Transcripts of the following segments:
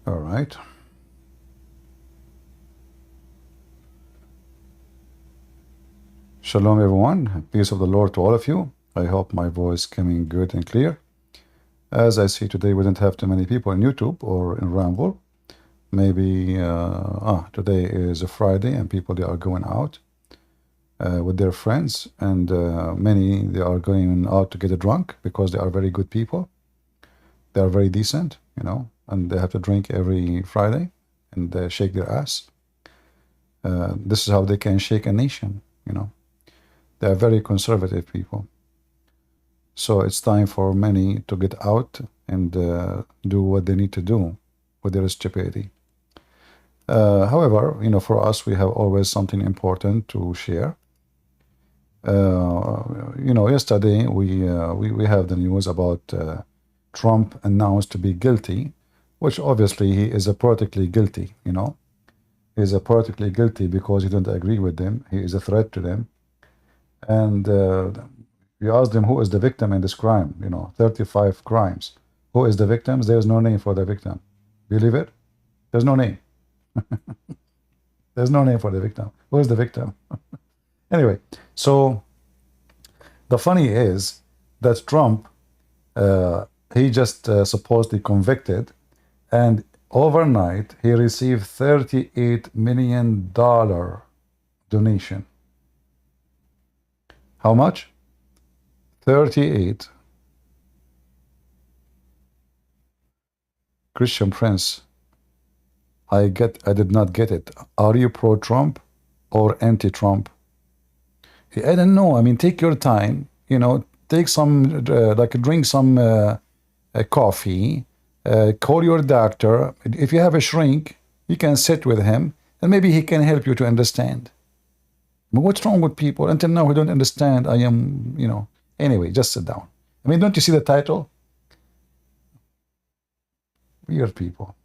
All right. Shalom, everyone. Peace of the Lord to all of you. I hope my voice coming good and clear. As I see today, we don't have too many people on YouTube or in Ramble. Maybe today is a Friday and people they are going out with their friends, and many they are going out to get drunk because they are very good people. They are very decent, you know, and they have to drink every Friday and shake their ass. This is how they can shake a nation, you know. They are very conservative people. So it's time for many to get out and do what they need to do with their stupidity. However, you know, for us, we have always something important to share. You know, yesterday we have the news about Trump announced to be guilty, which obviously he is a politically guilty, you know. He is a politically guilty because he don't agree with them. He is a threat to them. And you ask them who is the victim in this crime, you know, 35 crimes. Who is the victims? There's no name for the victim. Believe it? There's no name. There's no name for the victim. Who is the victim? Anyway, so the funny is that Trump, he just supposedly convicted, and overnight he received $38 million donation. How much? 38. Christian Prince, I did not get it. Are you pro-Trump or anti-Trump? I don't know. I mean, take your time, you know, take some, drink some coffee, call your doctor. If you have a shrink, you can sit with him, and maybe he can help you to understand. But what's wrong with people? Until now, we don't understand. I am, you know, anyway, just sit down. I mean, don't you see the title? Weird people.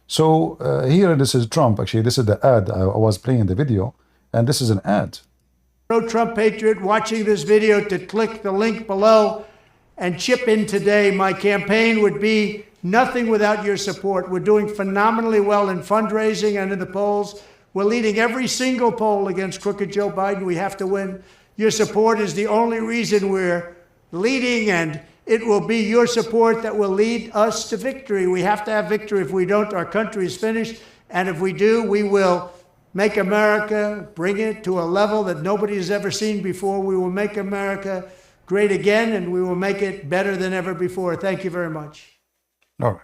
So here, this is Trump. Actually, this is the ad. I was playing the video, and this is an ad. Pro-Trump patriot watching this video to click the link below and chip in today. My campaign would be nothing without your support. We're doing phenomenally well in fundraising and in the polls. We're leading every single poll against crooked Joe Biden. We have to win. Your support is the only reason we're leading, and it will be your support that will lead us to victory. We have to have victory. If we don't, our country is finished. And if we do, we will make America, bring it to a level that nobody has ever seen before. We will make America great again, and we will make it better than ever before. Thank you very much. All right.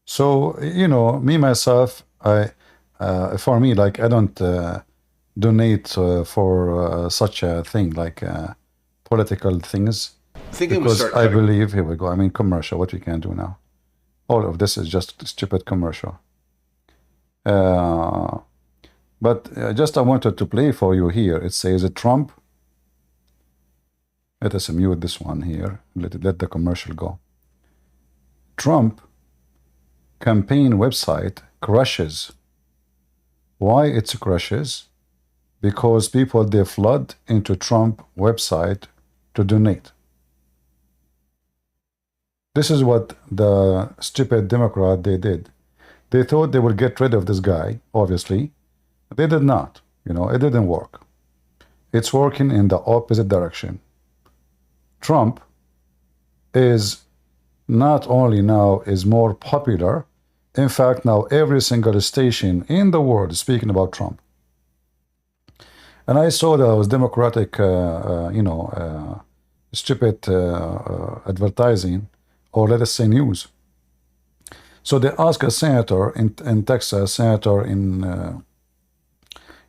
So, you know, me, myself, for me, like, I don't donate for such a thing, like political things. Because I believe, here we go, I mean, commercial, what we can do now. All of this is just stupid commercial. But just I wanted to play for you here. It says Trump. Let us mute this one here. Let the commercial go. Trump campaign website crashes. Why it crashes? Because people, they flood into Trump website to donate. This is what the stupid Democrat they did. They thought they would get rid of this guy, obviously. They did not. You know, it didn't work. It's working in the opposite direction. Trump is not only now is more popular, in fact, now every single station in the world is speaking about Trump. And I saw those Democratic, stupid advertising, or let us say news. So they ask a senator in Texas, senator in,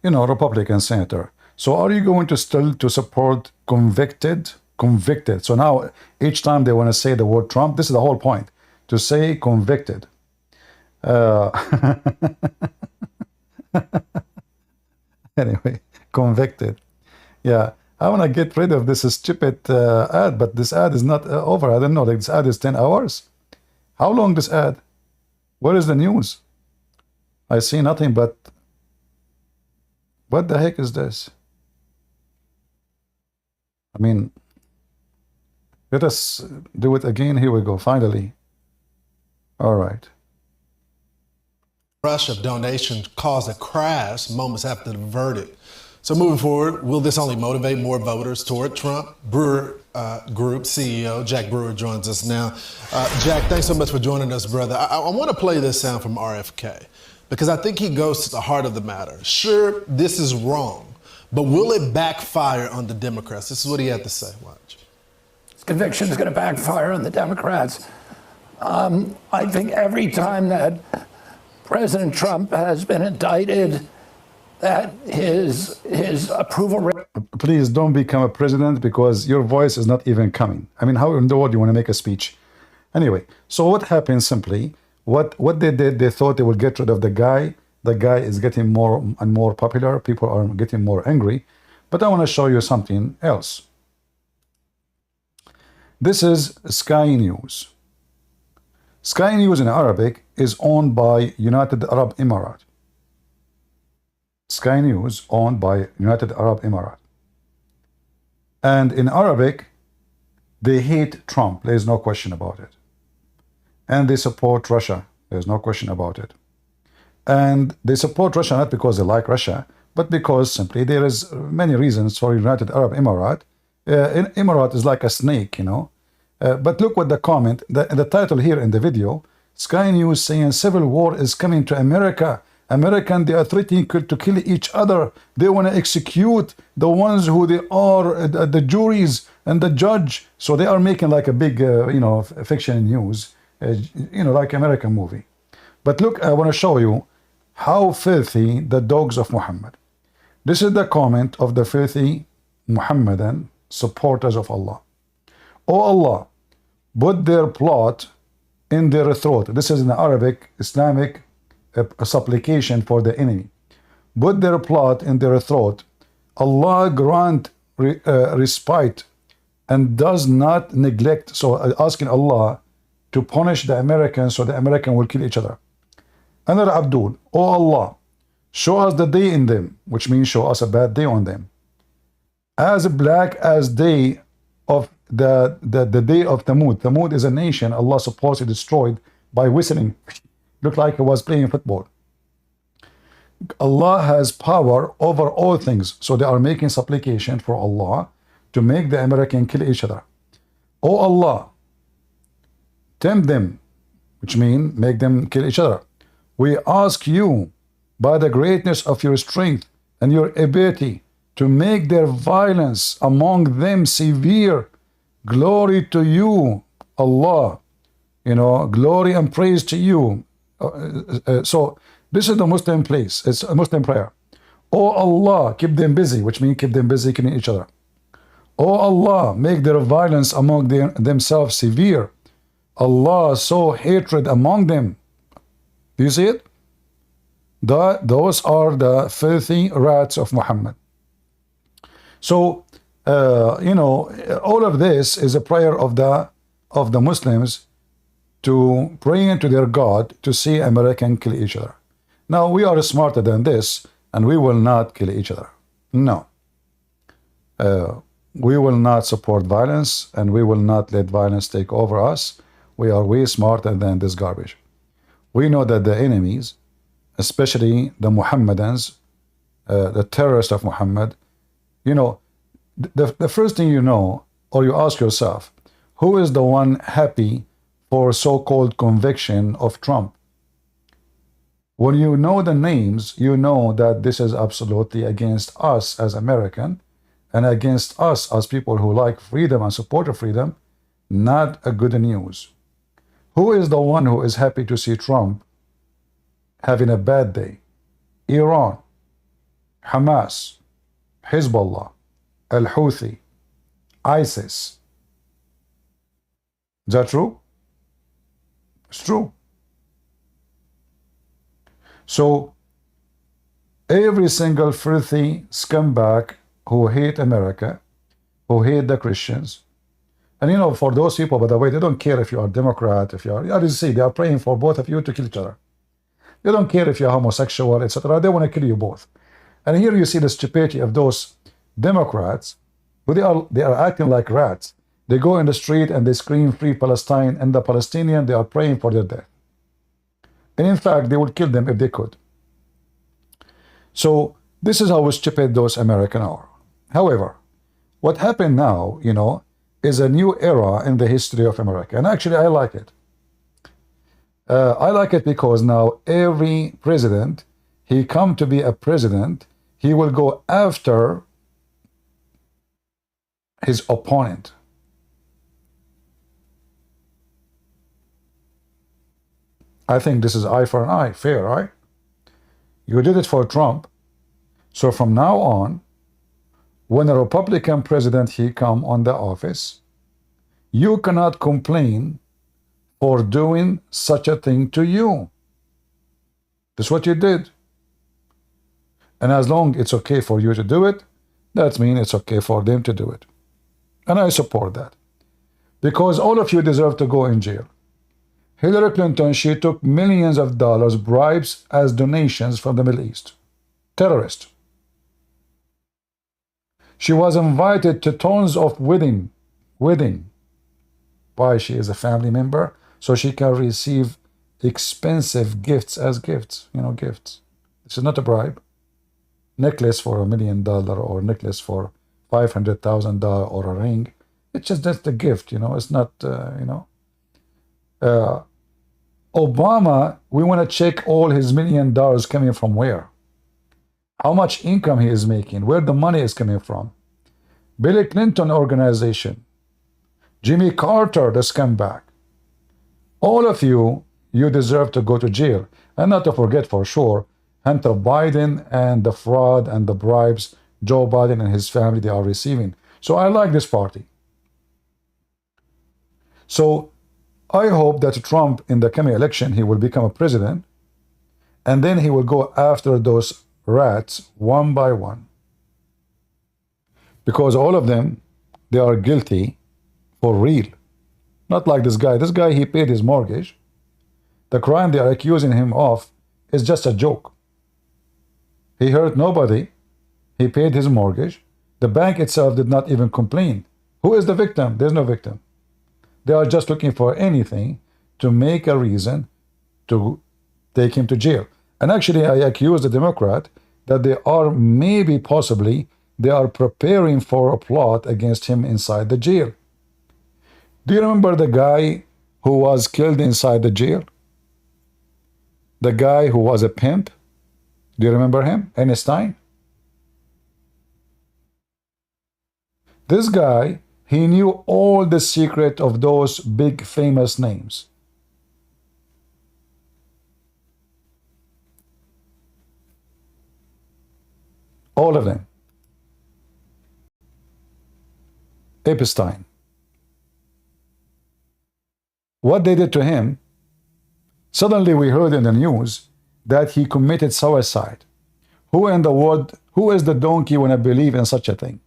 Republican senator. So are you going to still to support convicted? Convicted. So now each time they want to say the word Trump, this is the whole point, to say convicted. Anyway, convicted. Yeah, I want to get rid of this stupid ad, but this ad is not over. I don't know, like this ad is 10 hours. How long this ad? Where is the news? I see nothing but, what the heck is this? I mean, let us do it again. Here we go, finally. All right. rush of donations caused a crash moments after the verdict. So moving forward, will this only motivate more voters toward Trump? Brewer Group CEO Jack Brewer joins us now. Jack, thanks so much for joining us, brother. I want to play this sound from RFK because I think he goes to the heart of the matter. Sure, this is wrong, but will it backfire on the Democrats? This is what he had to say. Watch. His conviction is going to backfire on the Democrats. I think every time that President Trump has been indicted, that his approval rate. Please don't become a president because your voice is not even coming. I mean, how in the world do you want to make a speech? Anyway, so what happened simply, what they did, they thought they would get rid of the guy. The guy is getting more and more popular. People are getting more angry. But I want to show you something else. This is Sky News. Sky News in Arabic is owned by United Arab Emirates. Sky News owned by United Arab Emirates. And in Arabic, they hate Trump. There's no question about it. And they support Russia. There's no question about it. And they support Russia not because they like Russia, but because simply there is many reasons for United Arab Emirates. Emirate is like a snake, you know. But look what the comment, the title here in the video, Sky News saying civil war is coming to America. They are threatening to kill each other. They want to execute the ones who they are, the juries and the judge. So they are making like a big, fiction news, like American movie. But look, I want to show you how filthy the dogs of Muhammad. This is the comment of the filthy Muhammadan supporters of Allah. Oh Allah, put their plot in their throat. This is in the Arabic, Islamic a supplication for the enemy. Put their plot in their throat. Allah grant respite and does not neglect. So asking Allah to punish the Americans so the Americans will kill each other. Another Abdul, oh Allah, show us the day in them, which means show us a bad day on them. As black as day of the day of Thamud. Thamud is a nation Allah supposedly destroyed by whistling. Looked like he was playing football. Allah has power over all things. So they are making supplication for Allah to make the American kill each other. Oh Allah, tempt them, which means make them kill each other. We ask you by the greatness of your strength and your ability to make their violence among them severe. Glory to you, Allah. Glory and praise to you. So this is the Muslim place. It's a Muslim prayer. Oh Allah, keep them busy, which means keep them busy killing each other. Oh Allah, make their violence among themselves severe. Allah, sow hatred among them. Do you see it? Those are the filthy rats of Muhammad. So, all of this is a prayer of the Muslims to pray to their God to see Americans kill each other. Now, we are smarter than this, and we will not kill each other. No. We will not support violence, and we will not let violence take over us. We are way smarter than this garbage. We know that the enemies, especially the Muhammadans, the terrorists of Muhammad, the first thing you know, or you ask yourself, who is the one happy for so-called conviction of Trump? When you know the names, you know that this is absolutely against us as American and against us as people who like freedom and support freedom, not a good news. Who is the one who is happy to see Trump having a bad day? Iran, Hamas, Hezbollah, Al-Houthi, ISIS. Is that true? It's true. So every single filthy scumbag who hate America, who hate the Christians, and for those people, by the way, they don't care if you are Democrat, if you are, as you see, they are praying for both of you to kill each other. They don't care if you're homosexual, etc. They want to kill you both. And here you see the stupidity of those Democrats, but they are acting like rats. They go in the street and they scream free Palestine, and the Palestinians, they are praying for their death. And in fact, they would kill them if they could. So this is how stupid those Americans are. However, what happened now, is a new era in the history of America. And actually, I like it. I like it because now every president, he come to be a president, he will go after his opponent. I think this is eye for an eye, fair, right? You did it for Trump. So from now on, when a Republican president he come on the office, you cannot complain for doing such a thing to you. That's what you did. And as long it's okay for you to do it, that means it's okay for them to do it. And I support that. Because all of you deserve to go in jail. Hillary Clinton, she took millions of dollars bribes as donations from the Middle East. Terrorist. She was invited to tons of wedding. Why? She is a family member, so she can receive expensive gifts as gifts, gifts. This is not a bribe. Necklace for $1 million or necklace for $500,000 or a ring. It's just that's the gift, it's not, Obama, we want to check all his $1 million coming from where? How much income he is making, where the money is coming from. Bill Clinton organization, Jimmy Carter, the scumbag. All of you, you deserve to go to jail. And not to forget for sure, Hunter Biden and the fraud and the bribes Joe Biden and his family, they are receiving. So I like this party. So I hope that Trump, in the coming election, he will become a president, and then he will go after those rats one by one. Because all of them, they are guilty for real. Not like this guy. This guy, he paid his mortgage. The crime they are accusing him of is just a joke. He hurt nobody. He paid his mortgage. The bank itself did not even complain. Who is the victim? There's no victim. They are just looking for anything to make a reason to take him to jail. And actually, I accuse the Democrat that they are possibly, they are preparing for a plot against him inside the jail. Do you remember the guy who was killed inside the jail? The guy who was a pimp? Do you remember him? Einstein? This guy, he knew all the secret of those big famous names. All of them. Epstein. What they did to him, suddenly we heard in the news that he committed suicide. Who in the world, who is the donkey when I believe in such a thing?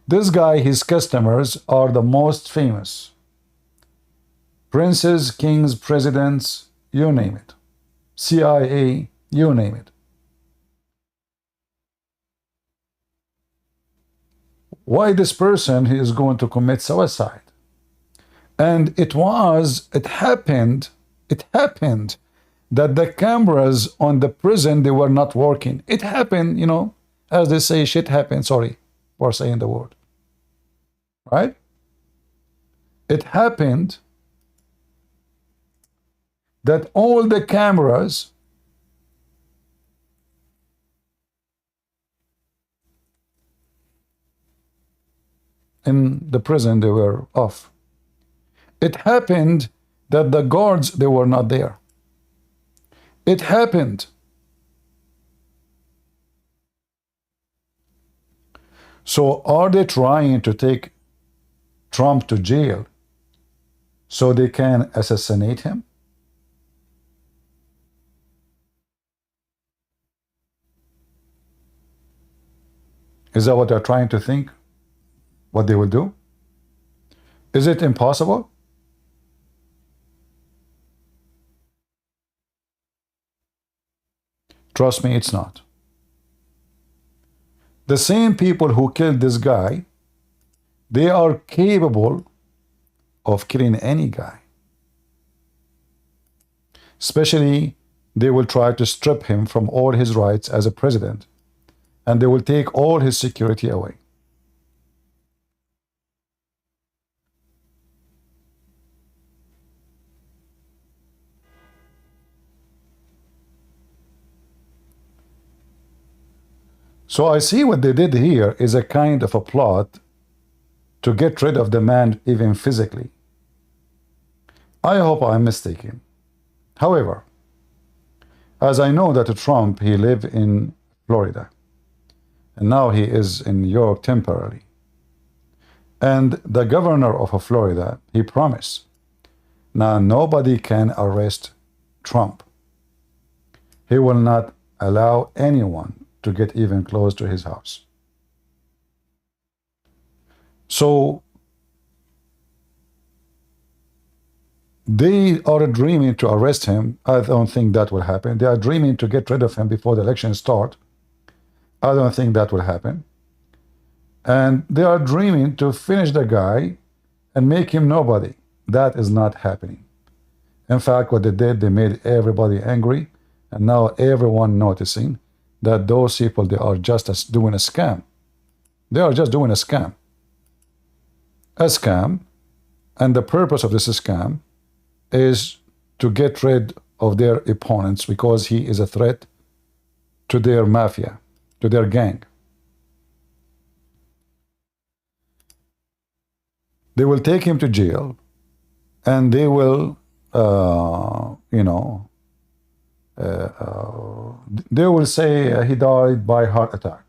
This guy, his customers are the most famous. Princes, kings, presidents, you name it. CIA, you name it. Why this person he is going to commit suicide? And it happened that the cameras on the prison, they were not working. It happened, as they say, shit happened, sorry for saying the word. Right? It happened that all the cameras in the prison, they were off. It happened that the guards, they were not there. It happened. So are they trying to take Trump to jail so they can assassinate him? Is that what they're trying to think? What they will do? Is it impossible? Trust me, it's not. The same people who killed this guy, they are capable of killing any guy. Especially, they will try to strip him from all his rights as a president, and they will take all his security away. So I see what they did here is a kind of a plot to get rid of the man even physically. I hope I'm mistaken. However, as I know that Trump, he lived in Florida, and now he is in New York temporarily. And the governor of Florida, he promised, now nobody can arrest Trump. He will not allow anyone to get even close to his house. So they are dreaming to arrest him. I don't think that will happen. They are dreaming to get rid of him before the election start. I don't think that will happen. And they are dreaming to finish the guy and make him nobody. That is not happening. In fact, what they did, they made everybody angry, and now everyone noticing that those people, they are just doing a scam. They are just doing a scam. A scam, and the purpose of this scam is to get rid of their opponents because he is a threat to their mafia, to their gang. They will take him to jail, and they will, they will say he died by heart attack.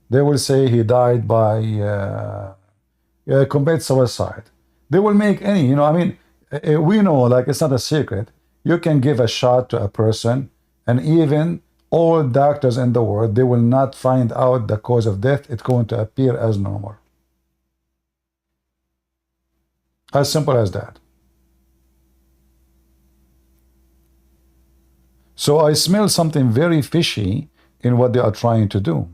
They will say he died by commit suicide. They will make any, we know, like, it's not a secret. You can give a shot to a person, and even all doctors in the world, they will not find out the cause of death. It's going to appear as normal. As simple as that. So I smell something very fishy in what they are trying to do.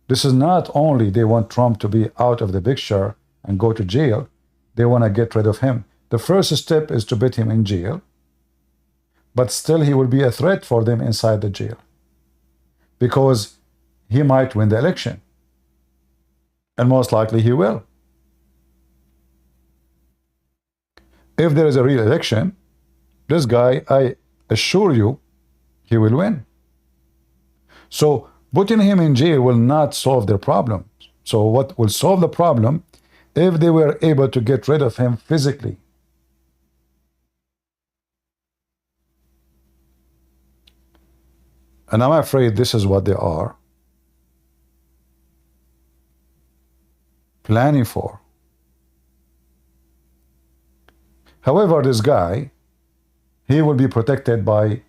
This is not only they want Trump to be out of the picture and go to jail, they want to get rid of him. The first step is to put him in jail, but still he will be a threat for them inside the jail because he might win the election, and most likely he will. If there is a real election, this guy, I assure you, he will win. So putting him in jail will not solve their problem. So what will solve the problem if they were able to get rid of him physically? And I'm afraid this is what they are planning for. However, this guy, he will be protected by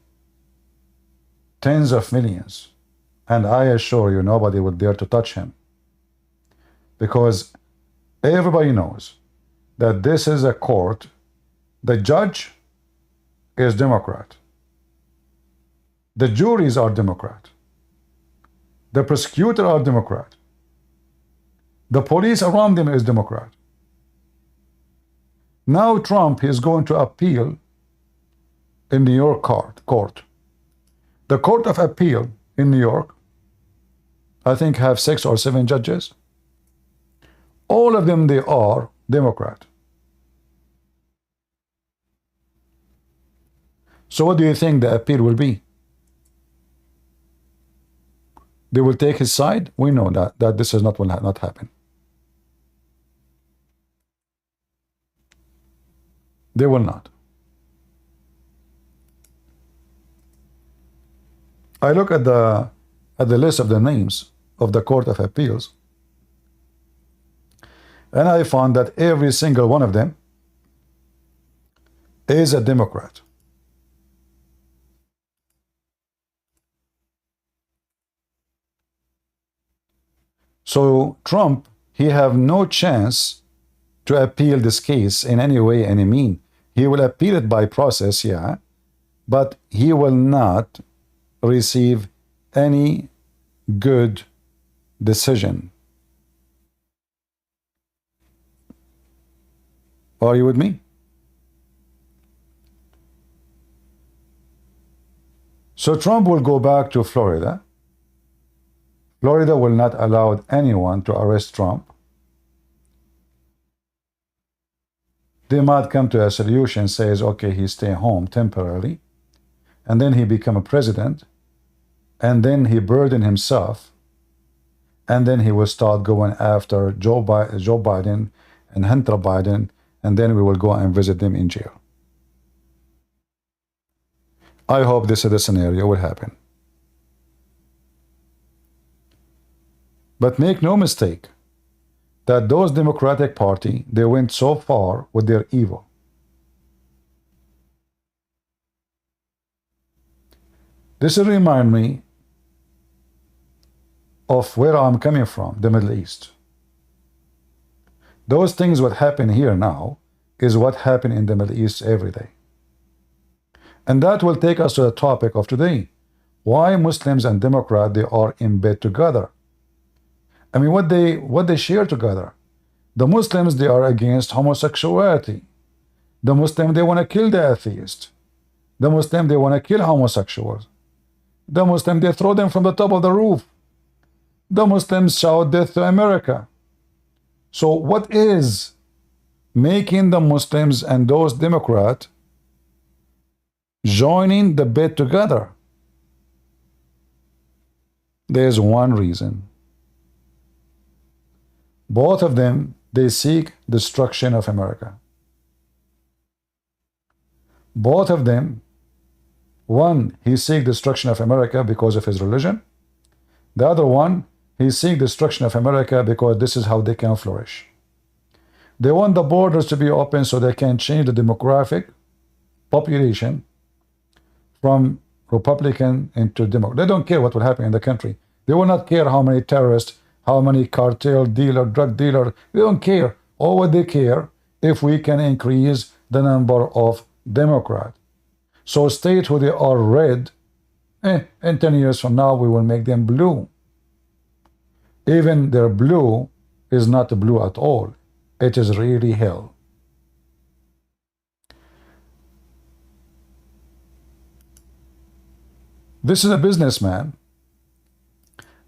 tens of millions. And I assure you, nobody will dare to touch him. Because everybody knows that this is a court. The judge is Democrat. The juries are Democrat. The prosecutor are Democrat. The police around them is Democrat. Now Trump is going to appeal in New York court. The Court of Appeal in New York, I think, have 6 or 7 judges. All of them, they are Democrat. So what do you think the appeal will be? They will take his side? We know that this is will not happen. They will not. I look at the list of the names of the Court of Appeals, and I found that every single one of them is a Democrat. So Trump, he have no chance to appeal this case in any way, any mean. He will appeal it by process, yeah, but he will not receive any good decision. Are you with me? So Trump will go back to Florida. Florida will not allow anyone to arrest Trump. They might come to a solution, says, okay, he stay home temporarily, and then he become a president, and then he burden himself, and then he will start going after Joe Biden and Hunter Biden, and then we will go and visit them in jail. I hope this is the scenario will happen. But make no mistake that those Democratic Party, they went so far with their evil. This will remind me of where I'm coming from, the Middle East. Those things what happen here now is what happened in the Middle East every day. And that will take us to the topic of today. Why Muslims and Democrats, they are in bed together. I mean, what they share together. The Muslims, they are against homosexuality. The Muslims, they want to kill the atheist. The Muslims, they want to kill homosexuals. The Muslims, they throw them from the top of the roof. The Muslims shout death to America. So what is making the Muslims and those Democrats joining the bed together? There's one reason. Both of them, they seek destruction of America. Both of them, one, he seeks destruction of America because of his religion. The other one, he seeks destruction of America because this is how they can flourish. They want the borders to be open so they can change the demographic population from Republican into Democrat. They don't care what will happen in the country. They will not care how many terrorists, how many cartel dealer, drug dealer. They don't care. All what they care if we can increase the number of Democrats. So states who they are red, in 10 years from now we will make them blue. Even their blue is not blue at all. It is really hell. This is a businessman.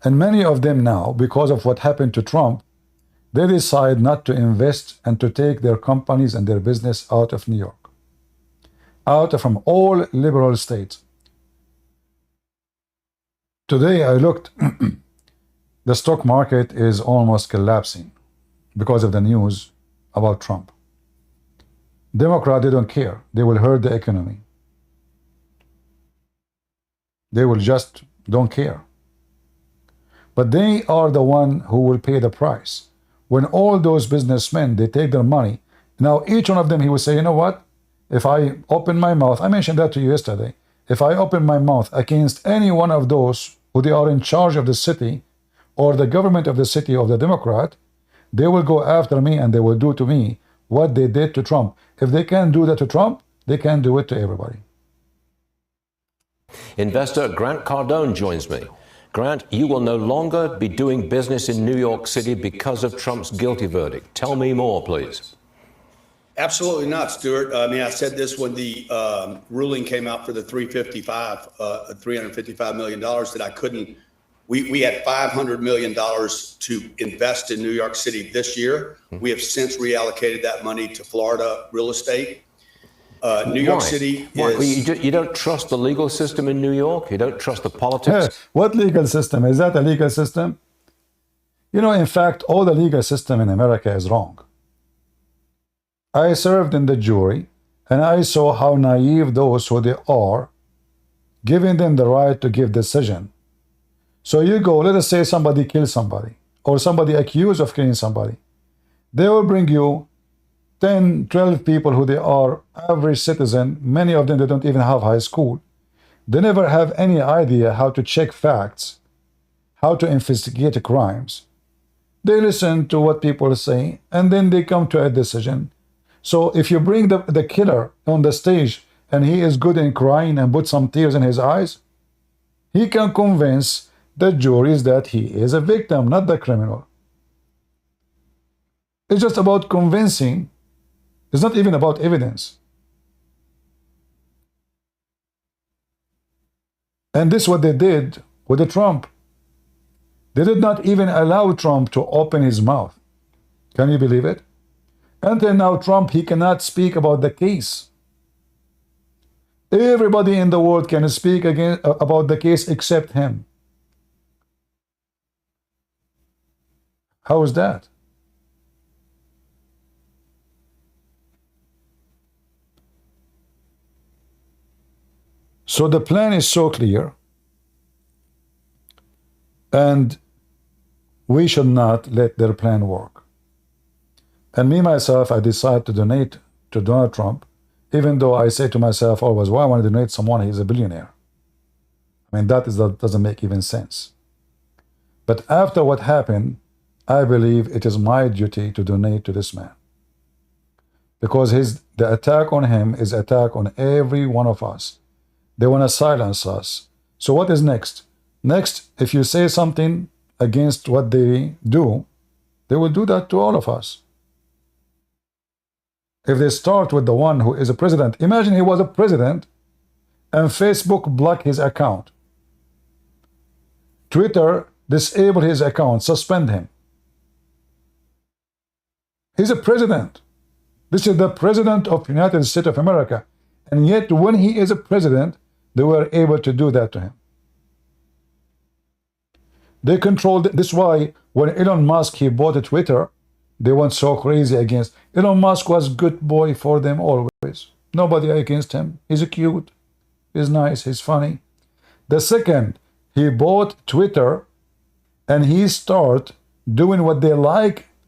And many of them now, because of what happened to Trump, they decide not to invest and to take their companies and their business out of New York, out from all liberal states. Today I looked, the stock market is almost collapsing because of the news about Trump. Democrats, they don't care. They will hurt the economy. They will just don't care. But they are the one who will pay the price. When all those businessmen, they take their money, now each one of them, he will say, you know what? If I open my mouth, I mentioned that to you yesterday, if I open my mouth against any one of those who they are in charge of the city or the government of the city of the Democrat, they will go after me and they will do to me what they did to Trump. If they can do that to Trump, they can do it to everybody. Investor Grant Cardone joins me. Grant, you will no longer be doing business in New York City because of Trump's guilty verdict. Tell me more, please. Absolutely not, Stuart. I mean, I said this when the ruling came out for the $355 million that I couldn't. We had $500 million to invest in New York City this year. We have since reallocated that money to Florida real estate. New York City is... You don't trust the legal system in New York? You don't trust the politics? What legal system? Is that a legal system? You know, in fact, all the legal system in America is wrong. I served in the jury, and I saw how naive those who they are, giving them the right to give decision. So you go, let us say somebody kills somebody, or somebody accused of killing somebody. They will bring you 10, 12 people who they are average citizen. Many of them, they don't even have high school. They never have any idea how to check facts, how to investigate crimes. They listen to what people say, and then they come to a decision. So if you bring the killer on the stage, and he is good in crying and put some tears in his eyes, he can convince the juries that he is a victim, not the criminal. It's just about convincing. It's not even about evidence. And this is what they did with the Trump. They did not even allow Trump to open his mouth. Can you believe it? Until now, Trump, he cannot speak about the case. Everybody in the world can speak about the case except him. How is that? So the plan is so clear, and we should not let their plan work. And me, myself, I decide to donate to Donald Trump, even though I say to myself always, why I want to donate someone, he's a billionaire. I mean, that doesn't make even sense. But after what happened, I believe it is my duty to donate to this man. Because the attack on him is attack on every one of us. They want to silence us. So what is next? Next, if you say something against what they do, they will do that to all of us. If they start with the one who is a president, imagine he was a president and Facebook blocked his account. Twitter disabled his account, suspend him. He's a president. This is the president of the United States of America. And yet when he is a president, they were able to do that to him. They controlled it. This is why when Elon Musk, he bought Twitter, they went so crazy against. Elon Musk was good boy for them always. Nobody against him. He's cute. He's nice. He's funny. The second he bought Twitter and he start doing what they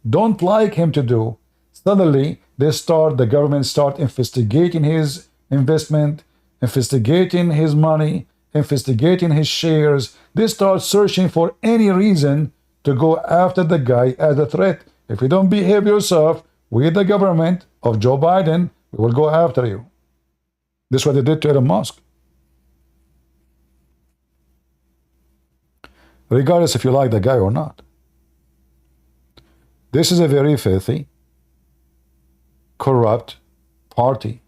don't like him to do, suddenly the government start investigating his investment, investigating his money, investigating his shares. They start searching for any reason to go after the guy as a threat. If you don't behave yourself, we, the government of Joe Biden, we will go after you. This is what they did to Elon Musk. Regardless if you like the guy or not. This is a very filthy, corrupt party.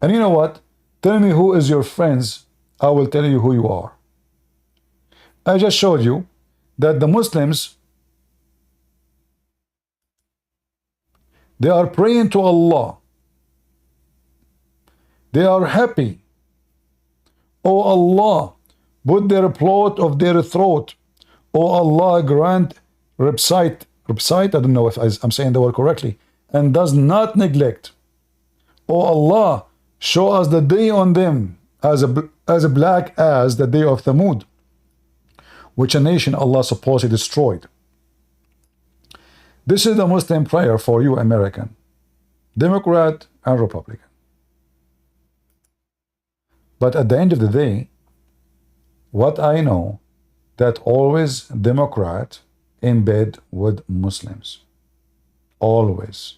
And you know what? Tell me who is your friends. I will tell you who you are. I just showed you that the Muslims, they are praying to Allah. They are happy. Oh Allah, put their plot of their throat. Oh Allah, grant recite, I don't know if I'm saying the word correctly, and does not neglect. Oh Allah, show us the day on them as black as the day of Thamud, which a nation Allah supposedly destroyed. This is the Muslim prayer for you, American, Democrat and Republican. But at the end of the day, what I know, that always Democrat in bed with Muslims. Always.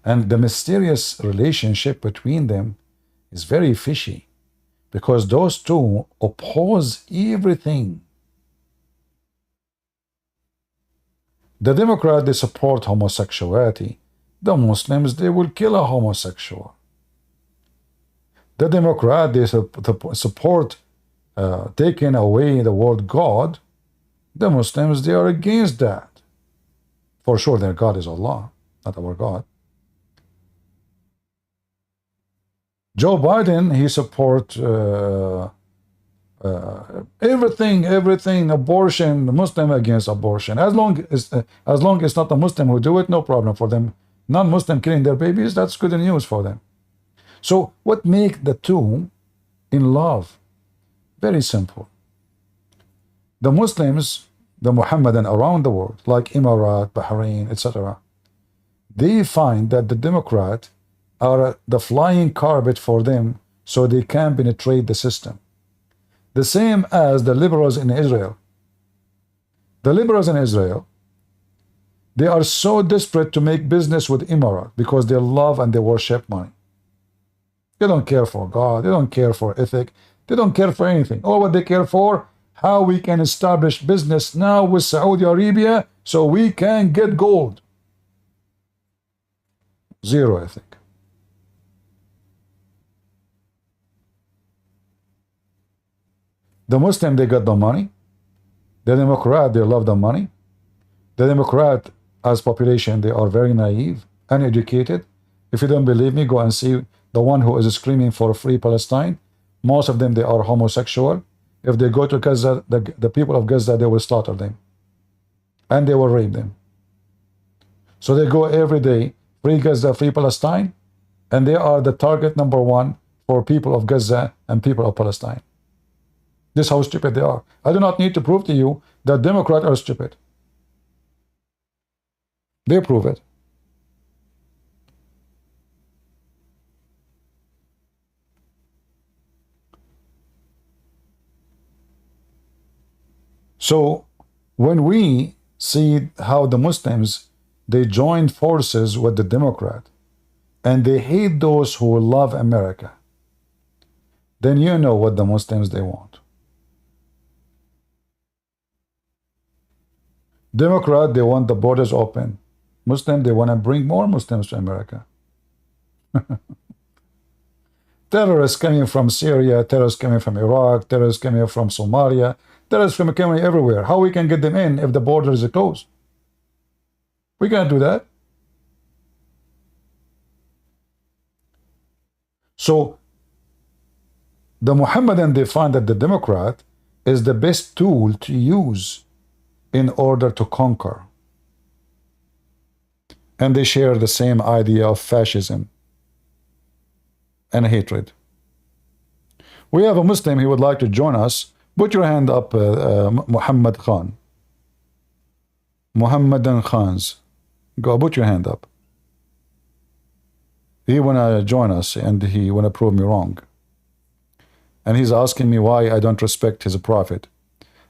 And the mysterious relationship between them is very fishy, because those two oppose everything. The Democrat, they support homosexuality. The Muslims, they will kill a homosexual. The Democrat, they support taking away the word God. The Muslims, they are against that. For sure, their God is Allah, not our God. Joe Biden, he supports everything, abortion, Muslim against abortion. As long as it's not a Muslim who do it, no problem for them. Non-Muslim killing their babies, that's good news for them. So what makes the two in love? Very simple. The Muslims, the Muhammadan around the world, like Emirat, Bahrain, etc., they find that the Democrat are the flying carpet for them, so they can penetrate the system. The same as the liberals in Israel. The liberals in Israel, they are so desperate to make business with Emirat because they love and they worship money. They don't care for God, they don't care for ethic, they don't care for anything. All what they care for, how we can establish business now with Saudi Arabia so we can get gold. Zero ethic. The Muslim, they got the money. The Democrat, they love the money. The Democrat, as population, they are very naive, uneducated. If you don't believe me, go and see the one who is screaming for free Palestine. Most of them, they are homosexual. If they go to Gaza, the people of Gaza, they will slaughter them. And they will rape them. So they go every day, free Gaza, free Palestine, and they are the target number one for people of Gaza and people of Palestine. This is how stupid they are. I do not need to prove to you that Democrats are stupid. They prove it. So when we see how the Muslims, they joined forces with the Democrat and they hate those who love America, then you know what the Muslims they want. Democrat, they want the borders open. Muslim, they want to bring more Muslims to America. Terrorists coming from Syria, terrorists coming from Iraq, terrorists coming from Somalia, terrorists coming everywhere. How we can get them in if the border is closed? We can't do that. So the Mohammedan, they find that the Democrat is the best tool to use in order to conquer. And they share the same idea of fascism and hatred. We have a Muslim, he would like to join us. Put your hand up, Muhammad Khan. Muhammadan Khans. Go, put your hand up. He wanna join us and he wanna prove me wrong. And he's asking me why I don't respect his prophet.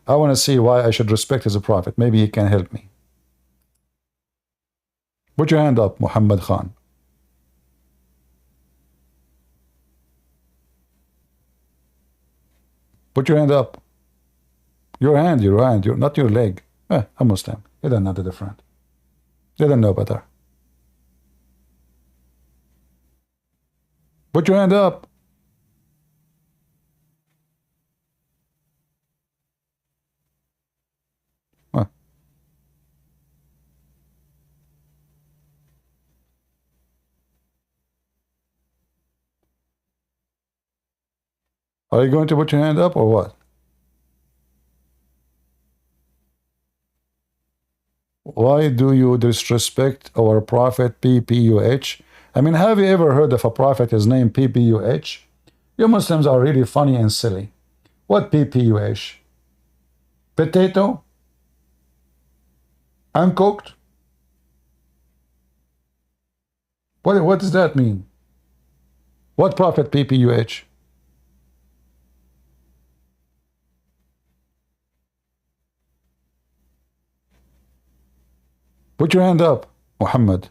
I wanna see why I should respect his prophet. Maybe he can help me. Put your hand up, Muhammad Khan. Put your hand up. Your hand, not your leg. A Muslim. He doesn't know the difference. They don't know better. Put your hand up. Are you going to put your hand up or what? Why do you disrespect our prophet PPUH? I mean, have you ever heard of a prophet is named PPUH? You Muslims are really funny and silly. What PPUH? Potato? Uncooked? What does that mean? What prophet PPUH? Put your hand up, Muhammad.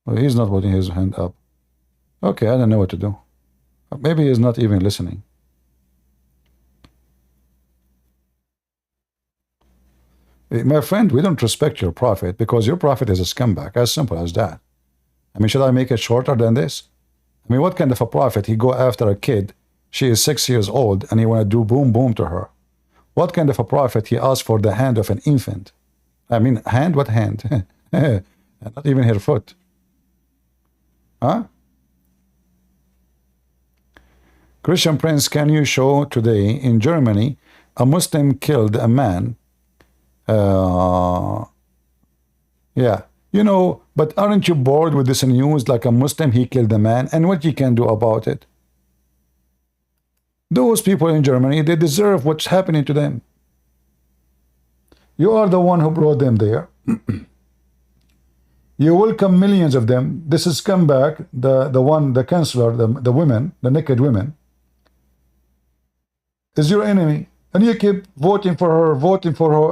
Well, he's not putting his hand up. Okay, I don't know what to do. Maybe he's not even listening. My friend, we don't respect your prophet because your prophet is a scumbag. As simple as that. I mean, should I make it shorter than this? I mean, what kind of a prophet? He go after a kid. She is 6 years old and he want to do boom boom to her. What kind of a prophet? He asked for the hand of an infant. I mean, hand? What hand? Not even her foot. Huh? Christian Prince, can you show today in Germany a Muslim killed a man? Yeah. You know, but aren't you bored with this news? Like a Muslim, he killed a man, and what you can do about it? Those people in Germany, they deserve what's happening to them. You are the one who brought them there. You welcome millions of them. This is scumbag, the chancellor, the women, the naked women, is your enemy. And you keep voting for her,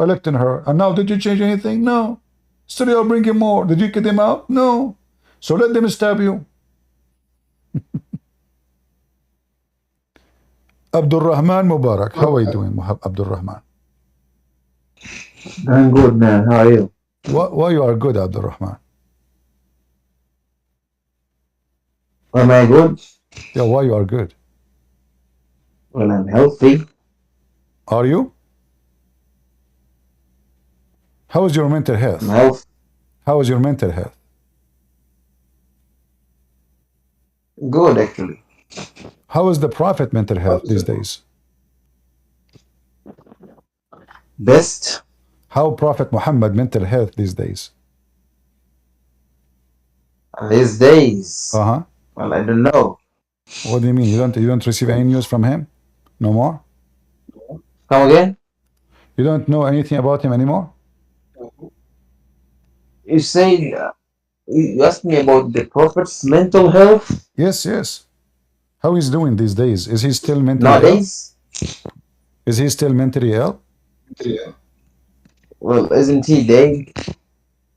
electing her. And now, did you change anything? No. Still you're bringing more. Did you get them out? No. So let them stab you. Abdul Rahman Mubarak. How are you doing, Abdul Rahman? I'm good, man. How are you? Why you are good, Abdul Rahman? Am I good? Yeah, why you are good? Well, I'm healthy. Are you? How is your mental I'm health? healthy. How is your mental health? Good, actually. How is the Prophet mental health these days? Best How Prophet Muhammad mental health these days? these days. Uh-huh. Well, I don't know. What do you mean? You don't receive any news from him? No more? Come again? You don't know anything about him anymore? You say you asked me about the prophet's mental health Yes, yes. How he's doing these days? Is he still mentally ill? nowadays. Is he still mentally ill? Well, isn't he dead?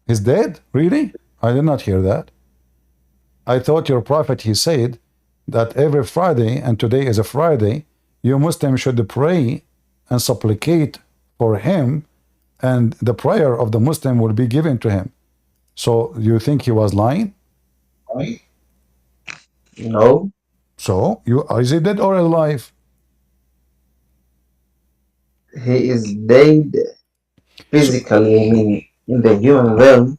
He's dead? Really? I did not hear that. I thought your prophet, he said that every Friday, and today is a Friday, you Muslims should pray and supplicate for him, and the prayer of the Muslim will be given to him. So you think he was lying? No. So is he dead or alive? He is dead So, physically. I mean, in the human realm,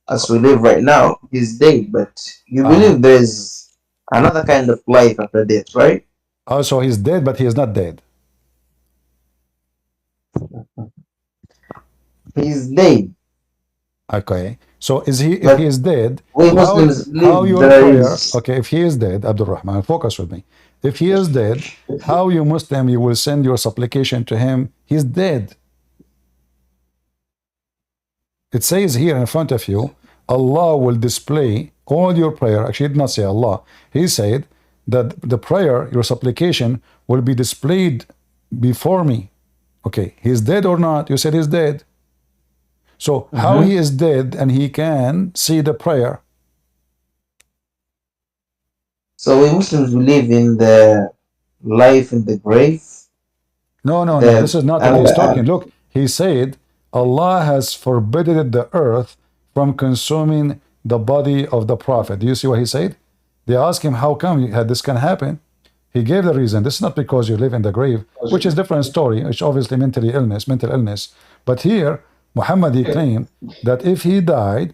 as we live right now, he's dead. But you uh-huh. believe there's another kind of life after death, right? Also, he's dead, but he is not dead. He's dead. Okay. So if he But is dead, we how Muslims how believe your there prayer? is. Okay, if he is dead, Abdul Rahman, focus with me. If he is dead, how you Muslim you will send your supplication to him? He's dead. It says here in front of you, Allah will display all your prayer. Actually, he did not say Allah. He said that the prayer, your supplication, will be displayed before me. Okay, he's dead or not? You said he's dead. So how he is dead and he can see the prayer? So we Muslims believe in the life in the grave. No, no, no. The This is not what he's talking. Look, he said Allah has forbidden the earth from consuming the body of the prophet. Do you see what he said? They asked him, how come this can happen? He gave the reason. This is not because you live in the grave, which is a different story, which obviously mental illness. But here, Muhammad, he claimed that if he died,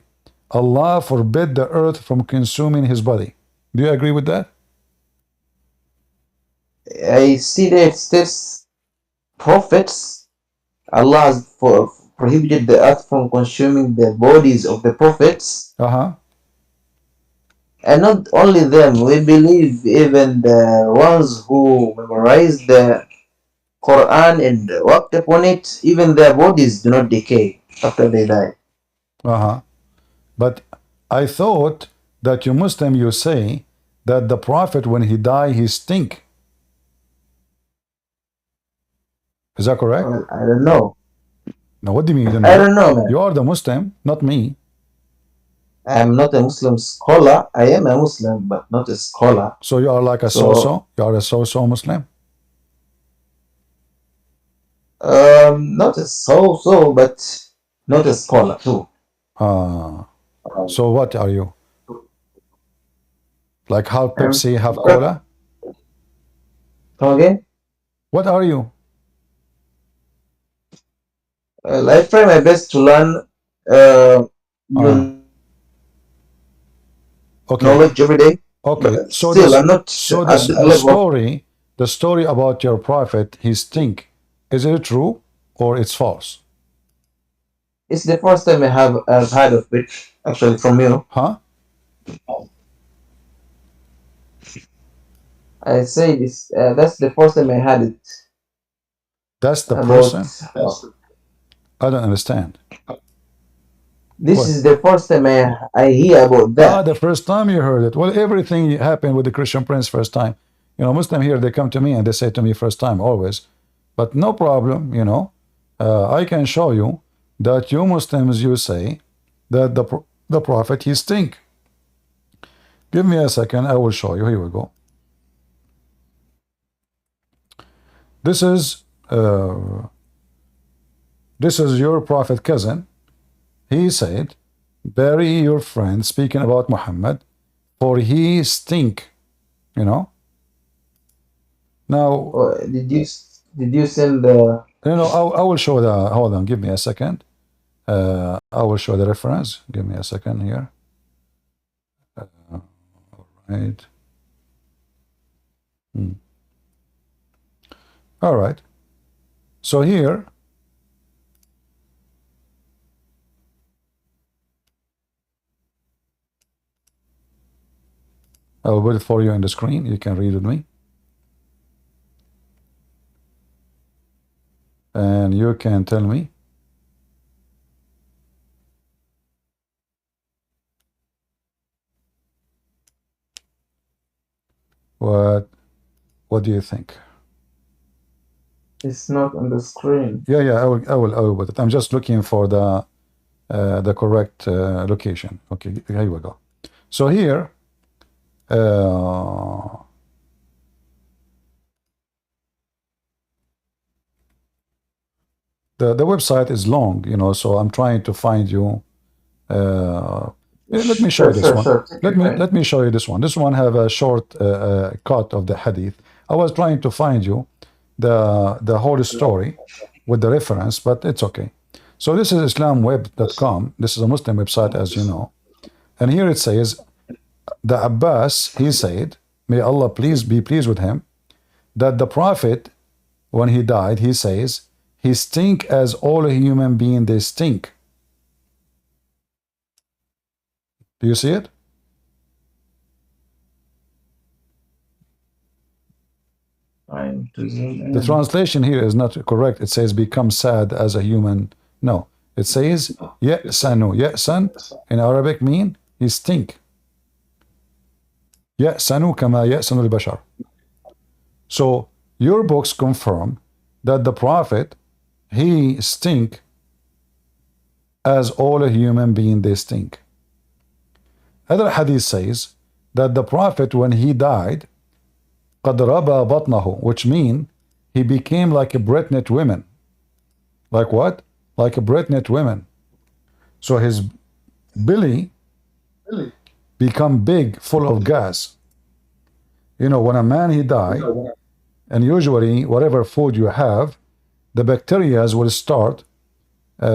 Allah forbid the earth from consuming his body. Do you agree with that? I see that it states prophets. Allah has prohibited the earth from consuming the bodies of the prophets. Uh-huh. And not only them, we believe even the ones who memorize the Quran and worked upon it, even their bodies do not decay after they die. Uh-huh. But I thought that you Muslim, you say that the prophet, when he die, he stink. Is that correct? Well, I don't know. Now, what do you mean you don't I know? don't know, man. You are the Muslim, not me. I am not a Muslim scholar. I am a Muslim, but not a scholar. So you are like a So, so-so? You are a so-so Muslim? not a so-so, but not a scholar too. So what are you? Like half Um, Pepsi, half cola? Come again? What are you? Well, I try my best to learn Uh, new okay. knowledge every day, Okay. but So still, I'm not at the level of. the story about your prophet, he stink. Is it true or it's false? It's the first time I've heard of it actually from you. Huh? I say this. That's the first time I heard it That's the about. person? I don't understand. This What? is the first time I hear about that. The first time you heard it. Well, everything happened with the Christian Prince first time. Muslim here, they come to me and they say to me first time, always. But no problem, I can show you that you Muslims, you say that the prophet, he stink. Give me a second, I will show you. Here we go. This is This is your prophet cousin. He said, bury your friend, speaking about Muhammad, for he stink, you know. Now, Oh, did you send the? I will show the, hold on, give me a second. I will show the reference. Give me a second here. Right. All right. So here, I will put it for you on the screen. You can read with me. And you can tell me what do you think? It's not on the screen. Yeah, I will put it. I'm just looking for the correct location. Okay, here we go. So here, the website is long, you know, so I'm trying to find you. Let me show you this one. Sure. Let me show you this one. This one have a short cut of the hadith. I was trying to find you the whole story with the reference, but it's okay. So this is islamweb.com. This is a Muslim website, as you know. And here it says, the Abbas, he said, may Allah please be pleased with him, that the Prophet, when he died, he says, he stink as all human beings they stink. Do you see it? The translation here is not correct. It says become sad as a human. No, it says ya'sanu. Ya'san in Arabic mean he stink. Ya'sanu kama ya'sanu al-bashar. So your books confirm that the Prophet, he stink as all a human being they stink. Other hadith says that the Prophet, when he died, قَدْ رَبَى بَطْنَهُ, which mean he became like a pregnant woman. Like what? Like a pregnant woman. So his belly become big, full of gas. You know, when a man he die, and usually whatever food you have, the bacteria will start, doing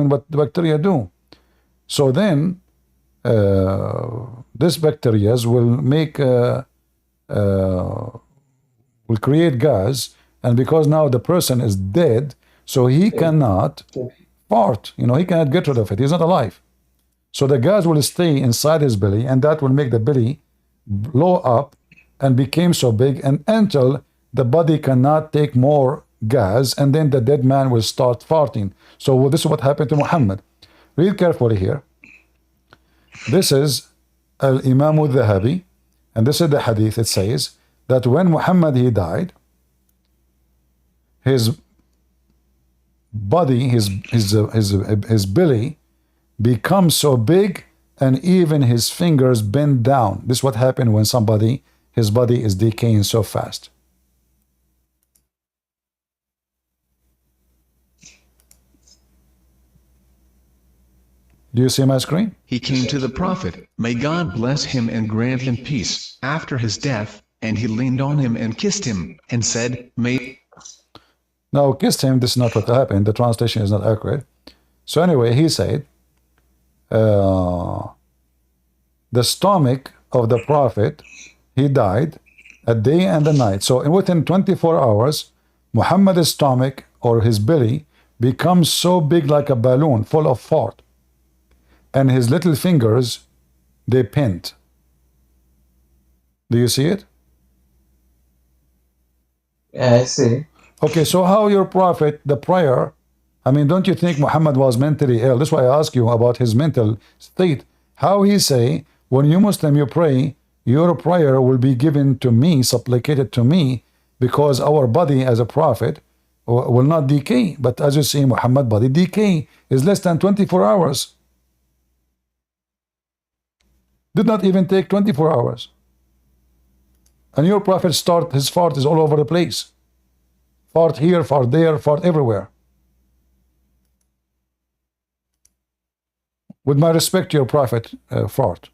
what the bacteria do. So then, this bacteria will make, will create gas, and because now the person is dead, so he cannot fart. You know, he cannot get rid of it. He's not alive. So the gas will stay inside his belly, and that will make the belly blow up and become so big, and until the body cannot take more gas, and then the dead man will start farting. So this is what happened to Muhammad. Read carefully here. This is Al-Imam al-Dhahabi, and this is the hadith. It says that when Muhammad he died, his body, his belly becomes so big, and even his fingers bend down. This is what happened when somebody, his body is decaying so fast. Do you see my screen? He came to the Prophet, may God bless him and grant him peace, after his death, and he leaned on him and kissed him, and said, may... Now, kissed him, this is not what happened. The translation is not accurate. So anyway, he said, the stomach of the Prophet, he died a day and a night. So within 24 hours, Muhammad's stomach, or his belly, becomes so big like a balloon full of fart. And his little fingers, they pent. Do you see it? Yeah, I see. Okay, so how your prophet, the prayer, I mean, don't you think Muhammad was mentally ill? That's why I ask you about his mental state. How he say, when you Muslim, you pray, your prayer will be given to me, supplicated to me, because our body as a prophet will not decay. But as you see, Muhammad body decay is less than 24 hours. Did not even take 24 hours. And your prophet his fart is all over the place. fart here, fart there, fart everywhere. With my respect to your prophet, fart.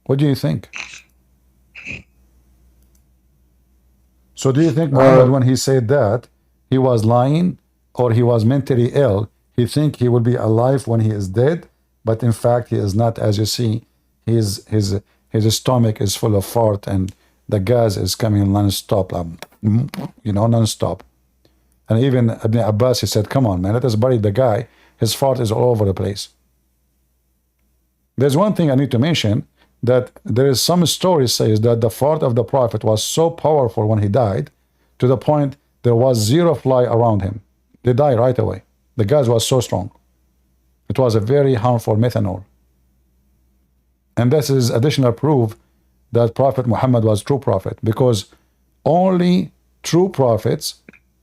What do you think? So do you think Muhammad, when he said that, he was lying or he was mentally ill? He think he will be alive when he is dead, but in fact he is not. As you see, his stomach is full of fart and the gas is coming non-stop, non-stop. And even Ibn Abbas, he said, come on, man, let us bury the guy. His fart is all over the place. There's one thing I need to mention, that there is some story says that the fart of the prophet was so powerful when he died, to the point there was zero fly around him. They died right away. The gas was so strong. It was a very harmful methanol. And this is additional proof that Prophet Muhammad was true prophet, because only true prophets,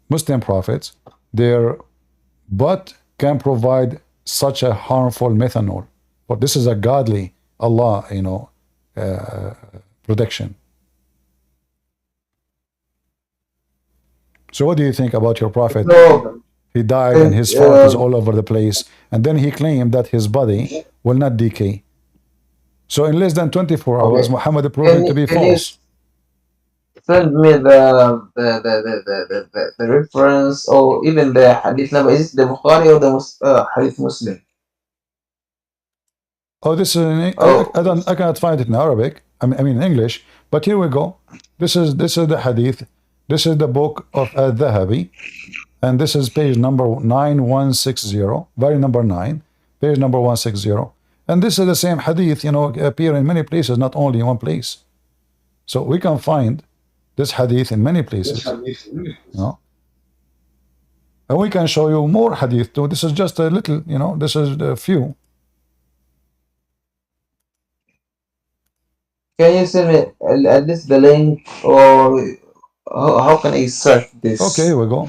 Muslim prophets, their butt can provide such a harmful methanol. But this is a godly Allah, protection. So what do you think about your prophet? No, He died and his fart is all over the place. And then he claimed that his body will not decay. So in less than 24 hours, Muhammad proved to be false. send me the reference or even the hadith number. Is it the Bukhari or the hadith Muslim? Oh, this is I cannot find it in Arabic. I mean in English. But here we go. This is the hadith. This is the book of Al-Dhahabi, and this is page number 9160, volume number 9, page number 160. And this is the same hadith, appear in many places, not only in one place. So we can find this hadith in many places. And we can show you more hadith too. This is just a little, this is a few. Can you send me at least the link, or how can I search this? Okay, here we go.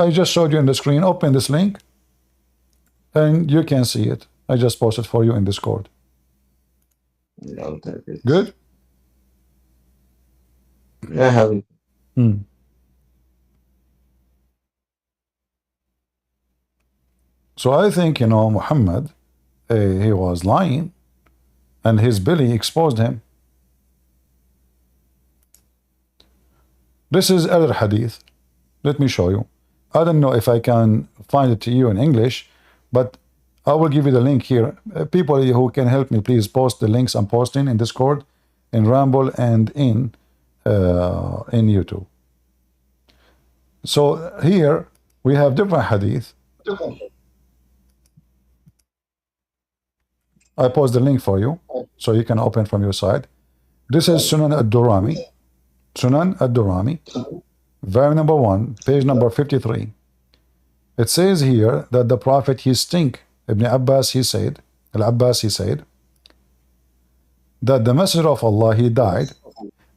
I just showed you in the screen. Open this link and you can see it. I just posted for you in Discord. No, Good? I have it. So I think, Muhammad, he was lying and his belly exposed him. This is other hadith. Let me show you. I don't know if I can find it to you in English, but I will give you the link here. People who can help me, please post the links I'm posting in Discord, in Rumble, and in YouTube. So here we have different hadith. I post the link for you, so you can open from your side. This is Sunan ad-Durami. Sunan ad-Durami, volume number 1, page number 53. It says here that the Prophet, he stink. Ibn Abbas, he said, Al-Abbas, he said, that the Messenger of Allah, he died,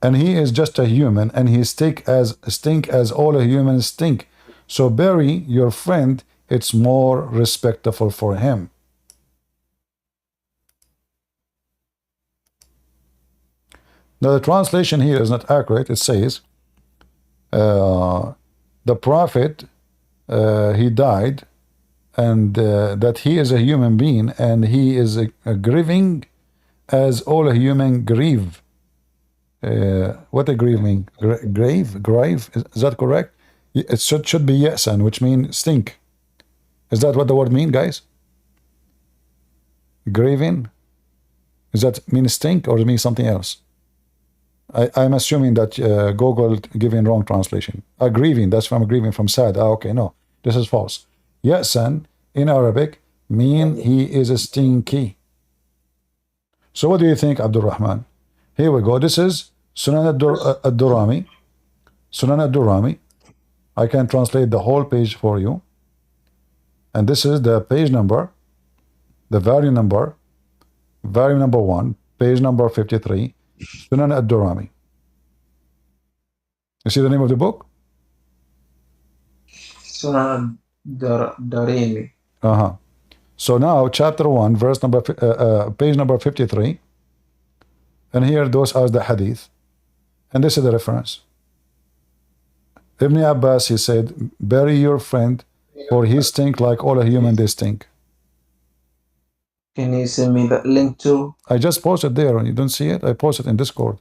and he is just a human, and he stink as all humans stink. So bury your friend, it's more respectful for him. Now the translation here is not accurate. It says the Prophet, he died, and that he is a human being, and he is grieving as all a human grieve. What a grieving? Grave? Is that correct? It should be yasan, which means stink. Is that what the word mean, guys? Grieving? Does that mean stink or mean something else? I'm assuming that Google giving wrong translation. Grieving, that's from grieving, from sad. Okay, no, this is false. Yasan in Arabic mean he is stinky. So what do you think, Abdul Rahman? Here we go. This is Sunan ad-Durami. Sunan ad-Durami. I can translate the whole page for you. And this is the page number, the volume number 1, page number 53. Sunan ad-Durami. You see the name of the book? Sunan Darimi. So now chapter 1, verse number page number 53. And here those are the hadith. And this is the reference. Ibn Abbas, he said, bury your friend, for he stink like all a human they stink. Can you send me that link too? I just posted there. You don't see it? I posted in Discord.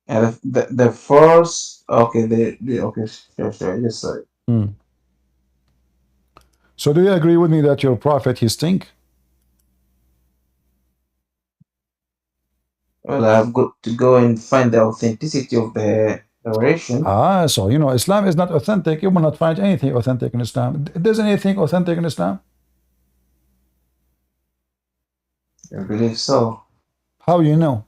And the first, okay, okay, sure, yes, sir. So do you agree with me that your prophet, he stink? Well, I've got to go and find the authenticity of the narration. So you know, Islam is not authentic. You will not find anything authentic in Islam. There's anything authentic in Islam? I believe so. How you know?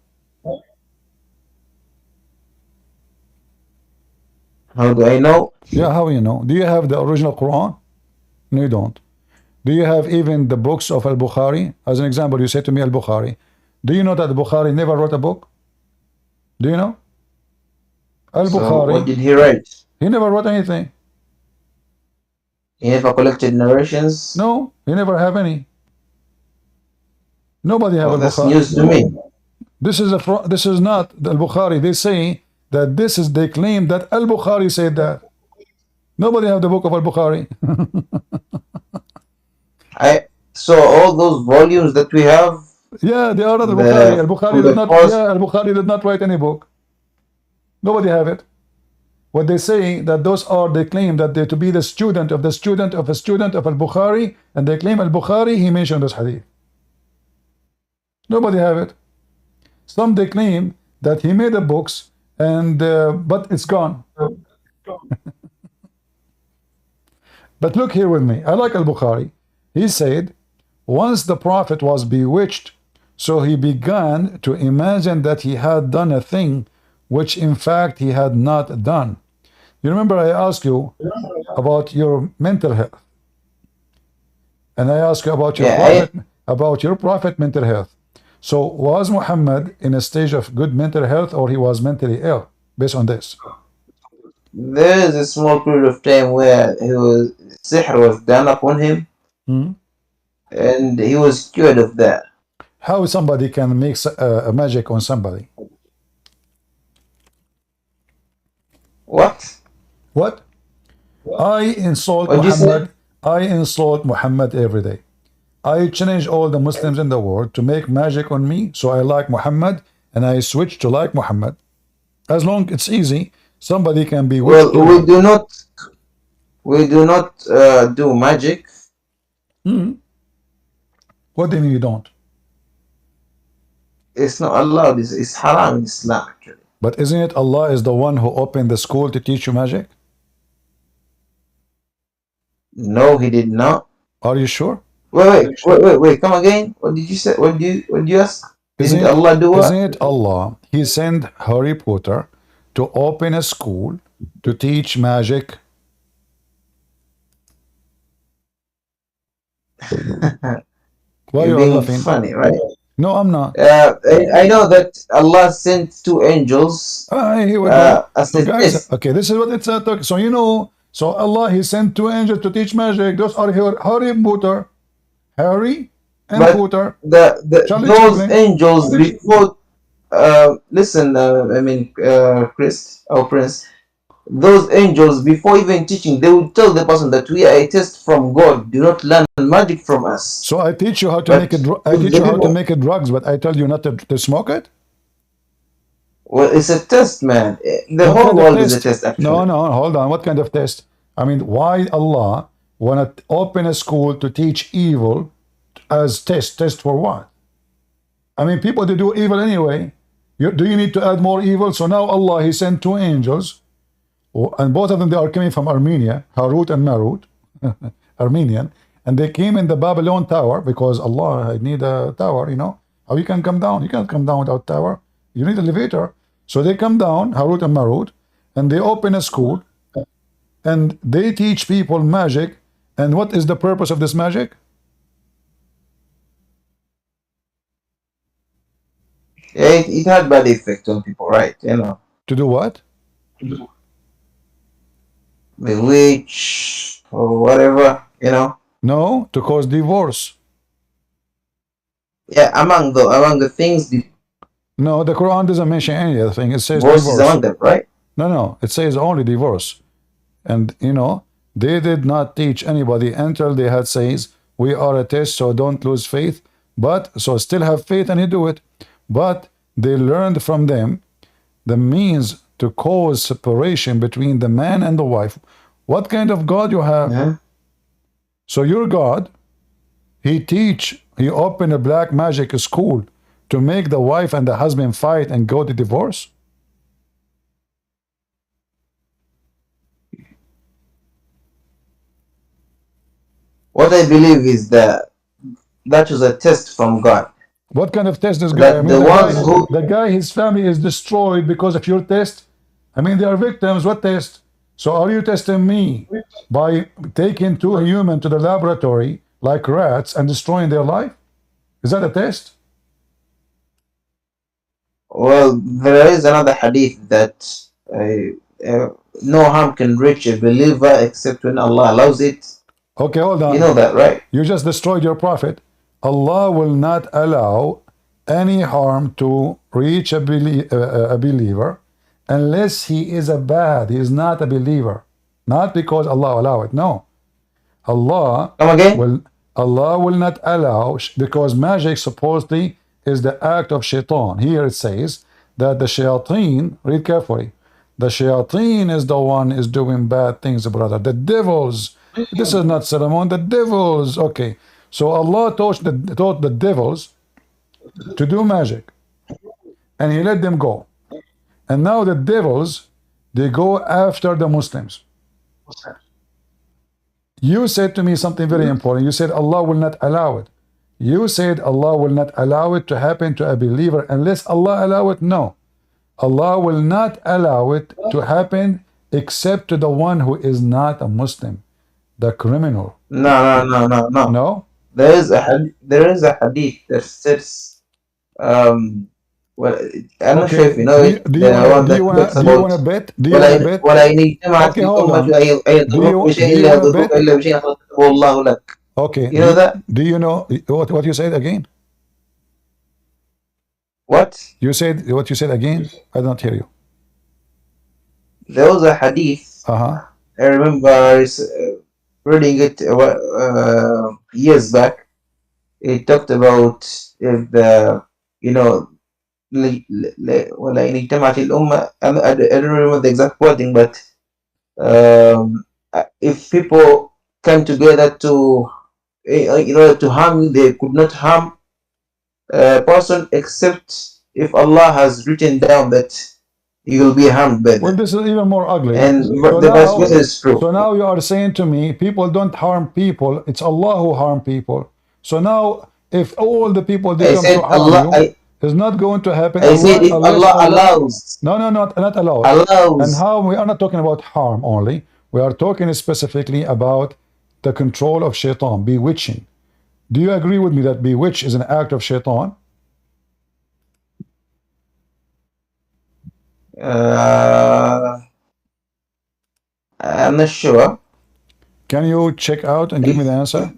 How do I know? Yeah, how you know? Do you have the original Quran? No, you don't. Do you have even the books of Al-Bukhari? As an example, you say to me Al-Bukhari. Do you know that Bukhari never wrote a book? Do you know? Al-Bukhari. So what did he write? He never wrote anything. He never collected narrations? No, he never have any. Nobody have That's Al-Bukhari. news to me. This is not the Al-Bukhari. They say that they claim that Al-Bukhari said that. Nobody have the book of Al-Bukhari. So all those volumes that we have. Yeah, they are not Al-Bukhari. Al-Bukhari did not write any book. Nobody have it. What they say that they claim that they're to be the student of the student of a student of Al-Bukhari, and they claim Al-Bukhari, he mentioned this hadith. Nobody have it. Some they claim that he made the books, and but it's gone. But look here with me. I like Al-Bukhari. He said, once the Prophet was bewitched, so he began to imagine that he had done a thing which in fact he had not done. You remember I asked you about your mental health, and I asked you about your prophet mental health. So was Muhammad in a stage of good mental health, or he was mentally ill based on this? There is a small period of time where sihr was done upon him, and he was cured of that. How somebody can make a magic on somebody? What? What? I insult Muhammad. I insult Muhammad every day. I challenge all the Muslims in the world to make magic on me, so I like Muhammad, and I switch to like Muhammad. As long it's easy, somebody can be. Well, we do not do magic. What do you mean you don't? It's not allowed. It's haram in Islam, actually. But isn't it Allah is the one who opened the school to teach you magic? No, he did not. Are you sure? Wait. Come again. What did you say? What do you ask? Isn't Allah do what? Isn't it Allah? He sent Harry Potter to open a school to teach magic. Why are you laughing? Funny, right? No, I'm not. I know that Allah sent two angels. Here we go. Guys, okay, this is what it's so you know. So Allah, he sent two angels to teach magic. Those are Harry Potter, Harry and Potter. Those angels before. Listen, Chris or Prince. Those angels before even teaching, they will tell the person that we are a test from God. Do not learn magic from us. So I teach you how to make it. I teach you how to make it drugs, but I tell you not to smoke it. Well, it's a test, man. The whole world is a test, actually. No, hold on. What kind of test? I mean, why Allah wanna open a school to teach evil as test? Test for what? I mean, people they do evil anyway. Do you need to add more evil? So now Allah, he sent two angels, and both of them they are coming from Armenia, Harut and Marut, Armenian, and they came in the Babylon tower because Allah, I need a tower. You know how you can come down? You can't come down without tower. You need an elevator. So they come down, Harut and Marut, and they open a school, and they teach people magic. And what is the purpose of this magic? Yeah, it had bad effect on people, right? You know. To do what? Bewitch or whatever, you know. No, to cause divorce. Yeah, among the things, No, the Quran doesn't mention any other thing. It says divorce is divorce. among them, right? No, it says only divorce. And they did not teach anybody until they had says, we are a test, so don't lose faith. But so still have faith and you do it. But they learned from them the means to cause separation between the man and the wife. What kind of God you have? Yeah. So your God, he opened a black magic school to make the wife and the husband fight and go to divorce? What I believe is that was a test from God. What kind of test this guy? I That mean, the ones who the guy, his family is destroyed because of your test. I mean, they are victims. What test? So are you testing me by taking two humans to the laboratory like rats and destroying their life? Is that a test? Well, there is another hadith that no harm can reach a believer except when Allah allows it. Okay, hold You on. know that, right? You just destroyed your prophet. Allah will not allow any harm to reach a believer unless he is he is not a believer. Not because Allah allow it. No. Allah Come again? will not allow, because magic supposedly is the act of shaitan. Here it says that the shayateen, read carefully, the shayateen is the one is doing bad things, brother. The devils. This is not Solomon, the devils. Okay. So Allah taught the devils to do magic. And he let them go. And now the devils, they go after the Muslims. You said to me something very important. You said Allah will not allow it. You said Allah will not allow it to happen to a believer unless Allah allow it. No. Allah will not allow it to happen except to the one who is not a Muslim, the criminal. No. No? There is a hadith that says, well, I'm not sure if you know it. The one that talks do you about wanna bet? Do you wanna bet? ولا إن اجتمعت Okay, hold الأمة on. أن يضروك بشيء Do you لا wanna يضروك bet? إلا بشيء كتبه الله لك. Okay. You know that? Do you know what you said again? What? You said what you said again? I don't hear you. There was a hadith. Uh-huh. I remember reading it years back. It talked about if ولا إن اجتمعت الأمة. I don't remember the exact wording, but if people come together to in order to harm you, they could not harm a person except if Allah has written down that you will be harmed by Well, them. this is even more ugly. And So the now, verse is true. so now you are saying to me, people don't harm people. It's Allah who harm people. So now, if all the people I they come said to harm Allah. you, it's not going to happen. I said if unless Allah allows. No, not allowed. Allows. And how we are not talking about harm only. We are talking specifically about the control of shaitan, bewitching. Do you agree with me that bewitch is an act of shaitan? I'm not sure. Can you check out and give me the answer?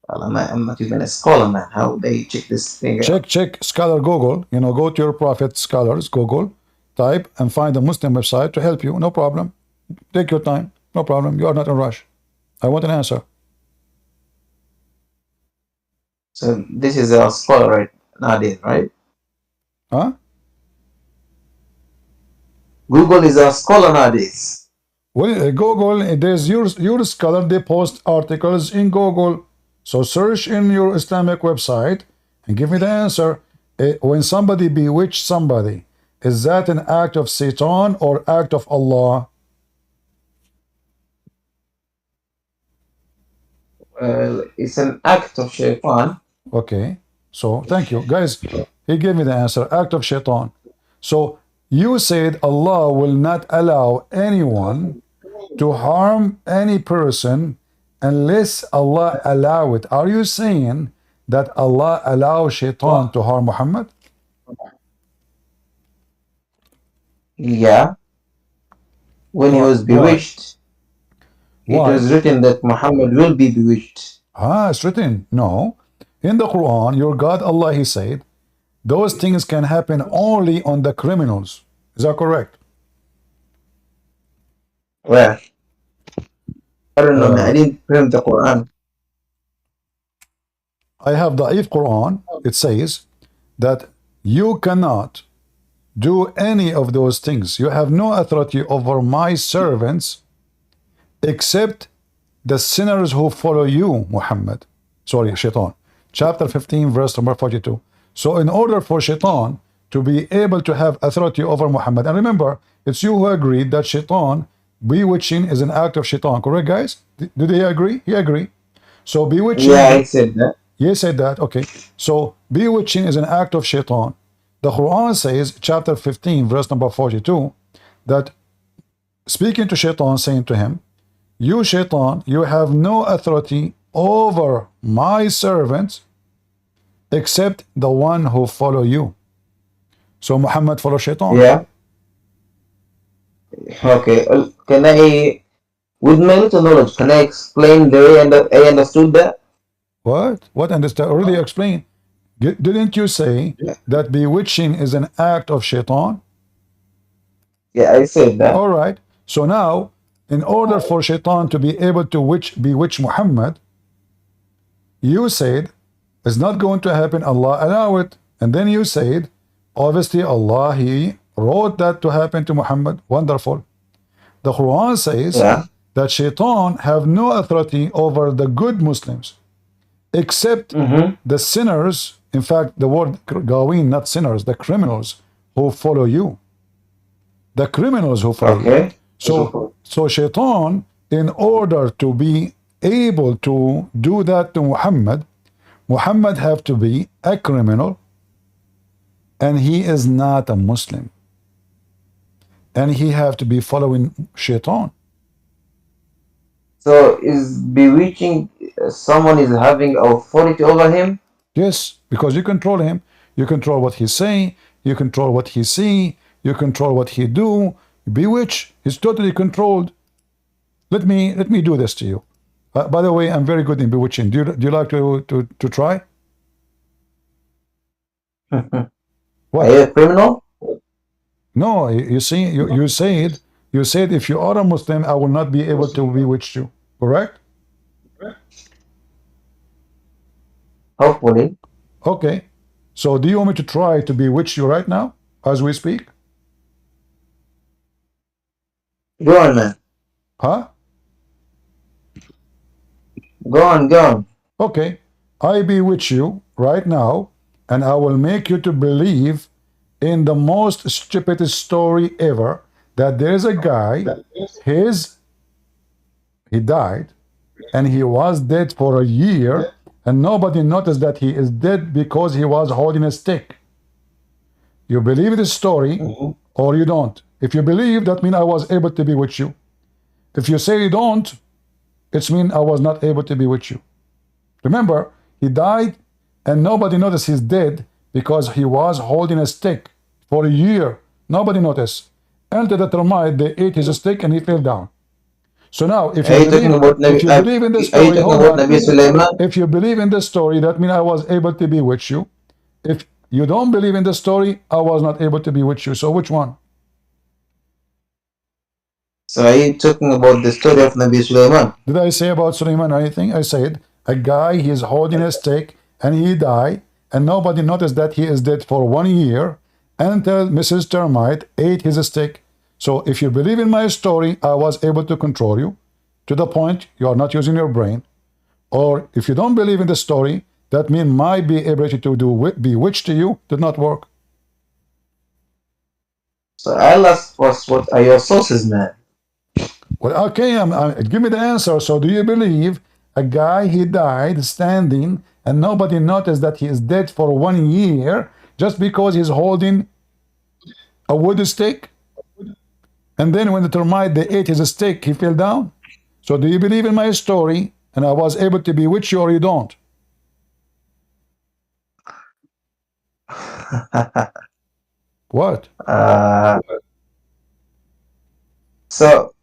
Well, I'm not even a scholar, man. How they check this thing out? Check Scholar Google. Go to your prophet scholars Google, type and find a Muslim website to help you. No problem. Take your time. No problem. You are not in a rush. I want an answer. So this is a scholar right nowadays, right? Huh? Google is a scholar nowadays. Well, Google, there's your scholar, they post articles in Google. So search in your Islamic website and give me the answer. When somebody bewitched somebody, is that an act of Satan or act of Allah? It's an act of shaitan. Okay. So thank you. Guys, he gave me the answer. Act of shaitan. So you said Allah will not allow anyone to harm any person unless Allah allow it. Are you saying that Allah allows shaitan to harm Muhammad? Yeah. When he was bewitched, it was written that Muhammad will be bewitched. Ah, it's written. No. In the Quran, your God, Allah, He said, those things can happen only on the criminals. Is that correct? Well, I don't know, man. I didn't frame the Quran. I have the Da'if Quran. It says that you cannot do any of those things. You have no authority over my servants except the sinners who follow you, Muhammad. Sorry, Shaitan. Chapter 15, verse number 42. So in order for Shaitan to be able to have authority over Muhammad, and remember, it's you who agreed that Shaitan, bewitching is an act of Shaitan, correct, guys? Did he agree? He agreed. So bewitching... Yeah, I said that. You said that, okay. So bewitching is an act of Shaitan. The Quran says, chapter 15, verse number 42, that speaking to Shaitan, saying to him, you, Shaitan, you have no authority over my servants except the one who follow you. So Muhammad follow Shaitan. Yeah. Okay. Can I, with my little knowledge, can I explain the way I understood that? What? What understand? Already explained. Didn't you say that bewitching is an act of Shaitan? Yeah, I said that. All right. So now, in order for Shaitan to be able to bewitch Muhammad, you said it's not going to happen. Allah allow it, and then you said, obviously Allah He wrote that to happen to Muhammad. Wonderful. The Quran says that Shaitan have no authority over the good Muslims, except the sinners. In fact, the word gawin, not sinners, the criminals who follow you. The criminals who follow you. So Shaitan, in order to be able to do that to Muhammad, Muhammad have to be a criminal, and he is not a Muslim. And he have to be following Shaitan. So is bewitching someone is having authority over him? Yes, because you control him. You control what he say. You control what he see. You control what he do. Bewitch. He's totally controlled. Let me do this to you. By the way, I'm very good in bewitching. Do you like to try? What? Are you a criminal? No, you see, you said if you are a Muslim, I will not be able to bewitch you. Correct? Hopefully. Okay. So do you want me to try to bewitch you right now as we speak? Go on, man. Huh? Go on. Okay. I bewitch you right now, and I will make you to believe in the most stupidest story ever, that there is a guy, he died, and he was dead for a year, and nobody noticed that he is dead because he was holding a stick. You believe this story, or you don't. If you believe, that means I was able to be with you. If you say you don't, it means I was not able to be with you. Remember, he died, and nobody noticed he's dead because he was holding a stick for a year. Nobody noticed. Until the termite, they ate his stick and he fell down. So now, if you believe in the story, if you believe in the story, that means I was able to be with you. If you don't believe in the story, I was not able to be with you. So which one? So are you talking about the story of Nabi Sulaiman? Did I say about Sulaiman or anything? I said a guy, he is holding a stick and he died, and nobody noticed that he is dead for 1 year until Mrs. Termite ate his stick. So if you believe in my story, I was able to control you to the point you are not using your brain. Or if you don't believe in the story, that means my ability to bewitch to you did not work. So I'll ask first, what are your sources, man? Well, okay, give me the answer. So do you believe a guy, he died standing and nobody noticed that he is dead for 1 year just because he's holding a wood stick? And then when the termite, they ate his stick, he fell down? So do you believe in my story and I was able to bewitch you, or you don't? What? So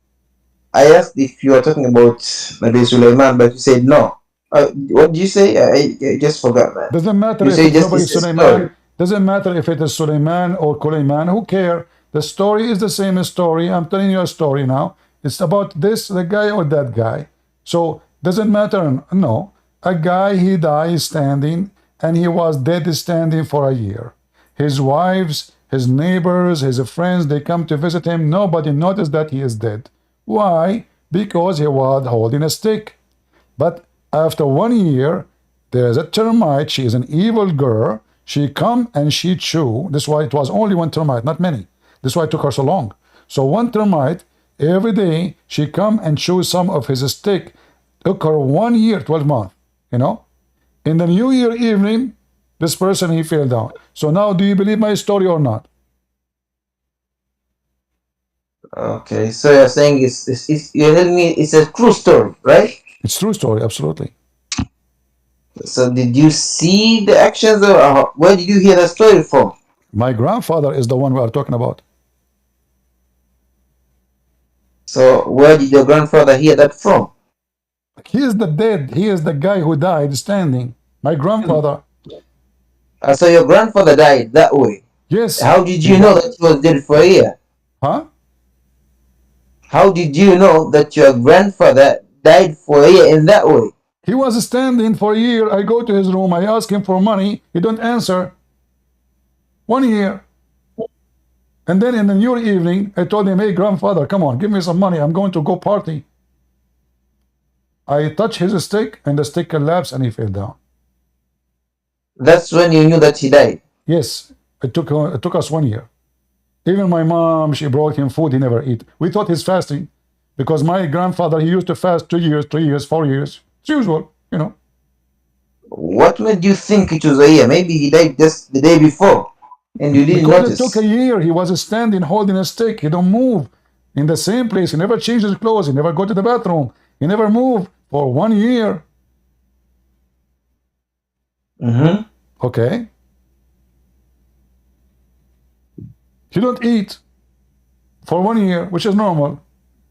I asked if you are talking about Nabi Sulaiman, but you said no. What did you say? I just forgot, man. Doesn't matter You if say it's just nobody it's a story. Suleiman. Doesn't matter if it is Suleiman or Kuleiman. Who care? The story is the same story. I'm telling you a story now. It's about this, the guy or that guy. So doesn't matter. No, a guy he died standing, and he was dead standing for a year. His wives, his neighbors, his friends, they come to visit him. Nobody noticed that he is dead. Why? Because he was holding a stick. But after 1 year, there's a termite. She is an evil girl. She come and she chew. This is why it was only one termite, not many. This is why it took her so long. So one termite, every day, she come and chew some of his stick. Took her 1 year, 12 months, you know. In the New Year evening, this person, he fell down. So now, do you believe my story or not? Okay, so you're saying you're telling me it's a true story, right? It's true story, absolutely. So did you see the actions, or where did you hear the story from? My grandfather is the one we are talking about. So where did your grandfather hear that from? He is the dead. He is the guy who died standing. My grandfather. So your grandfather died that way. Yes. How did you know that he was dead for a year? Huh? How did you know that your grandfather died for a year in that way? He was standing for a year. I go to his room. I ask him for money. He don't answer. 1 year. And then in the New Year evening, I told him, hey, grandfather, come on, give me some money. I'm going to go party. I touch his stick, and the stick collapsed, and he fell down. That's when you knew that he died? Yes. It took us 1 year. Even my mom, she brought him food he never eat. We thought he's fasting because my grandfather, he used to fast 2 years, 3 years, 4 years. It's usual, you know. What made you think it was a year? Maybe he died just the day before and you didn't Because notice. it took a year. He was standing holding a stick. He don't move in the same place. He never changed his clothes. He never go to the bathroom. He never moved for 1 year. Mm-hmm. Okay. He don't eat for 1 year, which is normal.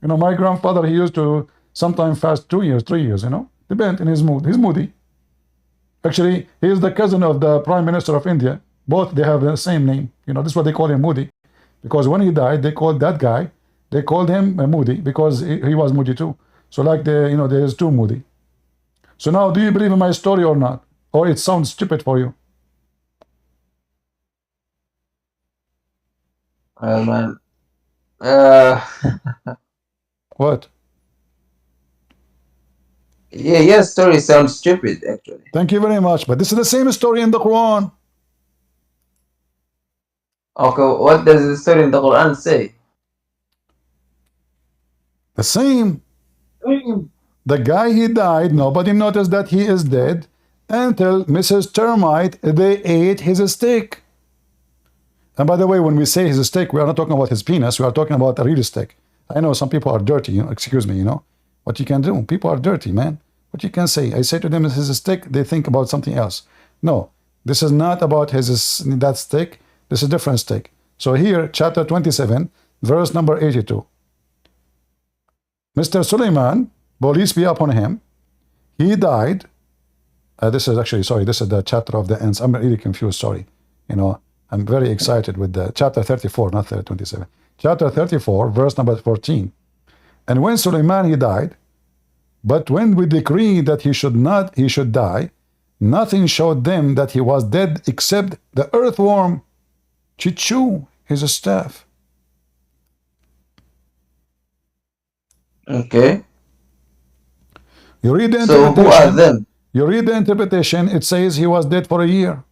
You know, my grandfather, he used to sometimes fast 2 years, 3 years, you know. Depend in his mood. He's moody. Actually, he is the cousin of the Prime Minister of India. Both, they have the same name. You know, this is what they call him, Moody. Because when he died, they called that guy, they called him Moody because he was moody too. So like, there's two Moody. So now, do you believe in my story or not? Or it sounds stupid for you? Man. What? Yeah, your story sounds stupid, actually. Thank you very much. But this is the same story in the Quran. Okay, what does the story in the Quran say? The same. The guy, he died. Nobody noticed that he is dead until Mrs. Termite, they ate his steak. And by the way, when we say his steak, we are not talking about his penis. We are talking about a real steak. I know some people are dirty, you know, excuse me, you know. What you can do? People are dirty, man. What you can say? I say to them, his steak, they think about something else. No, this is not about that steak. This is a different steak. So here, chapter 27, verse number 82. Mr. Suleiman, police be upon him. He died. This is actually, sorry, this is the chapter of the ends. I'm really confused, sorry. You know, I'm very excited with the chapter 34, not 27. Chapter 34, verse number 14. And when Suleiman, he died, but when we decreed that he should die, nothing showed them that he was dead except the earthworm, Chichu, his staff. Okay. You read the So who are them? You read the interpretation, it says he was dead for a year.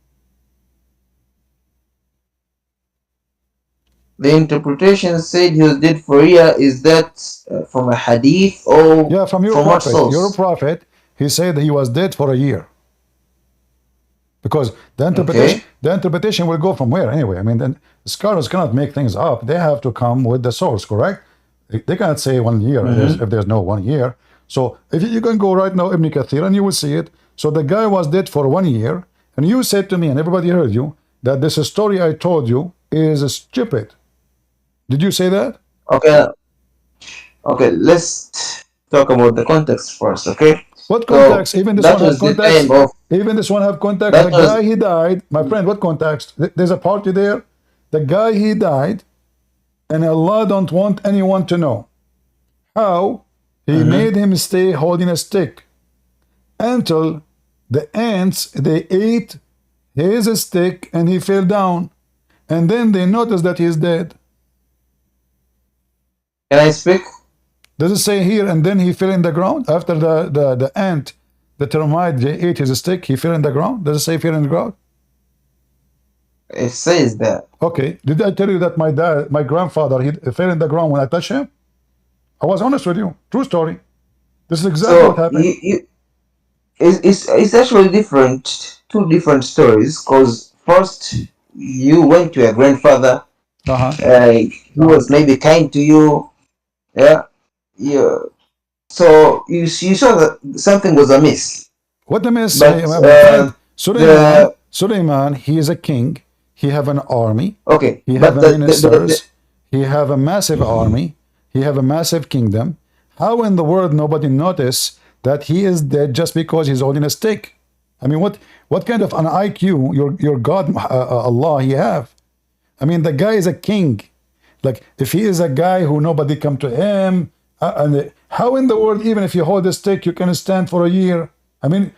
The interpretation said he was dead for a year. Is that from a hadith or yeah, from your prophet? Your prophet, he said that he was dead for a year. Because the interpretation will go from where anyway? I mean, then scholars cannot make things up. They have to come with the source, correct? They cannot say 1 year if there's no 1 year. So if you can go right now, Ibn Kathir, and you will see it. So the guy was dead for 1 year, and you said to me, and everybody heard you, that this story I told you is stupid. Did you say that? Okay. Okay, let's talk about the context first, okay? What So context? Even this that one have was the context. time of Even this one have context. that The was guy he died, my friend. What context? There's a party there. The guy he died, and Allah don't want anyone to know how he made him stay holding a stick until the ants they ate his stick and he fell down, and then they noticed that he's dead. Can I speak? Does it say here, and then he fell in the ground after the ant, the termite, they ate his stick, he fell in the ground? Does it say fell in the ground? It says that. Okay. Did I tell you that my grandfather, he fell in the ground when I touched him? I was honest with you. True story. This is exactly what So happened. it's actually different, two different stories. Because first you went to your grandfather, he was maybe kind to you, yeah, yeah. So you saw that something was amiss, What the miss, but my friend? the Suleiman, he is a king. He have an army. okay, He have but a ministers. He have a massive army. He have a massive kingdom. How in the world nobody notice that he is dead just because he's holding a stick? I mean, what kind of an IQ your God Allah he have? I mean, the guy is a king. Like, if he is a guy who nobody come to him, and how in the world, even if you hold a stick, you can stand for a year? I mean,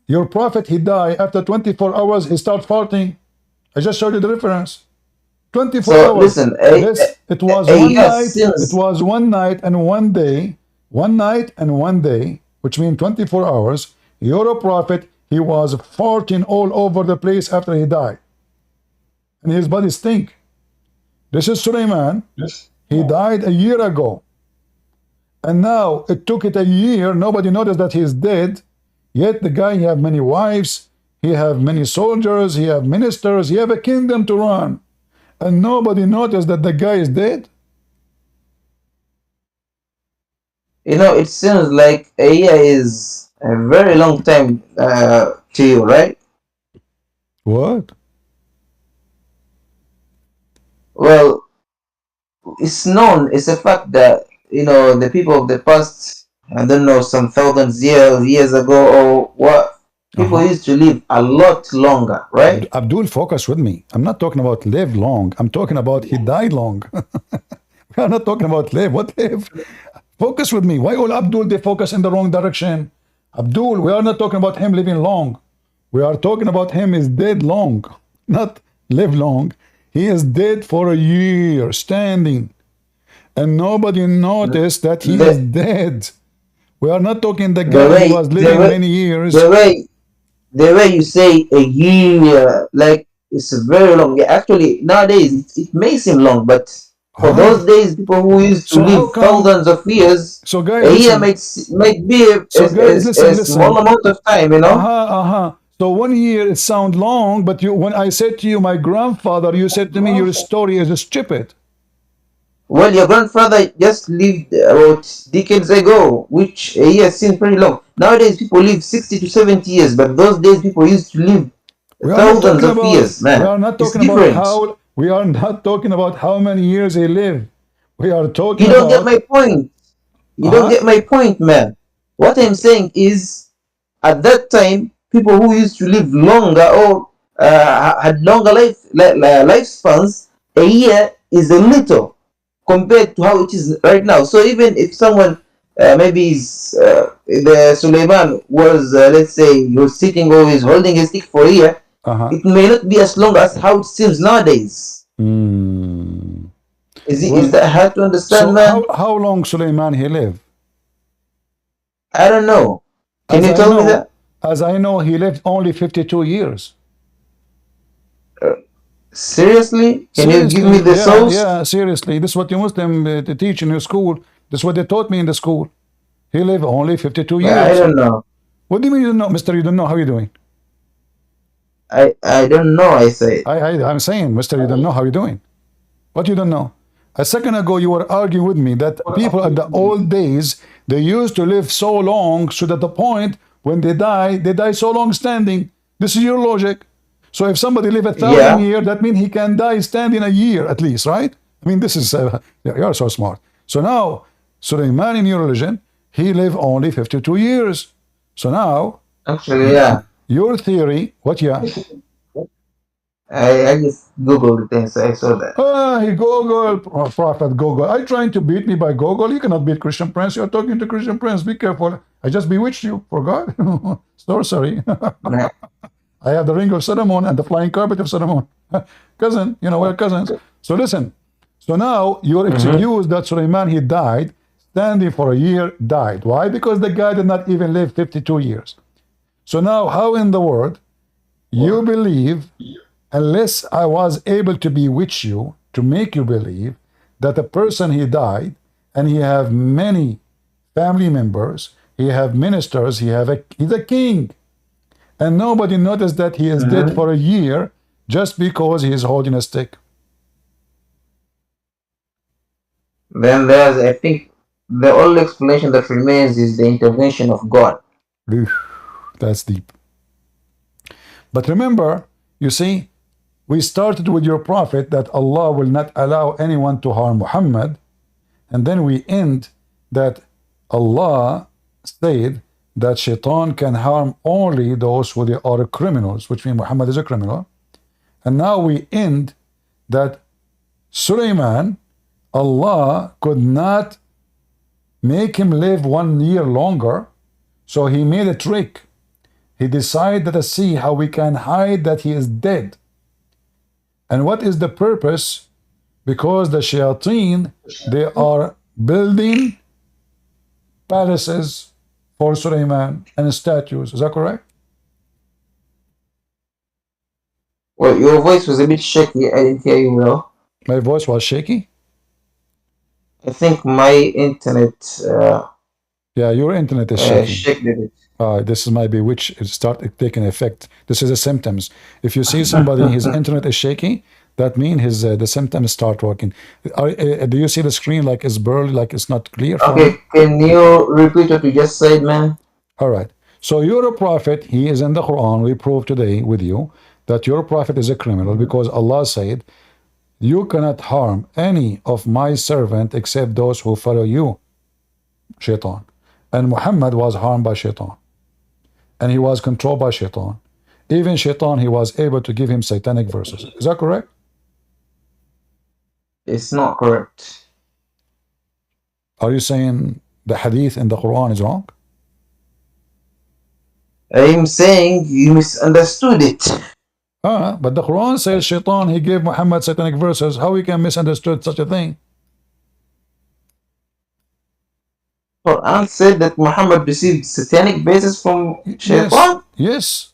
your prophet, he died after 24 hours. He start farting. I just showed you the reference. 24 so hours. listen, It was one night. It since was one night and one day. One night and one day, which means 24 hours. Your prophet, he was farting all over the place after he died, and his body stink. This is Suleiman. He died a year ago, and now it took it a year. Nobody noticed that he's dead. Yet the guy, he have many wives. He have many soldiers. He have ministers. He have a kingdom to run. And nobody noticed that the guy is dead? it seems like a year is a very long time to you, right? What? Well, it's known, it's a fact that the people of the past, I don't know, some thousands years ago or what, people used to live a lot longer, right? Abdul, focus with me. I'm not talking about live long. I'm talking about he died long. We are not talking about live. What live? Focus with me. Why all Abdul, they focus in the wrong direction? Abdul, we are not talking about him living long. We are talking about him is dead long, not live long. He is dead for a year, standing, and nobody noticed that he is dead. We are not talking the guy who was living many years. The way you say a year, like it's very long. Yeah, actually, nowadays it may seem long, but for those days, people who used to live thousands of years, So guys, a year might be a small amount of time, So 1 year it sounds long, but when I said to you, my grandfather, you said to me, your story is stupid. Well, your grandfather just lived about decades ago, which a year seems pretty long. Nowadays, people live 60 to 70 years, but those days, people used to live thousands of years, man. We are not talking about how. We are not talking about how many years he lived. We are talking. You don't get my point. You don't get my point, man. What I'm saying is, at that time, people who used to live longer or had longer lifespans, a year is a little compared to how it is right now. So even if someone maybe the Suleiman was, let's say, he was sitting or he's holding a stick for a year, it may not be as long as how it seems nowadays. Is that hard to understand, so man? how long Suleiman he lived? I don't know. Can you tell me that? As I know, he lived only 52 years. Seriously? Can you give me the source? Yeah, seriously. This is what you Muslim teach in your school. This is what they taught me in the school. He lived only 52 years. I don't know. What do you mean you don't know? Mister, you don't know? How are you doing? I don't know, I say. I'm saying, mister, you don't know how you're doing. What you don't know? A second ago, you were arguing with me that people in the old days, they used to live so long, so that the point when they die so long standing. This is your logic. So if somebody live 1,000 years, that means he can die standing a year at least, right? I mean, this is, you're so smart. So now, Suleiman in your religion, he lived only 52 years. So now, Actually, yeah. your theory, what, yeah? I just Googled the thing, so I saw that. He Google, Prophet Google. Are you trying to beat me by Google? You cannot beat Christian Prince. You're talking to Christian Prince. Be careful. I just bewitched you, for God. Sorry. Nah. I have the ring of Solomon and the flying carpet of Solomon. Cousin, we're cousins. So listen. So now your excuse that Suleiman, he died, standing for a year, died. Why? Because the guy did not even live 52 years. So now, how in the world you believe, unless I was able to bewitch you, to make you believe that a person, he died, and he have many family members, he have ministers, he's a king, and nobody noticed that he is dead for a year just because he is holding a stick. Then there's, I think, the only explanation that remains is the intervention of God. That's deep. But remember, you see, we started with your prophet that Allah will not allow anyone to harm Muhammad, and then we end that Allah said that shaitan can harm only those who are criminals, which means Muhammad is a criminal. And now we end that Suleiman, Allah could not make him live 1 year longer, so he made a trick. He decided to see how we can hide that he is dead. And what is the purpose? Because the shayateen, they are building palaces for Suleiman and statues. Is that correct? Well, your voice was a bit shaky. I didn't hear you well. My voice was shaky? I think my internet Yeah, your internet is shaking. shaky a bit. This might be which start taking effect. This is the symptoms. If you see somebody, his internet is shaky, that means the symptoms start working. Do you see the screen like it's blurry, like it's not clear? Okay, can you repeat what you just said, man? All right. So you're a prophet. He is in the Quran. We prove today with you that your prophet is a criminal because Allah said, you cannot harm any of my servant except those who follow you, shaitan. And Muhammad was harmed by shaitan. And he was controlled by shaitan. Even shaitan, he was able to give him satanic verses. Is that correct? It's not correct. Are you saying the hadith in the Quran is wrong? I'm saying you misunderstood it. But the Quran says shaitan, he gave Muhammad satanic verses. How we can misunderstood such a thing? Quran said that Muhammad received satanic basis from shaitan. Yes.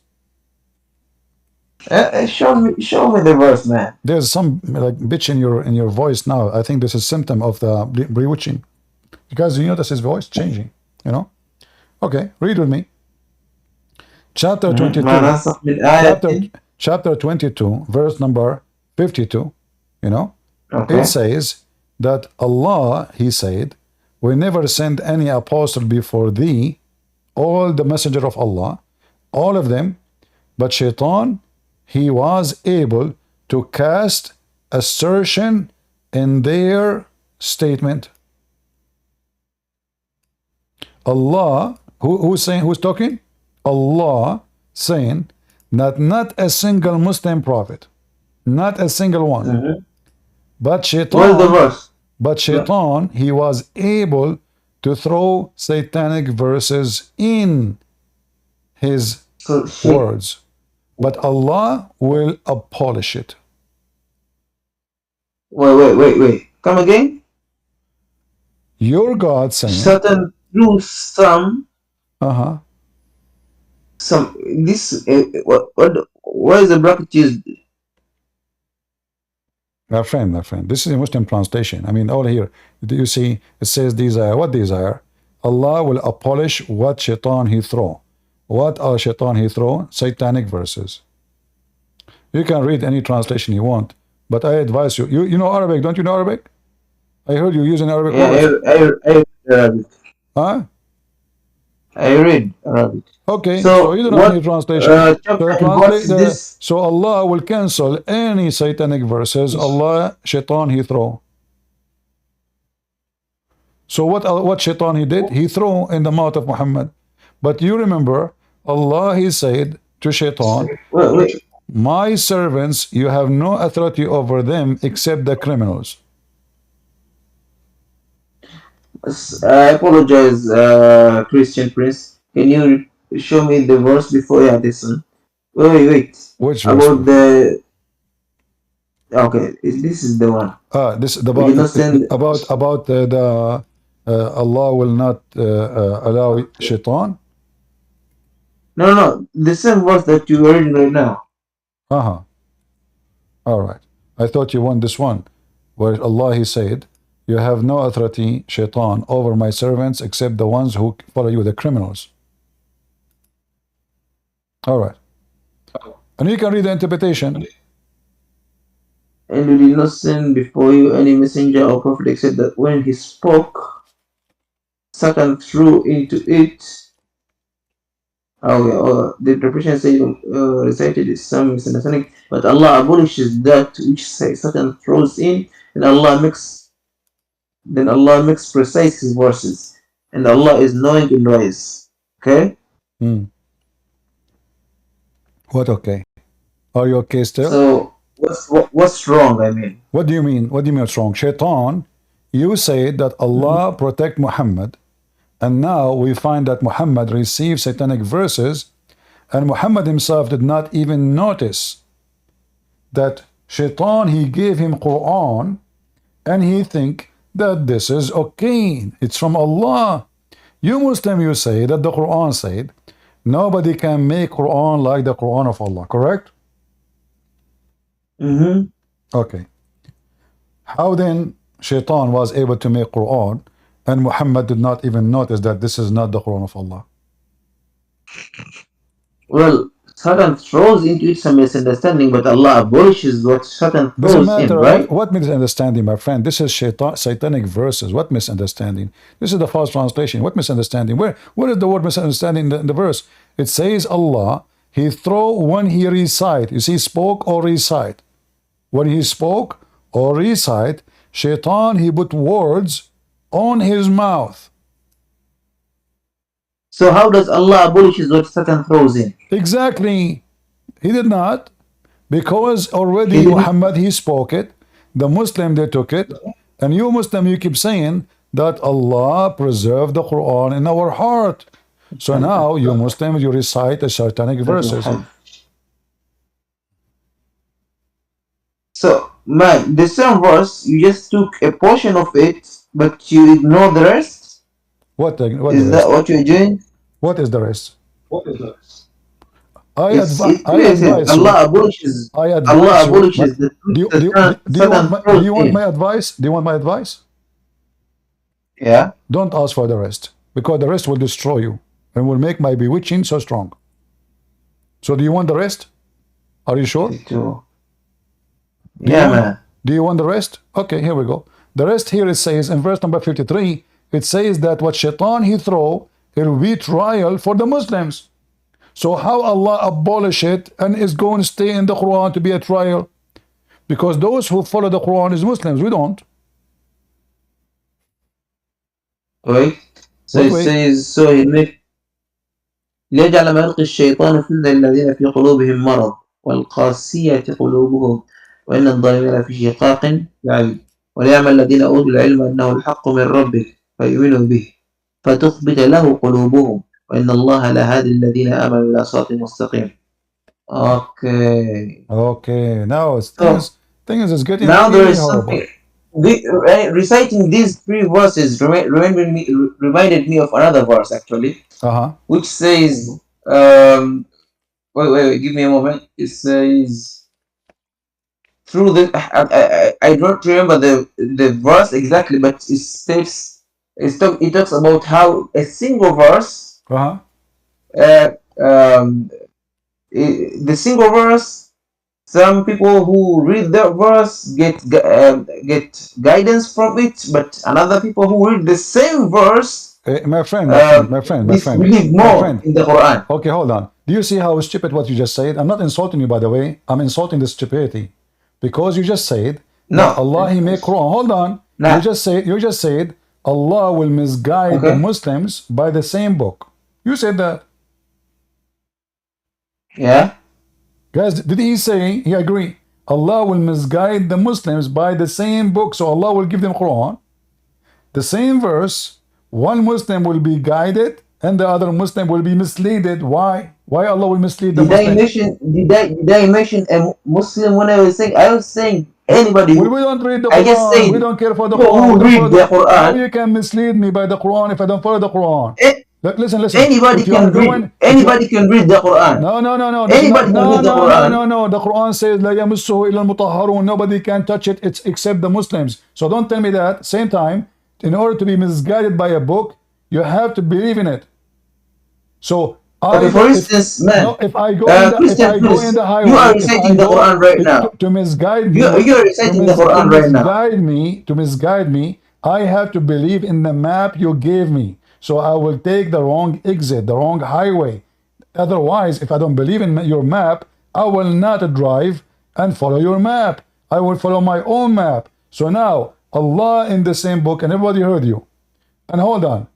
Show me the verse, man. There's some like bitch in your voice now. I think this is a symptom of the bewitching, because you notice his voice changing. Okay, read with me. Chapter 22. Chapter 22, verse number 52. Okay. It says that Allah, he said, we never sent any apostle before thee, all the messenger of Allah, all of them, but shaitan, he was able to cast assertion in their statement. Allah, who's talking? Allah saying that not a single Muslim prophet, not a single one, but shaitan. Where's the verse? But shaitan, he was able to throw satanic verses in his words. But Allah will abolish it. Wait. Come again? Your God saying Satan threw some this what is the bracket used? My friend, this is a Muslim translation. I mean, all here, do you see, it says desire. What desire? Allah will abolish what shaitan he throw. What are shaitan he throw? Satanic verses. You can read any translation you want, but I advise you. You know Arabic, don't you know Arabic? I heard you using Arabic. Yeah, I read Arabic. Huh? I read Arabic. Okay, so you don't know any translation. So Allah will cancel any satanic verses. Allah, shaitan, he throw. So what shaitan he did? He threw in the mouth of Muhammad. But you remember, Allah he said to shaitan, Wait. my servants, you have no authority over them except the criminals. I apologize, Christian Prince. Can you show me the verse before? Yeah, this one. Wait. Which verse? About the. Okay, this is the one. This is We did not send. about the Allah will not allow shaitan. No. The same verse that you are reading right now. Uh-huh. All right. I thought you want this one, where Allah he said, you have no authority, shaitan, over my servants except the ones who follow you, the criminals. All right. And you can read the interpretation. And we did not send before you any messenger or prophet except that when he spoke, Satan threw into it. The interpretation says recited is some misunderstanding, but Allah abolishes that which Satan throws in, and Allah makes precise his verses, and Allah is knowing and wise. Okay. What okay? Are you okay still? So what's wrong? I mean, what do you mean? What do you mean what's wrong? Shaitan, you say that Allah protect Muhammad, and now we find that Muhammad received satanic verses, and Muhammad himself did not even notice that Shaitan he gave him Quran, and he think that this is okay. It's from Allah. You Muslim, you say that the Quran said nobody can make Quran like the Quran of Allah, correct? Okay. How then Shaitan was able to make Quran and Muhammad did not even notice that this is not the Quran of Allah? Well, Satan throws into it some misunderstanding, but Allah abolishes what Satan throws in, right? What misunderstanding, my friend? This is satanic verses. What misunderstanding? This is the false translation. What misunderstanding? Where is the word misunderstanding in the verse? It says Allah, he throw when he recite. You see, spoke or recite. When he spoke or recite, Shaitan, he put words on his mouth. So how does Allah abolishes what Satan throws in? Exactly. He did not. Because already Muhammad, he spoke it. The Muslim, they took it. And you Muslim, you keep saying that Allah preserved the Quran in our heart. So now, you Muslim, you recite the satanic verses. So, man, the same verse, you just took a portion of it, but you ignore the rest? What is that what you're doing? What is the rest? I advise Allah abolishes. Allah abolishes the do you want my advice? Do you want my advice? Yeah. Don't ask for the rest, because the rest will destroy you and will make my bewitching so strong. So do you want the rest? Are you sure? Yeah, man. Do you want the rest? Okay, here we go. The rest here, it says in verse number 53, it says that what Shaitan he throw, it will be trial for the Muslims. So how Allah abolish it and is going to stay in the Quran to be a trial? Because those who follow the Quran is Muslims, we don't. Wait. So it says, so he make ليجعل ما يلقي الشيطان فتنة الذين في قلوبهم مرض والقاسية قلوبهم وإن الظالمين في شقاق بعيد وليعمل الذين أوتوا العلم أنه الحق من ربك فيؤمنوا به فتخبت له قلوبهم وإن الله لهادي الذين آمنوا إلى صراط مستقيم. Okay. Now things is getting now there is horrible. Reciting these three verses reminded me of another verse actually, which says, wait, give me a moment. It says, through the I don't remember the verse exactly, but it states it talks about how a single verse, the single verse, some people who read that verse get guidance from it, but another people who read the same verse, my friend, believe more in the Quran. Okay, hold on. Do you see how stupid what you just said? I'm not insulting you, by the way. I'm insulting the stupidity, because you just said no. Allah He made Quran. Hold on. You just said Allah will misguide the Okay. Muslims by the same book. You said that. Yeah. Guys, did he say he agree? Allah will misguide the Muslims by the same book. So Allah will give them Quran. The same verse, one Muslim will be guided and the other Muslim will be misleaded. Why? Why Allah will mislead the Did I Muslim? mention? Did I mention a Muslim when I was saying? I was saying anybody. We don't read the I just Quran. said We don't care for the people Quran. who We don't follow read the How Quran. you can mislead me by the Quran if I don't follow the Quran? Listen. Anybody If you are can read. going, if you are, Anybody can read the Quran. no. Anybody can read the Quran. No. The Quran says لا يمسه إلا المطهرون. Nobody can touch it. It's except the Muslims. So don't tell me that. Same time, in order to be misguided by a book, you have to believe in it. So Okay, for instance, man, if I go Christian Prince, in the highway, you are if I reciting the go Quran right now. to misguide You me, are reciting the Quran right now. to misguide me, I have to believe in the map you gave me. So I will take the wrong exit, the wrong highway. Otherwise, if I don't believe in your map, I will not drive and follow your map. I will follow my own map. So now, Allah in the same book, and everybody heard you. And hold on.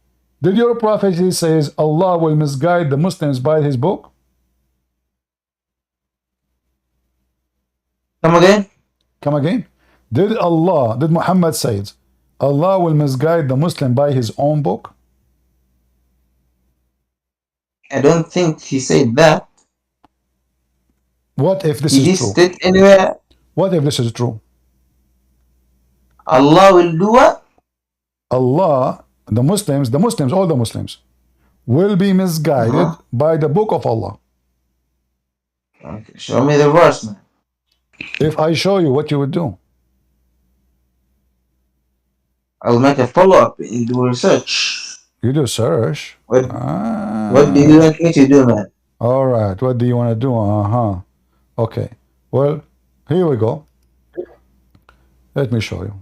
Did your prophecy says Allah will misguide the Muslims by his book? Come again? Come again? Did Muhammad says Allah will misguide the Muslim by his own book? I don't think he said that. What if this Did he is true? state anywhere What if this is true? Allah will do what? Allah, the Muslims, all the Muslims, will be misguided by the book of Allah. Okay, show me the verse, man. If I show you, what you would do? I'll make a follow-up and do research. You do search. What do you want me to do, man? All right. What do you want to do? Okay. Well, here we go. Let me show you.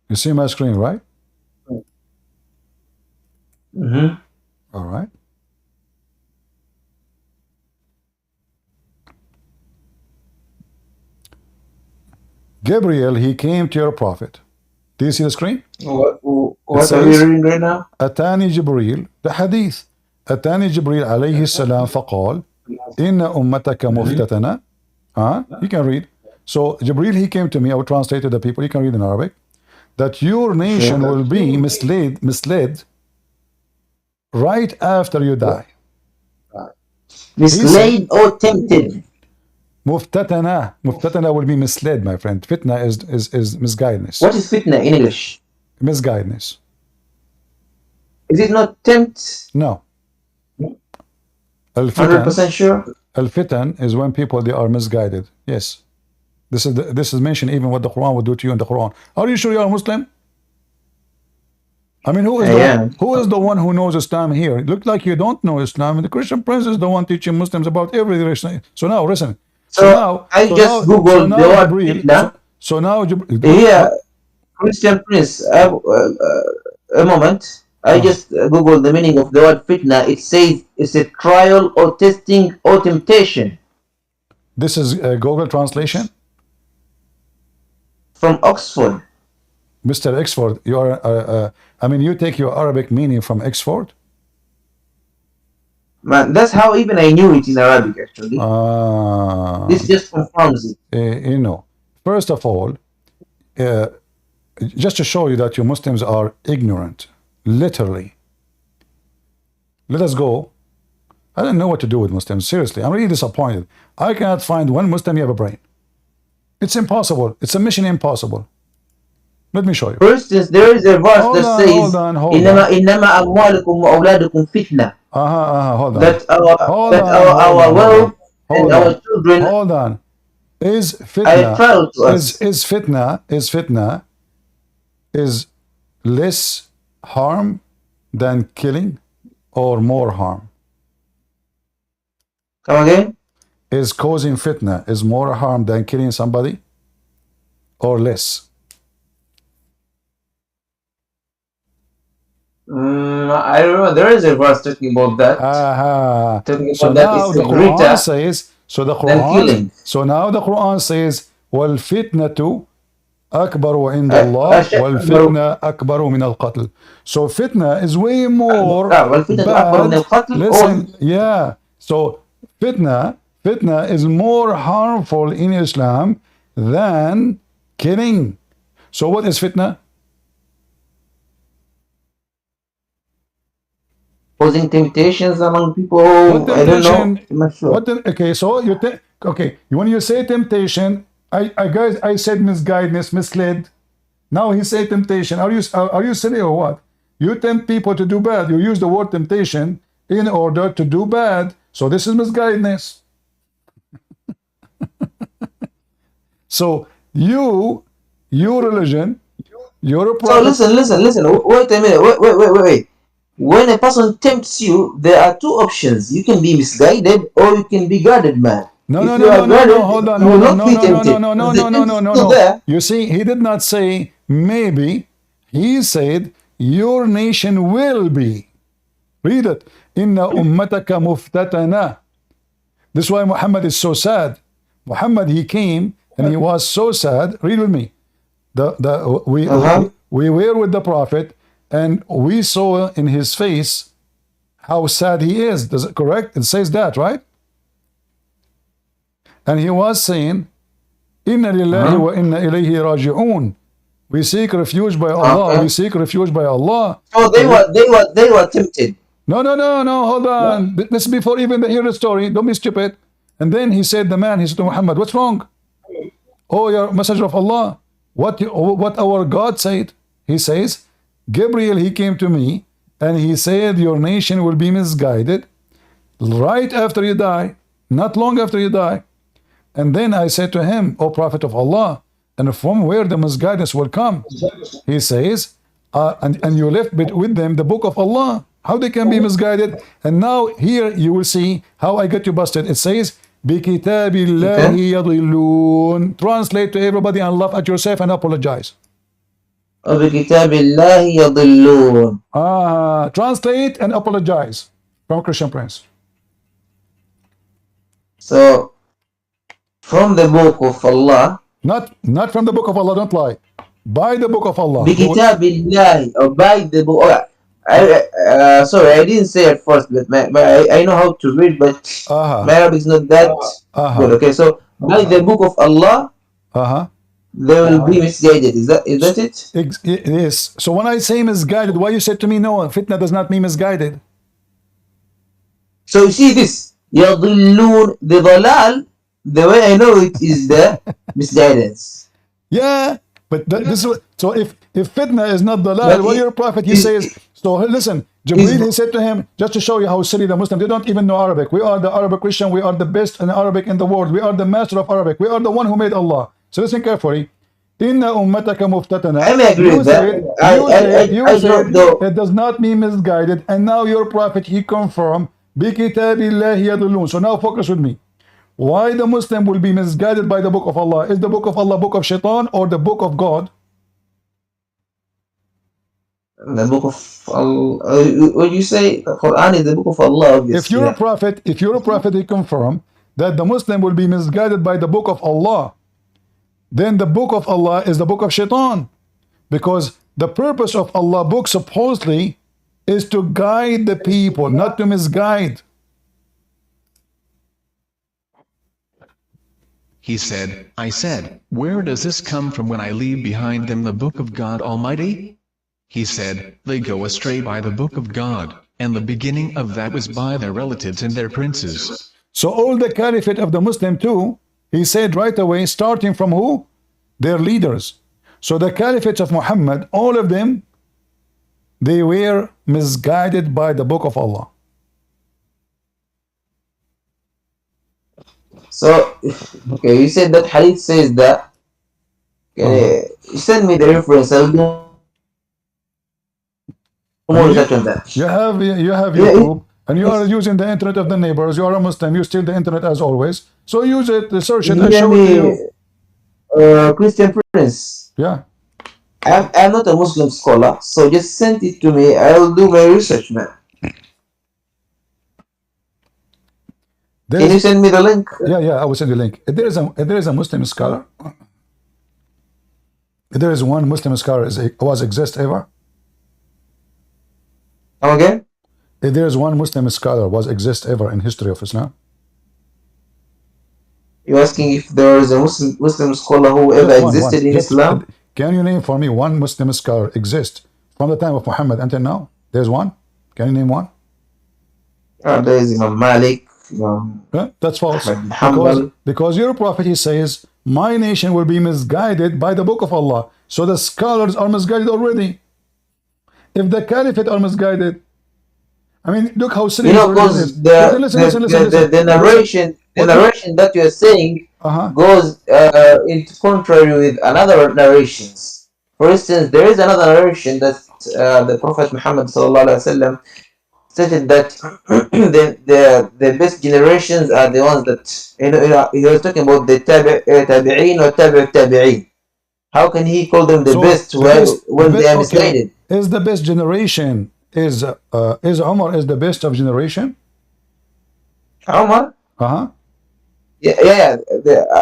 You see my screen, right? Mm-hmm. All right. Gabriel, he came to your prophet. Do you see the screen? What are you reading right now? أتاني جبريل the hadith أتاني جبريل عليه السلام فقال إن أمتك مفتتنة. You can read. So Jibril, he came to me. I will translate to the people. You can read in Arabic. That your nation will be misled right after you die. Misled or tempted? مفتتنة will be misled, my friend. Fitna is misguidedness. What is fitna in English? Misguidedness. Is it not tempt? No. 100% sure? Al-fitan is when people, they are misguided. Yes. This is mentioned even what the Quran would do to you in the Quran. Are you sure you are a Muslim? I mean, who is the one who knows Islam here? It looks like you don't know Islam. And the Christian Prince is the one teaching Muslims about every religion. So now, listen. I just googled the word fitna. So now, Here, Christian Prince, a moment. I just googled the meaning of the word fitna. It says it's a trial or testing or temptation. This is Google translation? From Oxford. Mr. Oxford, you are, I mean, you take your Arabic meaning from Oxford? Man, that's how even I knew it in Arabic, actually. This just confirms it. You know, first of all, just to show you that you Muslims are ignorant, literally. Let us go. I don't know what to do with Muslims. Seriously, I'm really disappointed. I cannot find one Muslim who have a brain. It's impossible. It's a mission impossible. Let me show you. For instance, there is a verse that says, إِنَّمَا أَمْوَالُكُمْ وَأَوْلَادُكُم فِتْنَةٌ. Hold on. That our wealth and our children. Hold on. Is fitna is less harm than killing or more harm? Come again? Is causing fitna is more harm than killing somebody or less? I remember there is a verse talking about that. Talking So about that now it's the Quran greater says, so the than Quran, killing. so now the Quran says, وَالْفِتْنَةُ أكبر عند الله أكبر والفتنة أكبر من القتل. So fitna is way more والفتنة أكبر من bad. القتل. Listen, yeah. So fitna is more harmful in Islam than killing. So what is fitna? Causing temptations among people. What I don't know. temptation? I'm not sure. Okay, so you okay, when you say temptation, I guys I said misguidedness, misled. Now he said temptation. Are you silly or what? You tempt people to do bad. You use the word temptation in order to do bad. So this is misguidedness. So your religion, your So prophet. listen. Wait a minute. Wait. When a person tempts you, there are two options. You can be misguided or you can be guided, man. No, If no, you no, are no, no, no. guided, Hold on, you will hold on. not No, be no, no, no, tempted. no, no, But the no, no, tempt no, is no, still no. there. You see, he did not say maybe. He said your nation will be. Read it. Inna ummataka muftatana. This is why Muhammad is so sad. Muhammad, he came and he was so sad. Read with me. We were with the Prophet and we saw in his face how sad he is. Does it correct? It says that, right? And he was saying, Inna lillahi wa inna ilayhi raji'un. We seek refuge by Allah. We seek refuge by Allah. So they were tempted. No, hold on. This is before even they hear the story. Don't be stupid. And then he said, he said to Muhammad, what's wrong? Oh, you're a messenger of Allah. What our God said? He says, Gabriel, he came to me and he said, your nation will be misguided right after you die, not long after you die. And then I said to him, O Prophet of Allah, and from where the misguidance will come? He says, and you left with them the book of Allah. How they can be misguided? And now here you will see how I get you busted. It says, بِكِتَابِ اللَّهِ يَضِلُّونَ. Translate to everybody and laugh at yourself and apologize. وبكتاب الله يضلون. Translate and apologize from Christian Prince. So from the book of Allah. Not from the book of Allah, don't lie. By the book of Allah. بكتاب الله, or by the book. Sorry, I didn't say it first, but I know how to read, but my Arabic is not that good. Okay, so by the book of Allah, they will be misguided. Is that it? It is. So when I say misguided, why you said to me, no, fitna does not mean misguided? So you see this, يضلون, the ضلال, the way I know it is the misguidance. Yeah, but this is so if fitna is not dalal, what your prophet he says. So listen, Jibreel he said to him, just to show you how silly the Muslims, they don't even know Arabic. We are the Arabic Christian, we are the best in Arabic in the world. We are the master of Arabic. We are the one who made Allah. So listen carefully. Inna ummataka muftatana. I may agree with that. You said it does not mean misguided, and now your prophet he confirmed bikitabillahi yadulun. So now focus with me. Why the Muslim will be misguided by the book of Allah? Is the book of Allah book of shaitan or the book of God? The book of Allah. When you say the Quran is the book of Allah, obviously. If you're a prophet, he confirmed that the Muslim will be misguided by the book of Allah. Then the book of Allah is the book of shaitan, because the purpose of Allah book supposedly is to guide the people, not to misguide. He said, I said, where does this come from when I leave behind them the book of God Almighty? He said, they go astray by the book of God, and the beginning of that was by their relatives and their princes. So all the caliphate of the Muslim too, he said right away, starting from who? Their leaders. So the caliphates of Muhammad, all of them, they were misguided by the book of Allah. So, okay, you said that hadith says that. Okay, send me the reference. I'll do more research on that. You have YouTube, and you are using the internet of the neighbors. You are a Muslim. You steal the internet as always. So use it, search it, and show it to you. Christian Prince. Yeah. I'm not a Muslim scholar, so just send it to me. I'll do my research, man. Can you send me the link? Yeah, I will send you a link. If there is a Muslim scholar, if there is one Muslim scholar was exist ever. Okay. If there is one Muslim scholar was exist ever in history of Islam. You're asking if there is a Muslim scholar who ever existed in Islam? Can you name for me one Muslim scholar exist from the time of Muhammad until now? There's one. Can you name one? There is Imam Malik. That's false. Hanbal. Because your prophet, he says, my nation will be misguided by the book of Allah. So the scholars are misguided already. If the caliphate are misguided, I mean, look how serious because the narration that you are saying goes into contrary with another narrations. For instance, there is another narration that the Prophet Muhammad ﷺ stated that the best generations are the ones that he was talking about the tabi'een or tabi'een. How can he call them the best when they are misguided? Is the best generation is Umar is the best of generation? Umar? Yeah.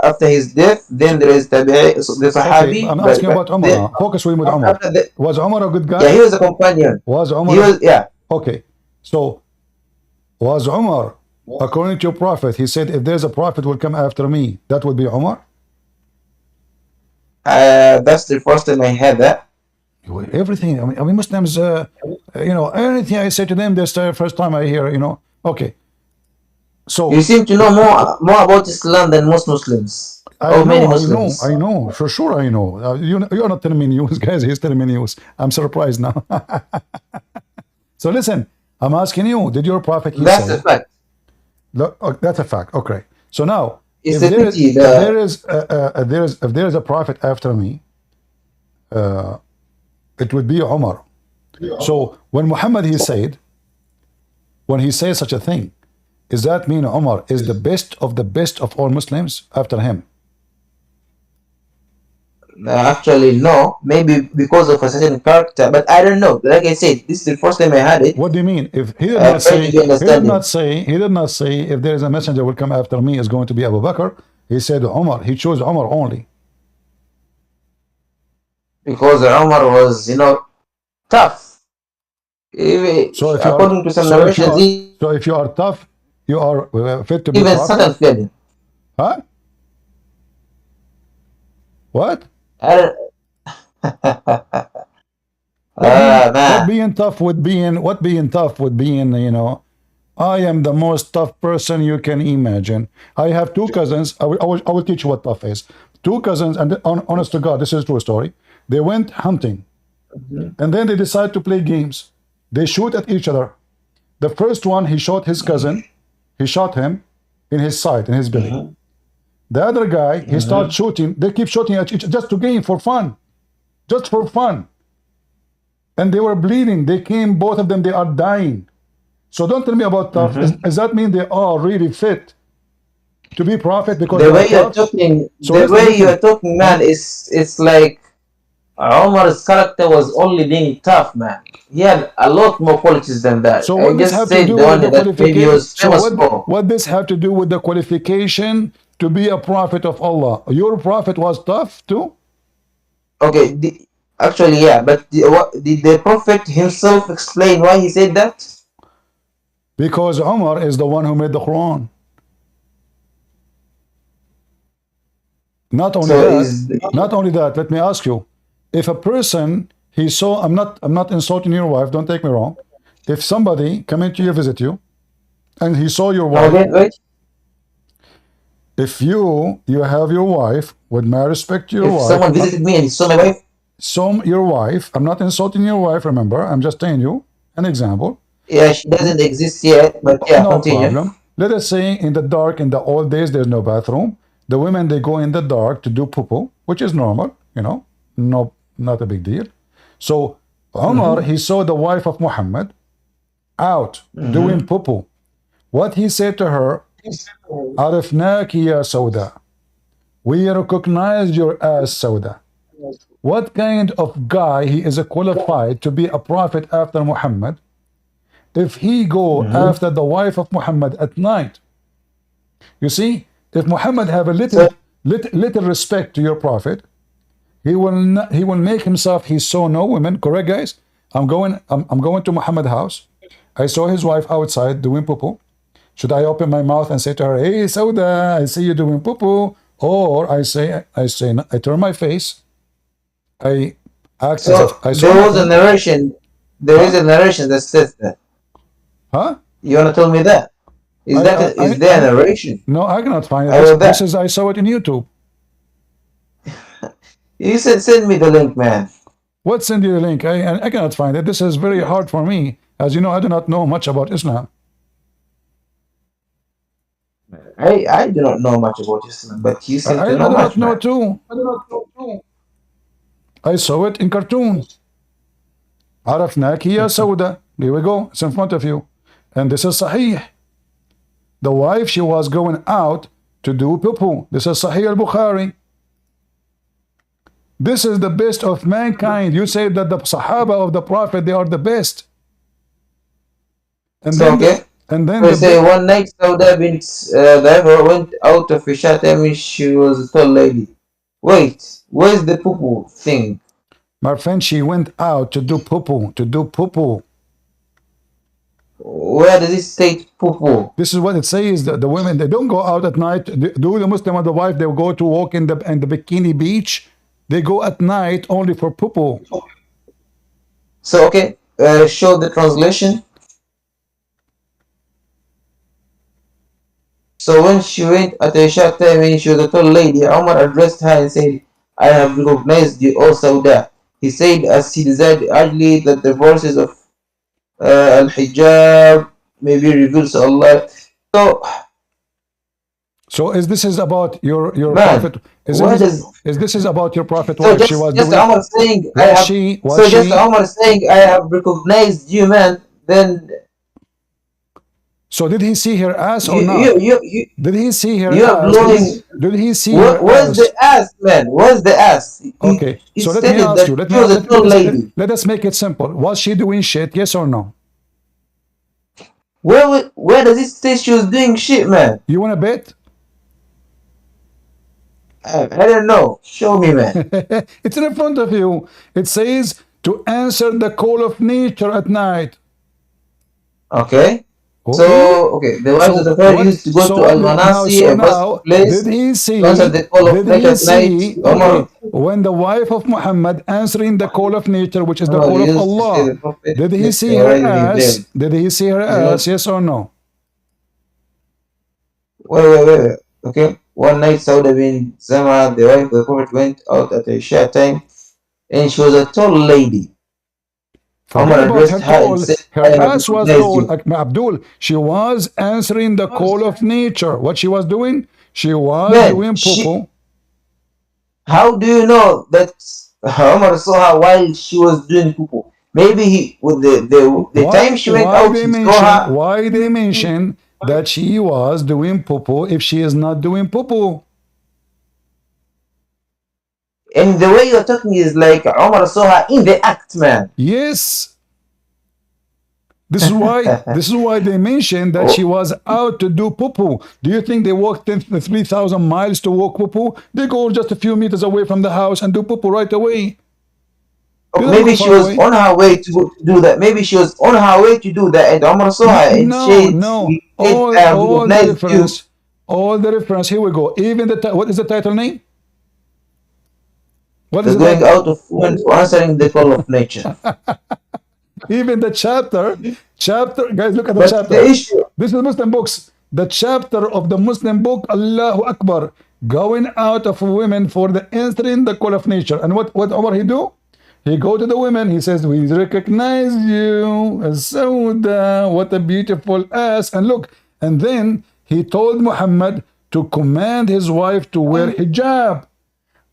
After his death, then there is the Sahabi. Okay, I'm asking about Umar now. Focus with Umar. Was Umar a good guy? Yeah, he was a companion. Was Umar? He was, yeah. Okay, so was Umar, according to your prophet, he said, if there's a prophet will come after me, that would be Umar? That's the first time I heard that. Everything, I mean Muslims, anything I say to them, that's the first time I hear, Okay. So you seem to know more about Islam than most Muslims. Many Muslims. I know, for sure I know. You're not telling me news, guys. He's telling me news. I'm surprised now. So listen, I'm asking you, did your prophet That's a fact. Look, that's a fact. Okay. So now, if there is a prophet after me, it would be Umar. So when Muhammad when he says such a thing, does that mean Umar is the best of all Muslims after him? Actually, no. Maybe because of a certain character, but I don't know. Like I said, this is the first time I had it. What do you mean? If he did not say if there is a messenger will come after me is going to be Abu Bakr, he said Umar. He chose Umar only. Because Umar was, tough. So according to some narrations, so if you are tough, you are fit to be even Satan fled him. Huh? What? What being tough would being, I am the most tough person you can imagine. I have two cousins. I will teach you what tough is. Two cousins, and honest to God, this is a true story. They went hunting, and then they decide to play games. They shoot at each other. The first one, he shot his cousin. He shot him in his side, in his belly. The other guy, he started shooting. They keep shooting at each other just to gain for fun. Just for fun. And they were bleeding. They came, both of them, they are dying. So don't tell me about tough. Does that mean they are really fit to be prophet? Because the way you're talking, man, it's like Umar's character was only being tough, man. He had a lot more qualities than that. So what this have to do with the qualification? What this have to do with the qualification to be a prophet of Allah? Your prophet was tough too? Okay, actually, yeah, but did the prophet himself explain why he said that? Because Umar is the one who made the Quran. Not only that, let me ask you, if a person, he saw, I'm not insulting your wife, don't take me wrong. If somebody come into you, visit you, and he saw your wife, if you have your wife, with my respect to your wife. If someone visited me and he saw my wife? Your wife, I'm not insulting your wife, remember, I'm just telling you an example. Yeah, she doesn't exist yet, but yeah, no continue. Problem. Let us say in the dark, in the old days, there's no bathroom. The women, they go in the dark to do poo-poo, which is normal, no, not a big deal. So Umar, he saw the wife of Muhammad out doing poo-poo. What he said to her, Arifnaki ya Sauda. We recognize your ass, Sauda. what kind of guy he is qualified to be a prophet after Muhammad if he go after the wife of Muhammad at night? You see, if Muhammad have a little respect to your prophet, he will make himself he saw no women. Correct, guys? I'm going to Muhammad's house. I saw his wife outside doing poo-poo. Should I open my mouth and say to her, "Hey, Sauda, I see you doing poo-poo," or I turn my face, I act as if I saw there was a nothing? narration. There is a narration that says that. Huh? You wanna tell me that? Is there a narration? No, I cannot find it. I wrote that. I saw it in YouTube. You said send me the link, man. What send you the link? I cannot find it. This is very hard for me. As you know, I do not know much about Islam. I do not know much about Islam, but you seem I to do know not much, know man. too. I saw it in cartoons. عرفناك يا سودة. Here we go. It's in front of you. And this is Sahih. The wife, she was going out to do poo-poo. This is Sahih al-Bukhari. This is the best of mankind. You say that the Sahaba of the Prophet, they are the best. And then, Okay. and then We say one night Sauda bint Daifa went out of Isha time she was a tall lady. Wait, where's the poo-poo thing? my friend, she went out to do poo-poo, Where does it state poo-poo? This is what it says. The women, they don't go out at night. Do the Muslim and the wife, they go to walk in the bikini beach. They go at night only for poo-poo. So okay, show the translation. So when she went at Isha time when she was a tall lady, Umar addressed her and said, "I have recognized you, O Sauda." He said as he desired urgently that the verses of Al-Hijab may be revealed to Allah. So is this about your man, prophet? Is this about your prophet? So What she was just doing? Umar saying Was Umar saying I have recognized you, man. Then so did he see her ass or not? Did he see her you are ass? blowing. Did he see her Where's ass? the ass, man? Where's the ass? Okay, He so let me stated ask that you. she was a tall lady. Let us make it simple. Was she doing shit? Yes or no? Where does it say she was doing shit, man? You want to bet? I don't know. Show me, man. It's in front of you. It says to answer the call of nature at night. Okay. So, the wives of the Prophet used to go to Al-Manasi, a vast place, did he see? to answer the call of nature at night. Okay, when the wife of Muhammad answering the call of nature, which is the call of Allah, did he see her ass? Did he see her ass? Yes or no? Wait. Okay. One night, Sauda bin Zama, the wife of the Prophet, went out at Isha time, and she was a tall lady. Forget about her tall. Her ass was tall. Abdul, she was answering the call of nature. What she was doing? She was doing poo-poo. How do you know that Umar saw her while she was doing poo-poo? Maybe he, with the time she went out, he saw her. Why they mention that she was doing poo-poo if she is not doing poo-poo? And the way you're talking is like Umar saw her in the act, man. Yes. This is why they mentioned that she was out to do poo-poo. Do you think they walked 3,000 miles to walk poo-poo? They go just a few meters away from the house and do poo-poo right away. Maybe she was on her way to do that. Maybe she was on her way to do that, and Umar saw her. And all the reference. All the reference. Here we go. Even what is the title name? What is going out of women to answering the call of nature. Even the chapter, guys, look at the chapter. This is Muslim books. The chapter of the Muslim book, Allahu Akbar, going out of women for the answering the call of nature. And what Umar he do? He go to the women. He says, "We recognize you, Sauda. What a beautiful ass!" And look, and then he told Muhammad to command his wife to wear hijab.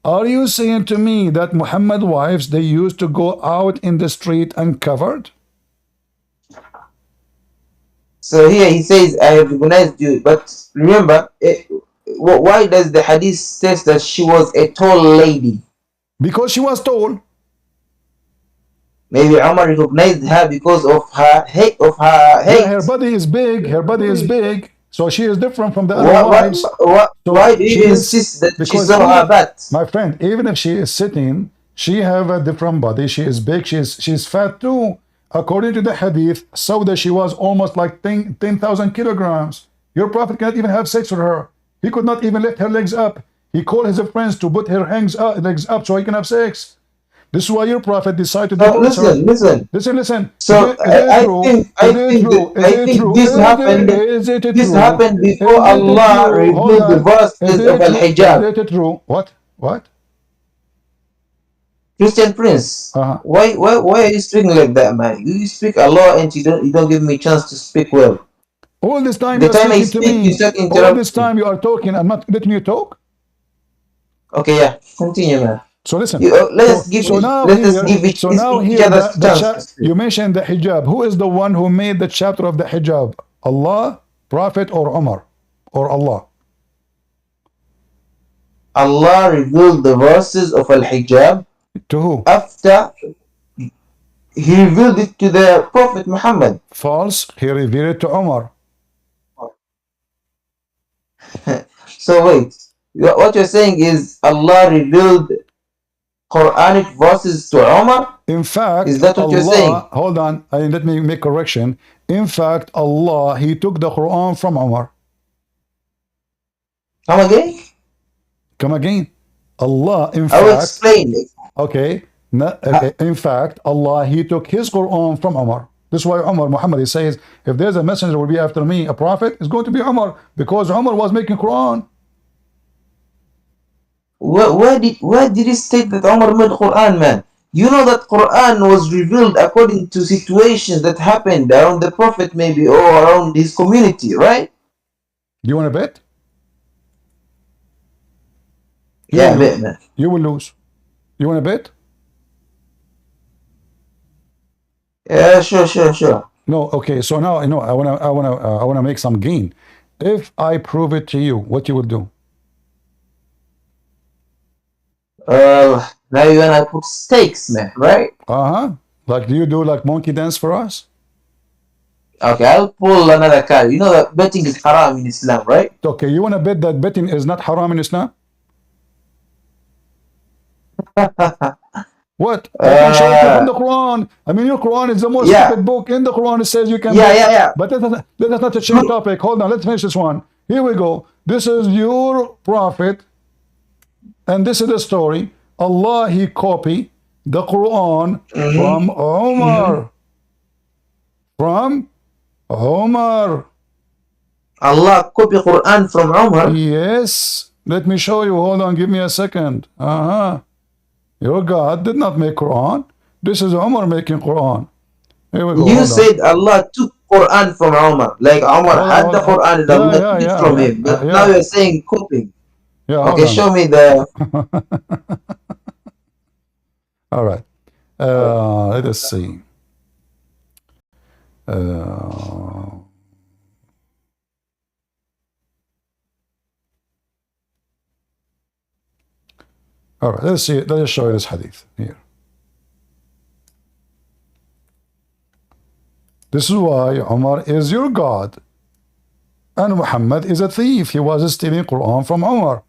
Are you saying to me that Muhammad wives, they used to go out in the street uncovered? So here he says, "I have recognized you." But remember, why does the hadith says that she was a tall lady? Because she was tall. Maybe Umar recognized her because of her hate. Yeah, her body is big. Her body is big. So she is different from the other Why, wives. So why do she you is, insist that she because saw her even, butt? my friend, even if she is sitting, she have a different body. She is big. She's fat too. According to the hadith, Sauda, she was almost like 10,000 kilograms. Your prophet cannot even have sex with her. He could not even lift her legs up. He called his friends to put her legs up so he can have sex. This is why your prophet decided to divorce her. Listen. So Is it true? Is it true? Is I it think true? this happened. Is it This true? happened before Is it Allah true? Hold revealed the on. Is verses of it Al true? Hijab. Is it true? What? What? Christian Prince, Uh-huh. why are you speaking like that, man? You speak a lot and you don't give me chance to speak well. All this time The you are time I speaking to speak, you me. start All this interrupting. time you are talking. I'm not letting you talk. Okay, yeah, continue, man. So listen. Let us give each other chance to speak. You mentioned the hijab. Who is the one who made the chapter of the hijab? Allah, Prophet, or Umar, or Allah? Allah revealed the verses of Al Hijab To who? after He revealed it to the Prophet Muhammad. False. He revealed it to Umar. So wait, what you're saying is Allah revealed Quranic verses to Umar? In fact, Is that what you're saying? Allah, hold on, let me make correction. In fact, Allah, He took the Quran from Umar. Come again? Come again. Allah, in I will fact, explain it. okay, in fact, Allah, He took His Quran from Umar. This is why Umar, Muhammad, he says, if there's a messenger will be after me, a prophet, it's going to be Umar, because Umar was making Quran. Where did he state that Umar made Quran, man? You know that Quran was revealed according to situations that happened around the Prophet maybe or around his community, right? Do you want to bet? Yeah, bet, man. You will lose. You want to bet? Yeah, sure. No, okay. So now I wanna make some gain. If I prove it to you, what you will do? Now you wanna put stakes, man, right? Like, do you do like monkey dance for us? Okay, I'll pull another card. You know that betting is haram in Islam, right? Okay, you wanna bet that betting is not haram in Islam? What? I can show it from the Quran. I mean, your Quran is the most stupid book. In the Quran, it says you can bet. Yeah. But that's not a change topic. Hold on, let's finish this one. Here we go. This is your prophet, and this is the story. Allah, He copied the Quran from Umar. From Umar. Allah copied Quran from Umar? Yes. Let me show you. Hold on, give me a second. Your God did not make Quran. This is Umar making Quran. Here we go. You said Allah took Quran from Umar. Like Umar had the Quran and Allah took it from him. But now you're saying copying. Yeah, okay, show me the... All right. Let us see. All right, let's see. Let us show you this hadith here. This is why Umar is your God. And Muhammad is a thief. He was stealing Quran from Umar.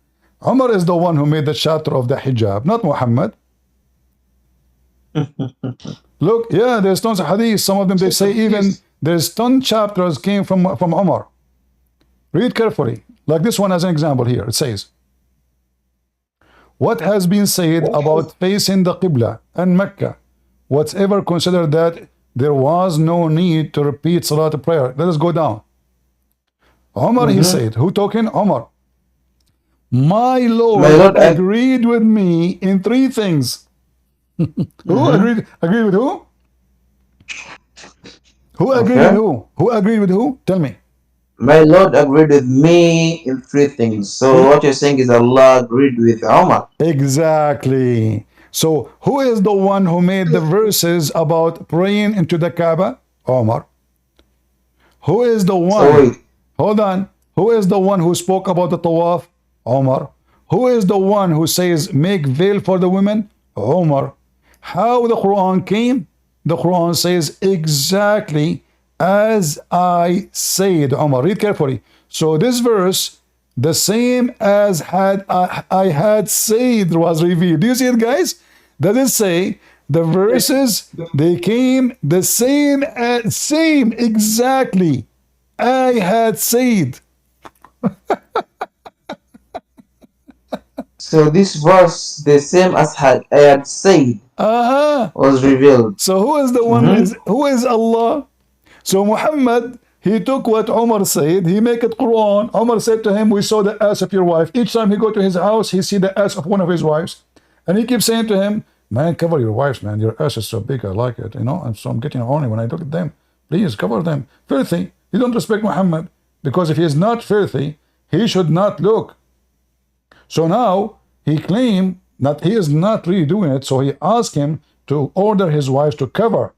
Umar is the one who made the chapter of the hijab, not Muhammad. Look, yeah, there's tons of hadith. Some of them, they say even there's 10 chapters came from Umar. Read carefully. Like this one as an example here. It says, what has been said about facing the Qibla and Mecca, whatever considered that there was no need to repeat Salat prayer. Let us go down. Umar, he said, who talking? Umar. My Lord agreed with me in 3 things. Who agreed? Agreed with who? Who agreed with who? Who agreed with who? Tell me. My Lord agreed with me in 3 things. So what you're saying is Allah agreed with Umar. Exactly. So who is the one who made the verses about praying into the Kaaba? Umar. Who is the one? Hold on. Who is the one who spoke about the tawaf? Umar. Who is the one who says make veil for the women? Omar. How the Quran came? The Quran says exactly as I said, Omar. Read carefully. So this verse, the same as I had said was revealed. Do you see it, guys? Does it say the verses they came the same exactly I had said? So this verse, the same as I had said, Uh-huh. was revealed. So who is the one is who is Allah? So Muhammad, he took what Umar said, he make it Quran. Umar said to him, we saw the ass of your wife. Each time he go to his house, he see the ass of one of his wives. And he keeps saying to him, man, cover your wives, man. Your ass is so big, I like it, And so I'm getting horny when I look at them. Please cover them. Filthy. You don't respect Muhammad. Because if he is not filthy, he should not look. So now he claimed that he is not really doing it. So he asked him to order his wives to cover.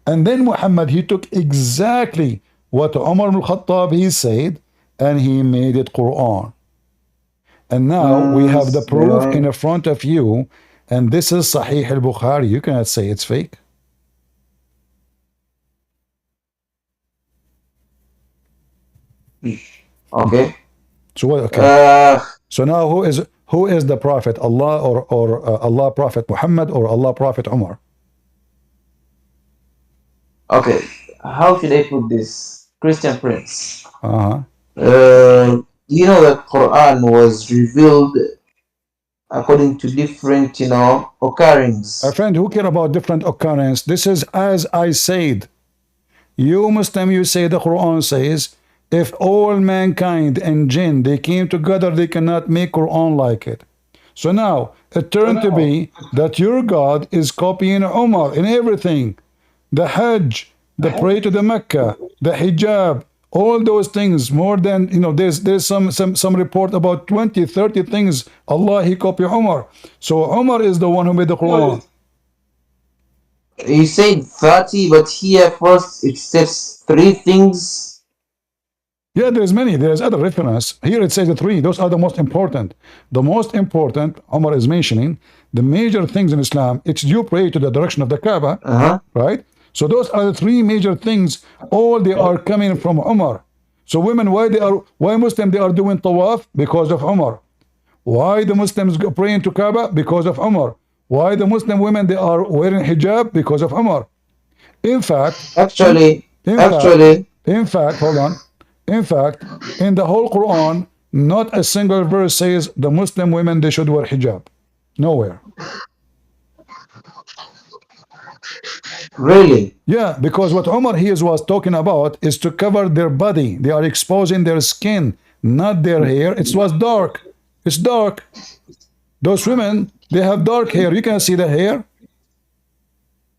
And then Muhammad, he took exactly what Umar al-Khattab he said, and he made it Quran. And now we have the proof in front of you, and this is Sahih al-Bukhari. You cannot say it's fake. Okay. So what? Okay. So now who is the Prophet? Allah or Allah Prophet Muhammad or Allah Prophet Umar? Okay. How should I put this? Christian Prince. Uh-huh. You know that Quran was revealed according to different, occurrences. A friend, who care about different occurrence? This is as I said. You Muslim, you say the Quran says, if all mankind and jinn, they came together, they cannot make Quran like it. So now, it turned to be that your God is copying Umar in everything. The Hajj, the pray to the Mecca, the hijab, all those things, more than, there's some report about 20, 30 things. Allah, he copied Umar. So Umar is the one who made the Quran. You said 30, but here first it says 3 things. Yeah, there's many. There's other reference. Here it says the 3. Those are the most important. The most important, Umar is mentioning, the major things in Islam, it's you pray to the direction of the Kaaba, right? So those are the 3 major things. All they are coming from Umar. So women, why Muslims they are doing tawaf? Because of Umar. Why the Muslims praying to Kaaba? Because of Umar. Why the Muslim women they are wearing hijab? Because of Umar. In fact, in fact, hold on. In fact, in the whole Quran, not a single verse says the Muslim women they should wear hijab. Nowhere. Really? Yeah, because what Umar was talking about is to cover their body. They are exposing their skin, not their hair. It was dark. It's dark. Those women, they have dark hair. You can see the hair.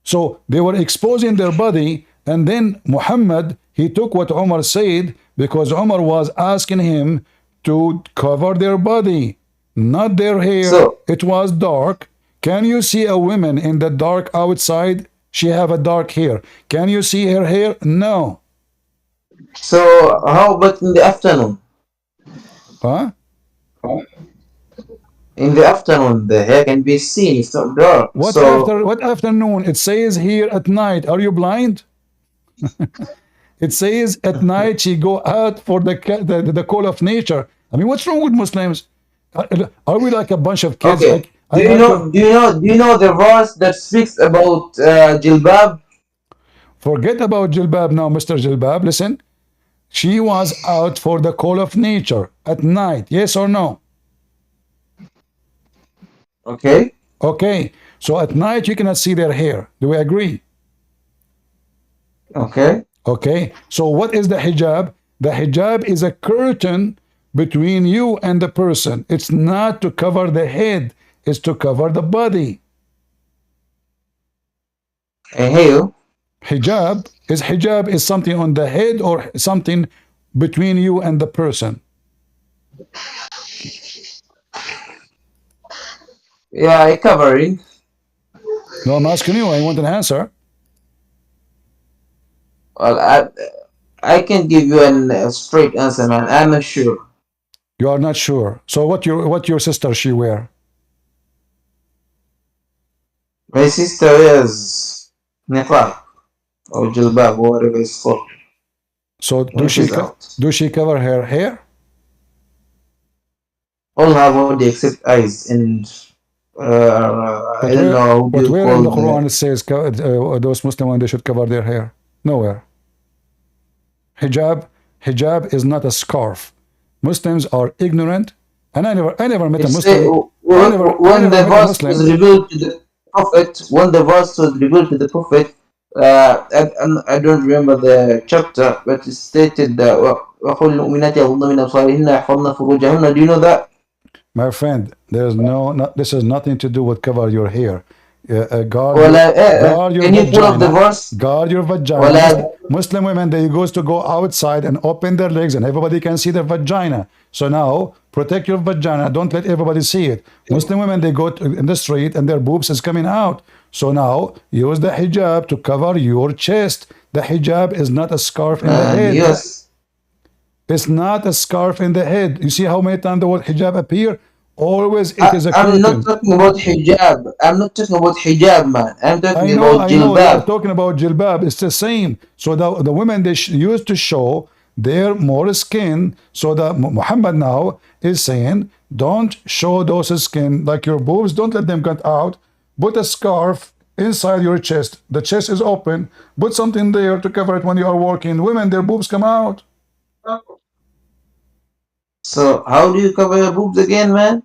So they were exposing their body, and then Muhammad, he took what Umar said, because Umar was asking him to cover their body, not their hair. So, it was dark. Can you see a woman in the dark outside? She have a dark hair. Can you see her hair? No. So how about in the afternoon? Huh? In the afternoon, the hair can be seen. It's not dark. What afternoon? It says here at night. Are you blind? It says at night she go out for the call of nature. I mean, what's wrong with Muslims? Are we like a bunch of kids? Okay. Do you know the verse that speaks about jilbab? Forget about jilbab now, Mr. Jilbab. Listen, she was out for the call of nature at night. Yes or no? Okay. Okay. So at night you cannot see their hair. Do we agree? Okay. Okay. So what is the hijab? The hijab is a curtain between you and the person. It's not to cover the head. It's to cover the body. I hear you. Hijab is something on the head or something between you and the person. Yeah, I covering. No, I'm asking you. I want an answer. Well, I can give you a straight answer, man. I'm not sure. You are not sure. So what your sister she wear? My sister wears niqab or jilbab, whatever it's called, So when she's out. do she cover her hair? All her body except eyes and I don't know how do But you where in call the the. Quran it says those Muslim women they should cover their hair? Nowhere. Hijab is not a scarf. Muslims are ignorant, and I never met a It's Muslim. I when never the met a verse was Muslim. revealed to the prophet. When the verse was revealed to the prophet, I don't remember the chapter, but it stated that وَقُلْ الْمُؤْمِنَاتِ يَغْضُضْنَ مِنْ أَبْصَارِهِنَّ وَيَحْفَظْنَ فُرُوجَهُنَّ. Do you know that? My friend, there's this has nothing to do with cover your hair. ولا Guard your can you pull up the vagina. verse? Guard your vagina. ولا Muslim women, they goes to go outside and open their legs and everybody can see their vagina. So now, protect your vagina. Don't let everybody see it. Muslim women, they go in the street and their boobs is coming out. So now, use the hijab to cover your chest. The hijab is not a scarf in the head. yes. It's not a scarf in the head. You see how many times the word hijab appear? Always it is a I'm not curtain. talking about hijab. I'm not talking about hijab, man. I'm talking about I know. You are jilbab. talking about jilbab. It's the same. So the women they used to show their more skin. So that Muhammad now is saying, don't show those skin like your boobs. Don't let them get out. Put a scarf inside your chest. The chest is open. Put something there to cover it when you are walking. Women, their boobs come out. So how do you cover your boobs again, man?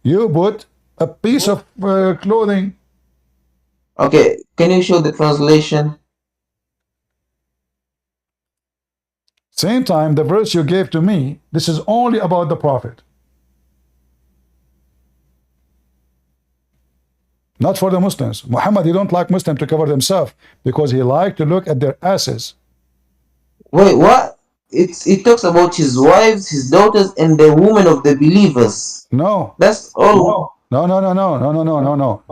You put a piece of clothing. Okay, can you show the translation? Same time, the verse you gave to me, this is only about the Prophet. Not for the Muslims. Muhammad, he don't like Muslims to cover themselves because he liked to look at their asses. Wait, what? It talks about his wives, his daughters, and the women of the believers. No. That's all. No.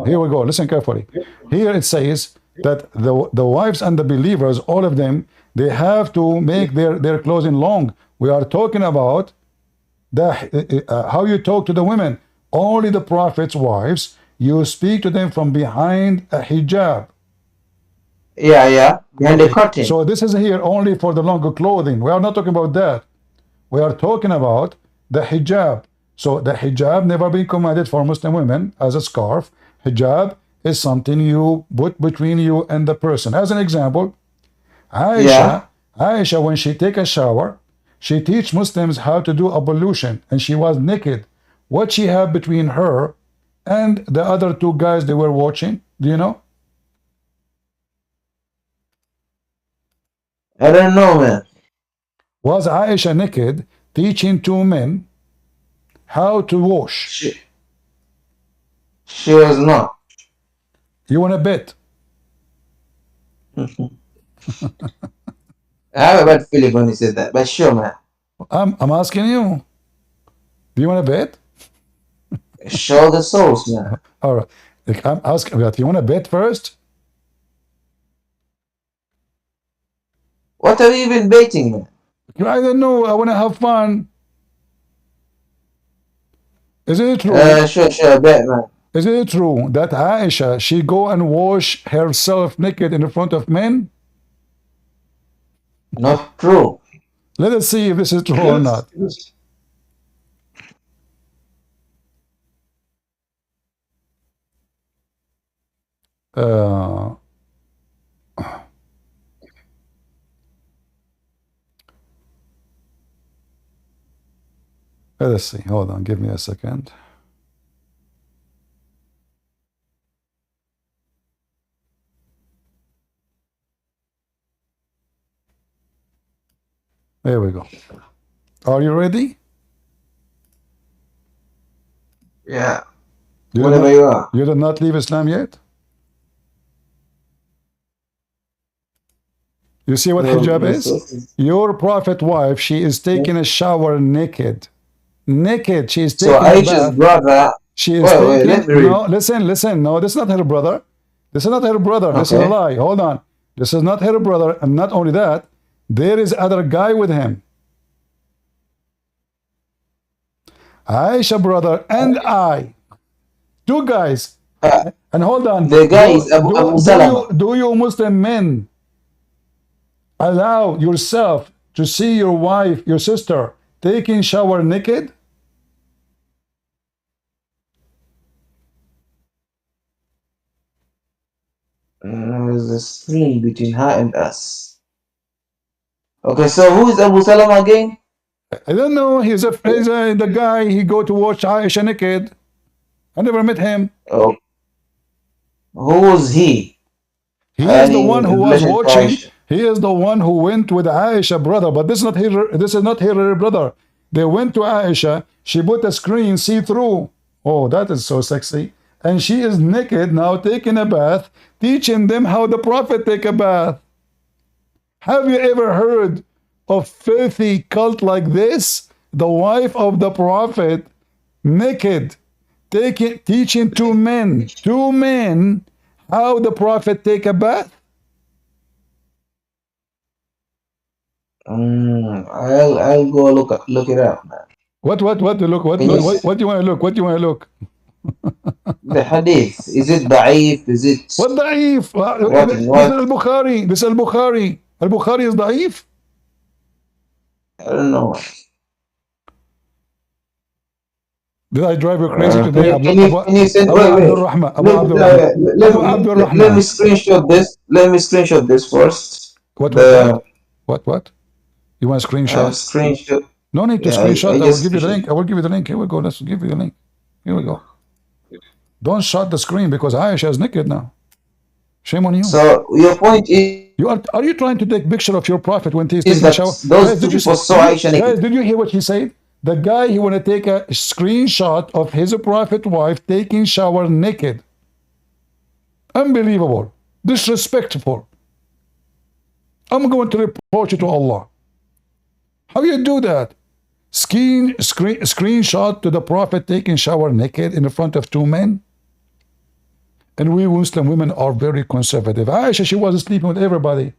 Here we go. Listen carefully. Here it says that the wives and the believers, all of them, they have to make their clothing long. We are talking about how you talk to the women. Only the Prophet's wives, you speak to them from behind a hijab. Yeah, behind the curtain. So this is here only for the longer clothing. We are not talking about that. We are talking about the hijab. So the hijab never been commanded for Muslim women as a scarf. Hijab is something you put between you and the person. As an example, Aisha, when she take a shower, she teach Muslims how to do ablution, and she was naked. What she had between her and the other two guys they were watching, do you know? I don't know, man. Was Aisha naked teaching two men how to wash? She was not. You want to bet? I have a bad feeling when he said that, but sure, man. I'm asking you. Do you want to bet? Show the source, man. All right. I'm asking that. You want to bet first? What are you even baiting, man? I don't know. I want to have fun. Is it true? Sure, bet, man. Is it true that Aisha, she go and wash herself naked in front of men? Not true. Let us see if this is true or not. Let us see. Hold on. Give me a second. There we go. Are you ready? Yeah. Whatever you are. You did not leave Islam yet? You see what hijab is? Your prophet wife, she is taking a shower naked. Naked. She is taking so Aisha's brother. She is taking. Let me read. No, listen. No, this is not her brother. This is not her brother. Okay. This is a lie. Hold on. This is not her brother. And not only that, there is other guy with him. Aisha brother and I. Two guys. And hold on, The guy is Abu Salama. do you Muslim men allow yourself to see your wife, your sister, taking shower naked? There's a screen between her and us. Okay, so who is Abu Salama again? I don't know. He's the guy. He go to watch Aisha naked. I never met him. Oh, who was he? He is the Any one who was relation to watching. Aisha? He is the one who went with Aisha brother. But this is not her. This is not her brother. They went to Aisha. She put a screen see through. Oh, that is so sexy. And she is naked now, taking a bath, teaching them how the Prophet take a bath. Have you ever heard of filthy cult like this? The wife of the Prophet, naked, teaching two men, how the Prophet take a bath? I'll go look it up, man. What look? What do you want to look? What do you want to look? The hadith, is it da'if? Is it What da'if? This is what? al-Bukhari. This is al-Bukhari. Al-Bukhari is da'if? I don't know. Did I drive you crazy today? Can you send? Abu Wait. Abdul Rahman. Abu Abdul Rahman. Abu Abdul Let me Rahman. screenshot this. Let me screenshot this first. What? You want a screenshot? Screenshot. No need to Yeah, screenshot. I I will just give you the link. I will give you the link. Here we go. Let's give you the link. Here we go. Don't shut the screen because Aisha is naked now. Shame on you. So your point is Are you trying to take picture of your prophet when he's is taking a that shower? those two people saw Aisha Guys, naked. did you hear what he said? The guy he want to take a screenshot of his prophet wife taking shower naked. Unbelievable. Disrespectful. I'm going to report you to Allah. How you do that? Screenshot to the prophet taking shower naked in front of two men? And we Muslim women are very conservative. Aisha, she was sleeping with everybody.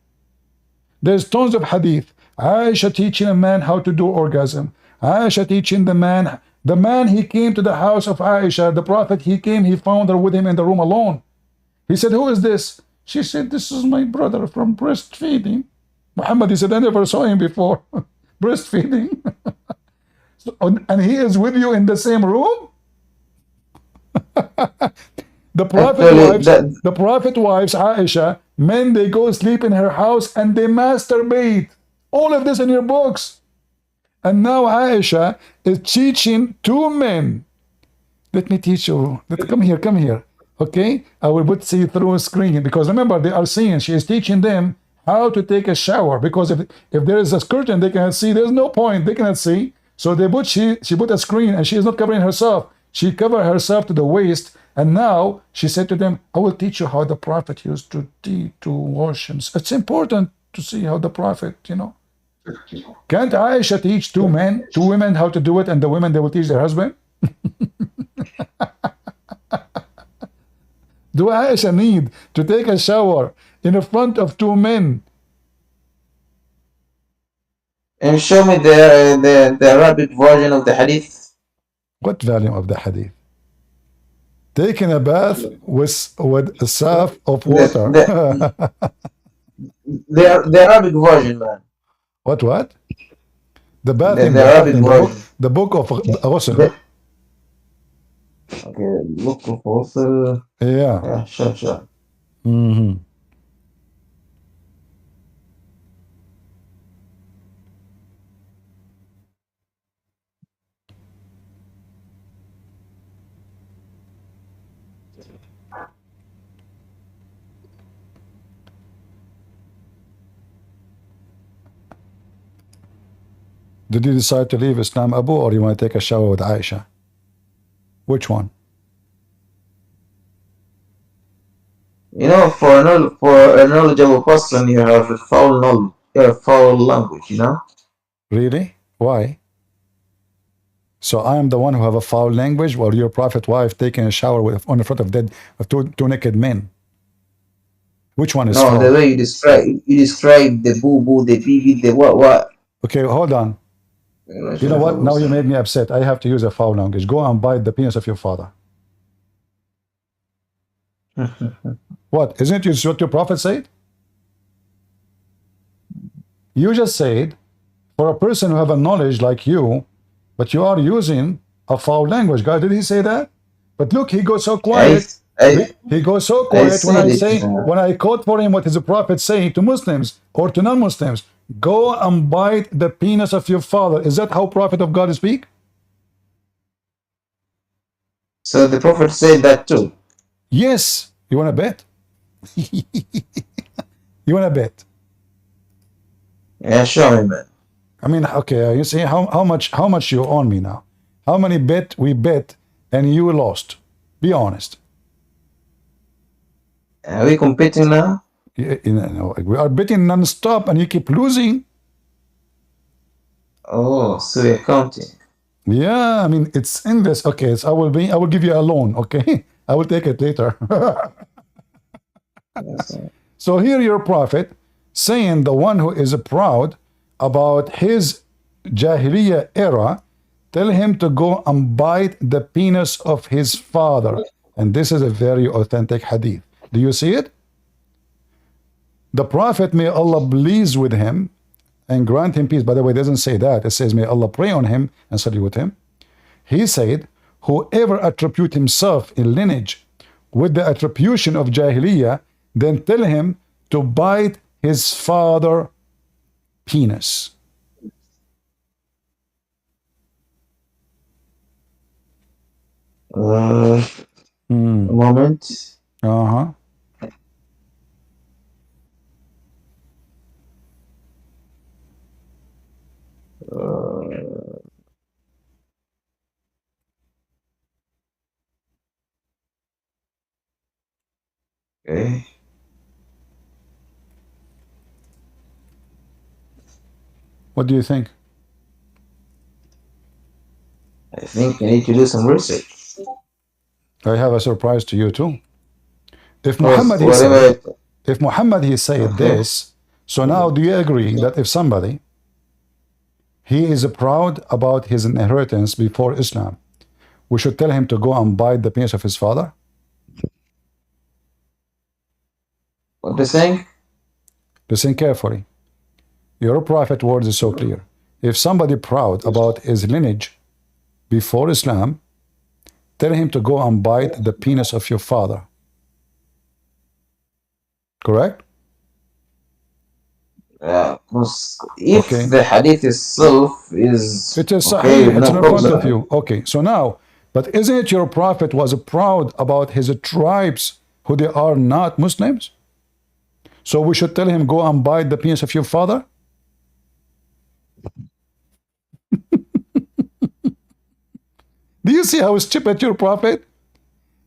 There's tons of hadith. Aisha teaching a man how to do orgasm. Aisha teaching the man he came to the house of Aisha, the prophet, he came, he found her with him in the room alone. He said, who is this? She said, this is my brother from breastfeeding. Muhammad, he said, I never saw him before. Breastfeeding. And he is with you in the same room? The prophet wives, Aisha, men, they go sleep in her house and they masturbate. All of this in your books. And now Aisha is teaching two men. Let me teach you. Come here. Okay? I will put see-through a screen because remember, they are seeing. She is teaching them how to take a shower because if there is a curtain, they cannot see. There's no point. They cannot see. So she put a screen and she is not covering herself. She covered herself to the waist. And now she said to them, I will teach you how the prophet used to wash himself. It's important to see how the prophet, Can't Aisha teach two women how to do it, and the women, they will teach their husband? Do Aisha need to take a shower in front of two men? And show me the Arabic version of the hadith. What volume of the hadith? Taking a bath with a saff of water. The Arabic version, man. What? The bath The in Arabic version. the book of Ghusl. Okay, book of Ghusl. Yeah. Sure. Mm-hmm. Did you decide to leave Islam, Abu, or you want to take a shower with Aisha? Which one? For a knowledgeable person, you have a foul knowledge, foul language, Really? Why? So I am the one who have a foul language, while your prophet wife taking a shower on the front of two naked men. Which one is No, foul? the way you describe the boo, the pee, the what. Okay, hold on. You know what? Now you made me upset. I have to use a foul language. Go and bite the penis of your father. What? Isn't it what your prophet said? You just said, for a person who have a knowledge like you, but you are using a foul language. God, did he say that? But look, he goes so I, quiet. I, He goes so I quiet when said I it. say, when I quote for him what is the prophet saying to Muslims or to non-Muslims, go and bite the penis of your father. Is that how prophet of God speak? So the Prophet said that too. Yes. You want to bet? You want to bet? Yeah, show me, man. I mean, okay, you see how much you own me now. How many bet we bet and you lost? Be honest. Are we competing now? We are betting non-stop and you keep losing. Oh, so we're counting. Yeah, I mean it's endless. Okay, so I will give you a loan, okay? I will take it later. Yes, So here your prophet saying the one who is proud about his Jahiliyyah era, tell him to go and bite the penis of his father. And this is a very authentic hadith. Do you see it? The prophet, may Allah please with him and grant him peace. By the way, it doesn't say that. It says, may Allah pray on him and salute him. He said, whoever attribute himself in lineage with the attribution of Jahiliyyah, then tell him to bite his father penis. A moment. Uh-huh. Okay. What do you think? I think you need to do some research. I have a surprise to you too. If Because Muhammad he said okay. this, so now do you agree that if somebody he is proud about his inheritance before Islam, we should tell him to go and bite the penis of his father? What they're saying? Listen carefully. Your prophet words is so clear. If somebody proud about his lineage before Islam, tell him to go and bite the penis of your father. Correct? Because if Okay. the hadith itself is It is okay, sahih, it's no in front of problem. you. Okay, so now, but isn't it your prophet was proud about his tribes who they are not Muslims? So we should tell him, go and bite the penis of your father? Do you see how stupid your prophet?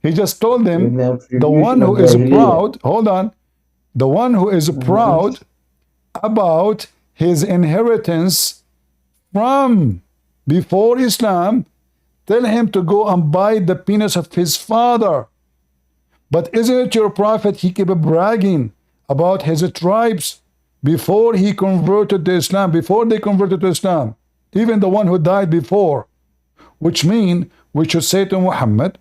He just told them, the one who is proud, hold on, the one who is proud about his inheritance from before Islam, tell him to go and bite the penis of his father. But isn't it your prophet, he kept bragging about his tribes before he converted to Islam, before they converted to Islam, even the one who died before, which means we should say to Muhammad,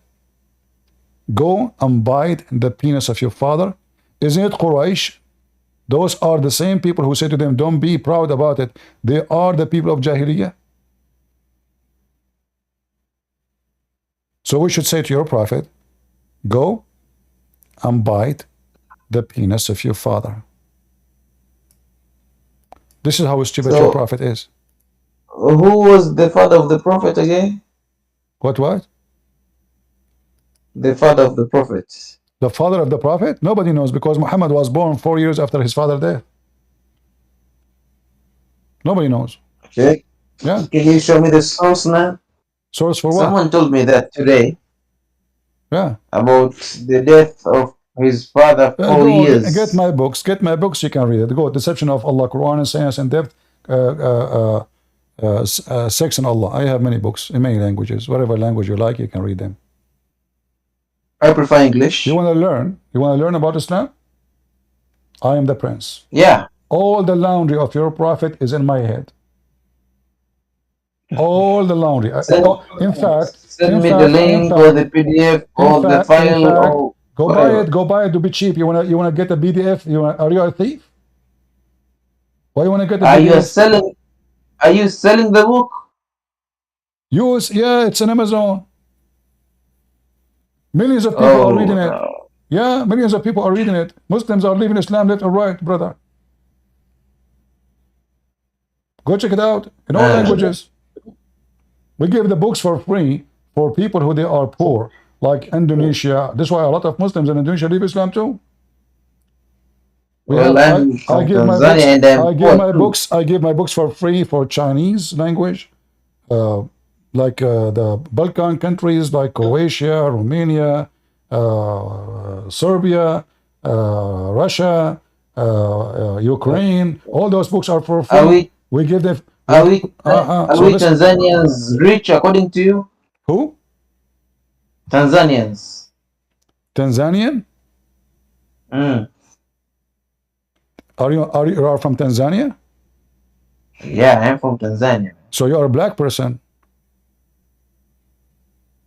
go and bite the penis of your father. Isn't it Quraysh? Those are the same people who say to them, don't be proud about it. They are the people of Jahiliyyah. So we should say to your prophet, go and bite the penis of your father. This is how stupid your prophet is. Who was the father of the prophet again? What? The father of the prophet. The father of the prophet? Nobody knows, because Muhammad was born 4 years after his father died. Nobody knows. Okay. Yeah. Can you show me the source now? Source for what? Someone told me that today. Yeah. About the death of his father 4 years. Get my books. Get my books. You can read it. Go. Deception of Allah, Quran and Science and Depth, Sex and Allah. I have many books in many languages. Whatever language you like, you can read them. I prefer English. You want to learn? You want to learn about Islam? I am the prince. Yeah. All the laundry of your prophet is in my head. All the laundry. In fact, send me the link or the PDF or the file. Go buy it. Go buy it to be cheap. You wanna get a PDF? Are you a thief? Why you wanna get a PDF? Are you selling the book? Yeah, it's on Amazon. Millions of people are Oh reading it. no. Yeah, millions of people are reading it. Muslims are leaving Islam left or right, brother. Go check it out in all languages. We give the books for free for people who they are poor, like Indonesia. That's why a lot of Muslims in Indonesia leave Islam too. Well, I'm I from give my books. Tanzania and I'm I give poor my too. books. I give my books for free for Chinese language, uh, like the Balkan countries, like Croatia, Romania, Serbia, Russia, Ukraine. All those books are for Are free. we We give them. are we are So we this Tanzanians rich according to you? who? Tanzanians. Tanzanian? Mm. You are from Tanzania? Yeah, I'm from Tanzania. So you are a black person.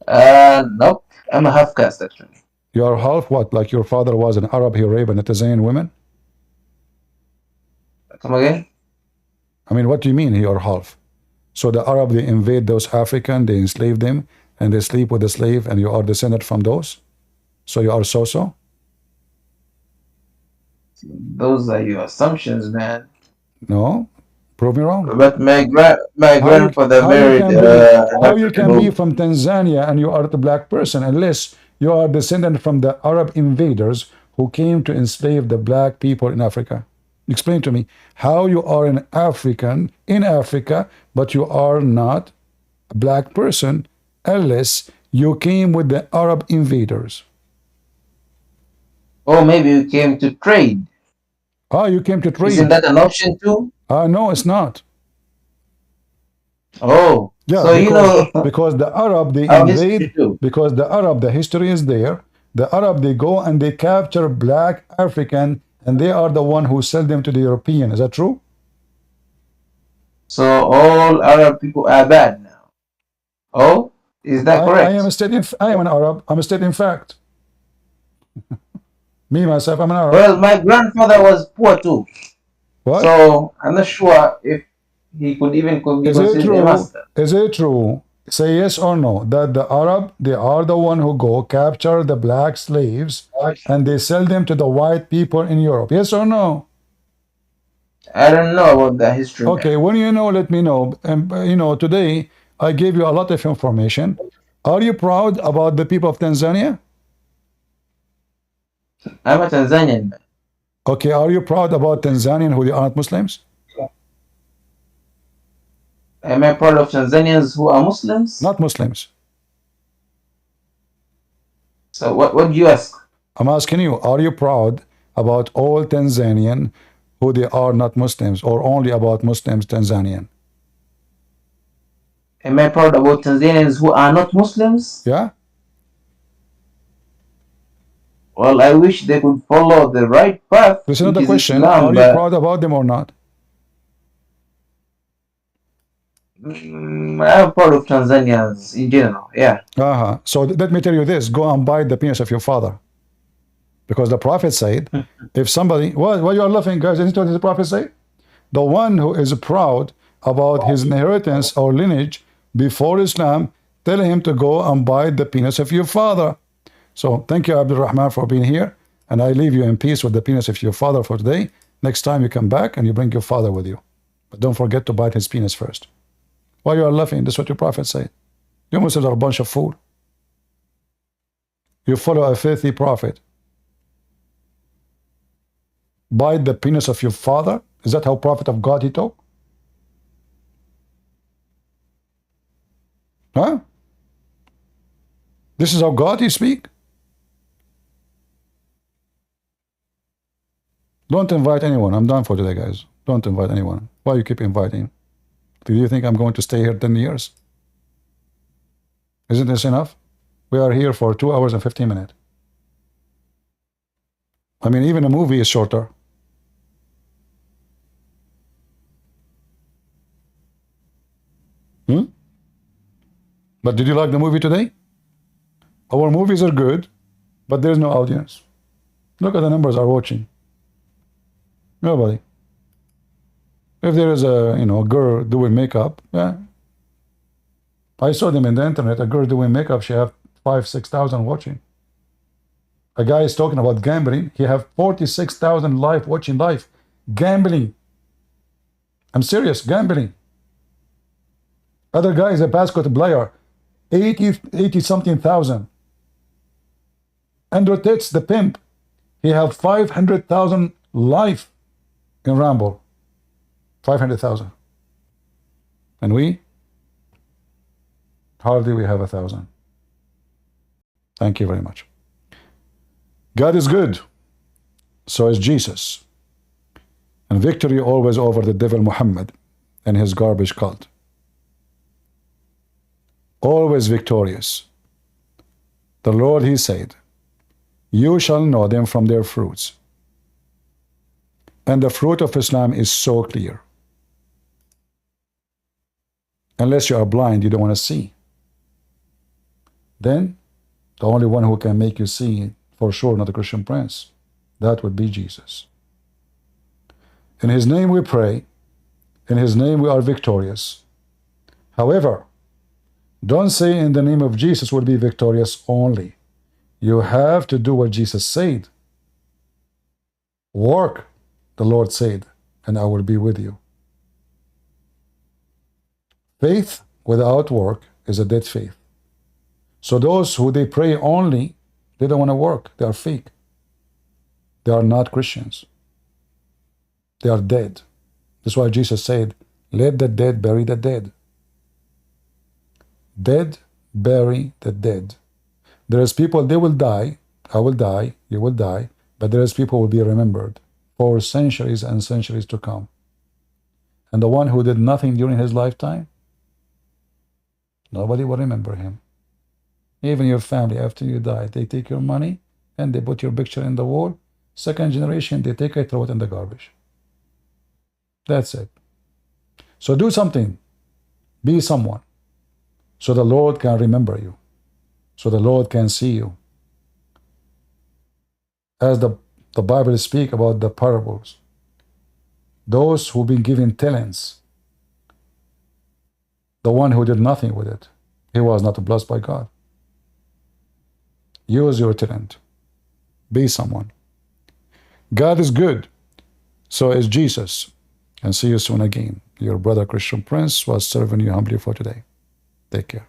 Nope. I'm a half caste actually. You are half what? Like your father was an Arab, he raped a Tanzanian women? Come again? I mean, what do you mean you are half? So the Arab, they invade those African, they enslave them, and they sleep with the slave, and you are descended from those? So you are so-so? Those are your assumptions, man. No? Prove me wrong. But my How you grandfather how you married can be an how you African can be woman. from Tanzania and you are the black person unless you are descendant from the Arab invaders who came to enslave the black people in Africa. Explain to me how you are an African in Africa, but you are not a black person unless you came with the Arab invaders. Or maybe you came to trade. Ah, you came to Isn't trade. that an option too? No, it's not. Oh, Yeah, so you know because the Arab they our history invade, too. because the Arab, the history is there. The Arab they go and they capture black African and they are the one who sell them to the European. Is that true? So all Arab people are bad now. Oh, is that I am correct? a state I am an Arab. I'm a state in fact. Me myself, I'm an Arab. Well, my grandfather was poor too. What? So I'm not sure if he could even be Is it considered a true? master. Is it true? Say yes or no that the Arab they are the one who go capture the black slaves and they sell them to the white people in Europe. Yes or no? I don't know about the history, Okay, man. when you know, let me know. And today I gave you a lot of information. Are you proud about the people of Tanzania? I'm a Tanzanian man. Okay, are you proud about Tanzanian who aren't Muslims? Am I proud of Tanzanians who are Muslims? Not Muslims. So what do you ask? I'm asking you, are you proud about all Tanzanian who they are not Muslims or only about Muslims Tanzanian? Am I proud about Tanzanians who are not Muslims? Yeah? Well, I wish they could follow the right path, This is which another is question. Islam, Are you but proud about them or not? I'm proud of Tanzanians in general. Yeah. So let me tell you this, go and bite the penis of your father. Because the Prophet said, if somebody, why you are laughing, guys? Isn't what the Prophet said? The one who is proud about his inheritance or lineage before Islam, tell him to go and bite the penis of your father. So thank you, Abdul Rahman, for being here. And I leave you in peace with the penis of your father for today. Next time you come back and you bring your father with you. But don't forget to bite his penis first. Why you are laughing? That's what your Prophet said. You Muslims are a bunch of fool. You follow a filthy prophet. Bite the penis of your father? Is that how prophet of God he talk? Huh? This is how God he speak? Don't invite anyone. I'm done for today, guys. Don't invite anyone. Why you keep inviting? Do you think I'm going to stay here 10 years? Isn't this enough? We are here for 2 hours and 15 minutes. I mean, even a movie is shorter. But did you like the movie today? Our movies are good. but there's no audience. Look at the numbers are watching. Nobody. If there is a girl doing makeup, yeah. I saw them in the internet. A girl doing makeup, she have 5,000-6,000 watching. A guy is talking about gambling. He have 46,000 live watching live. Gambling. I'm serious, gambling. Other guy is a basketball player, 80 something thousand. Andrew Tate, the pimp, he have 500,000 live in Ramble. 500,000. And we? Hardly we have 1,000. Thank you very much. God is good. So is Jesus. And victory always over the devil Muhammad and his garbage cult. Always victorious. The Lord, he said, you shall know them from their fruits. And the fruit of Islam is so clear. Unless you are blind, you don't want to see. Then, the only one who can make you see, for sure, not a Christian prince, that would be Jesus. In his name we pray. In his name we are victorious. However, don't say in the name of Jesus will be victorious only. You have to do what Jesus said. Work, the Lord said, and I will be with you. Faith without work is a dead faith. So those who they pray only, they don't want to work. They are fake. They are not Christians. They are dead. That's why Jesus said, let the dead bury the dead. Dead bury the dead. There is people, they will die. I will die. You will die. But there is people who will be remembered for centuries and centuries to come. And the one who did nothing during his lifetime, nobody will remember him. Even your family, after you die, they take your money and they put your picture in the wall. Second generation, they take it, throw it in the garbage. That's it. So do something. Be someone. So the Lord can remember you. So the Lord can see you. As the Bible speaks about the parables, those who've been given talents, the one who did nothing with it, he was not blessed by God. Use your talent. Be someone. God is good. So is Jesus. And see you soon again. Your brother Christian Prince was serving you humbly for today. Take care.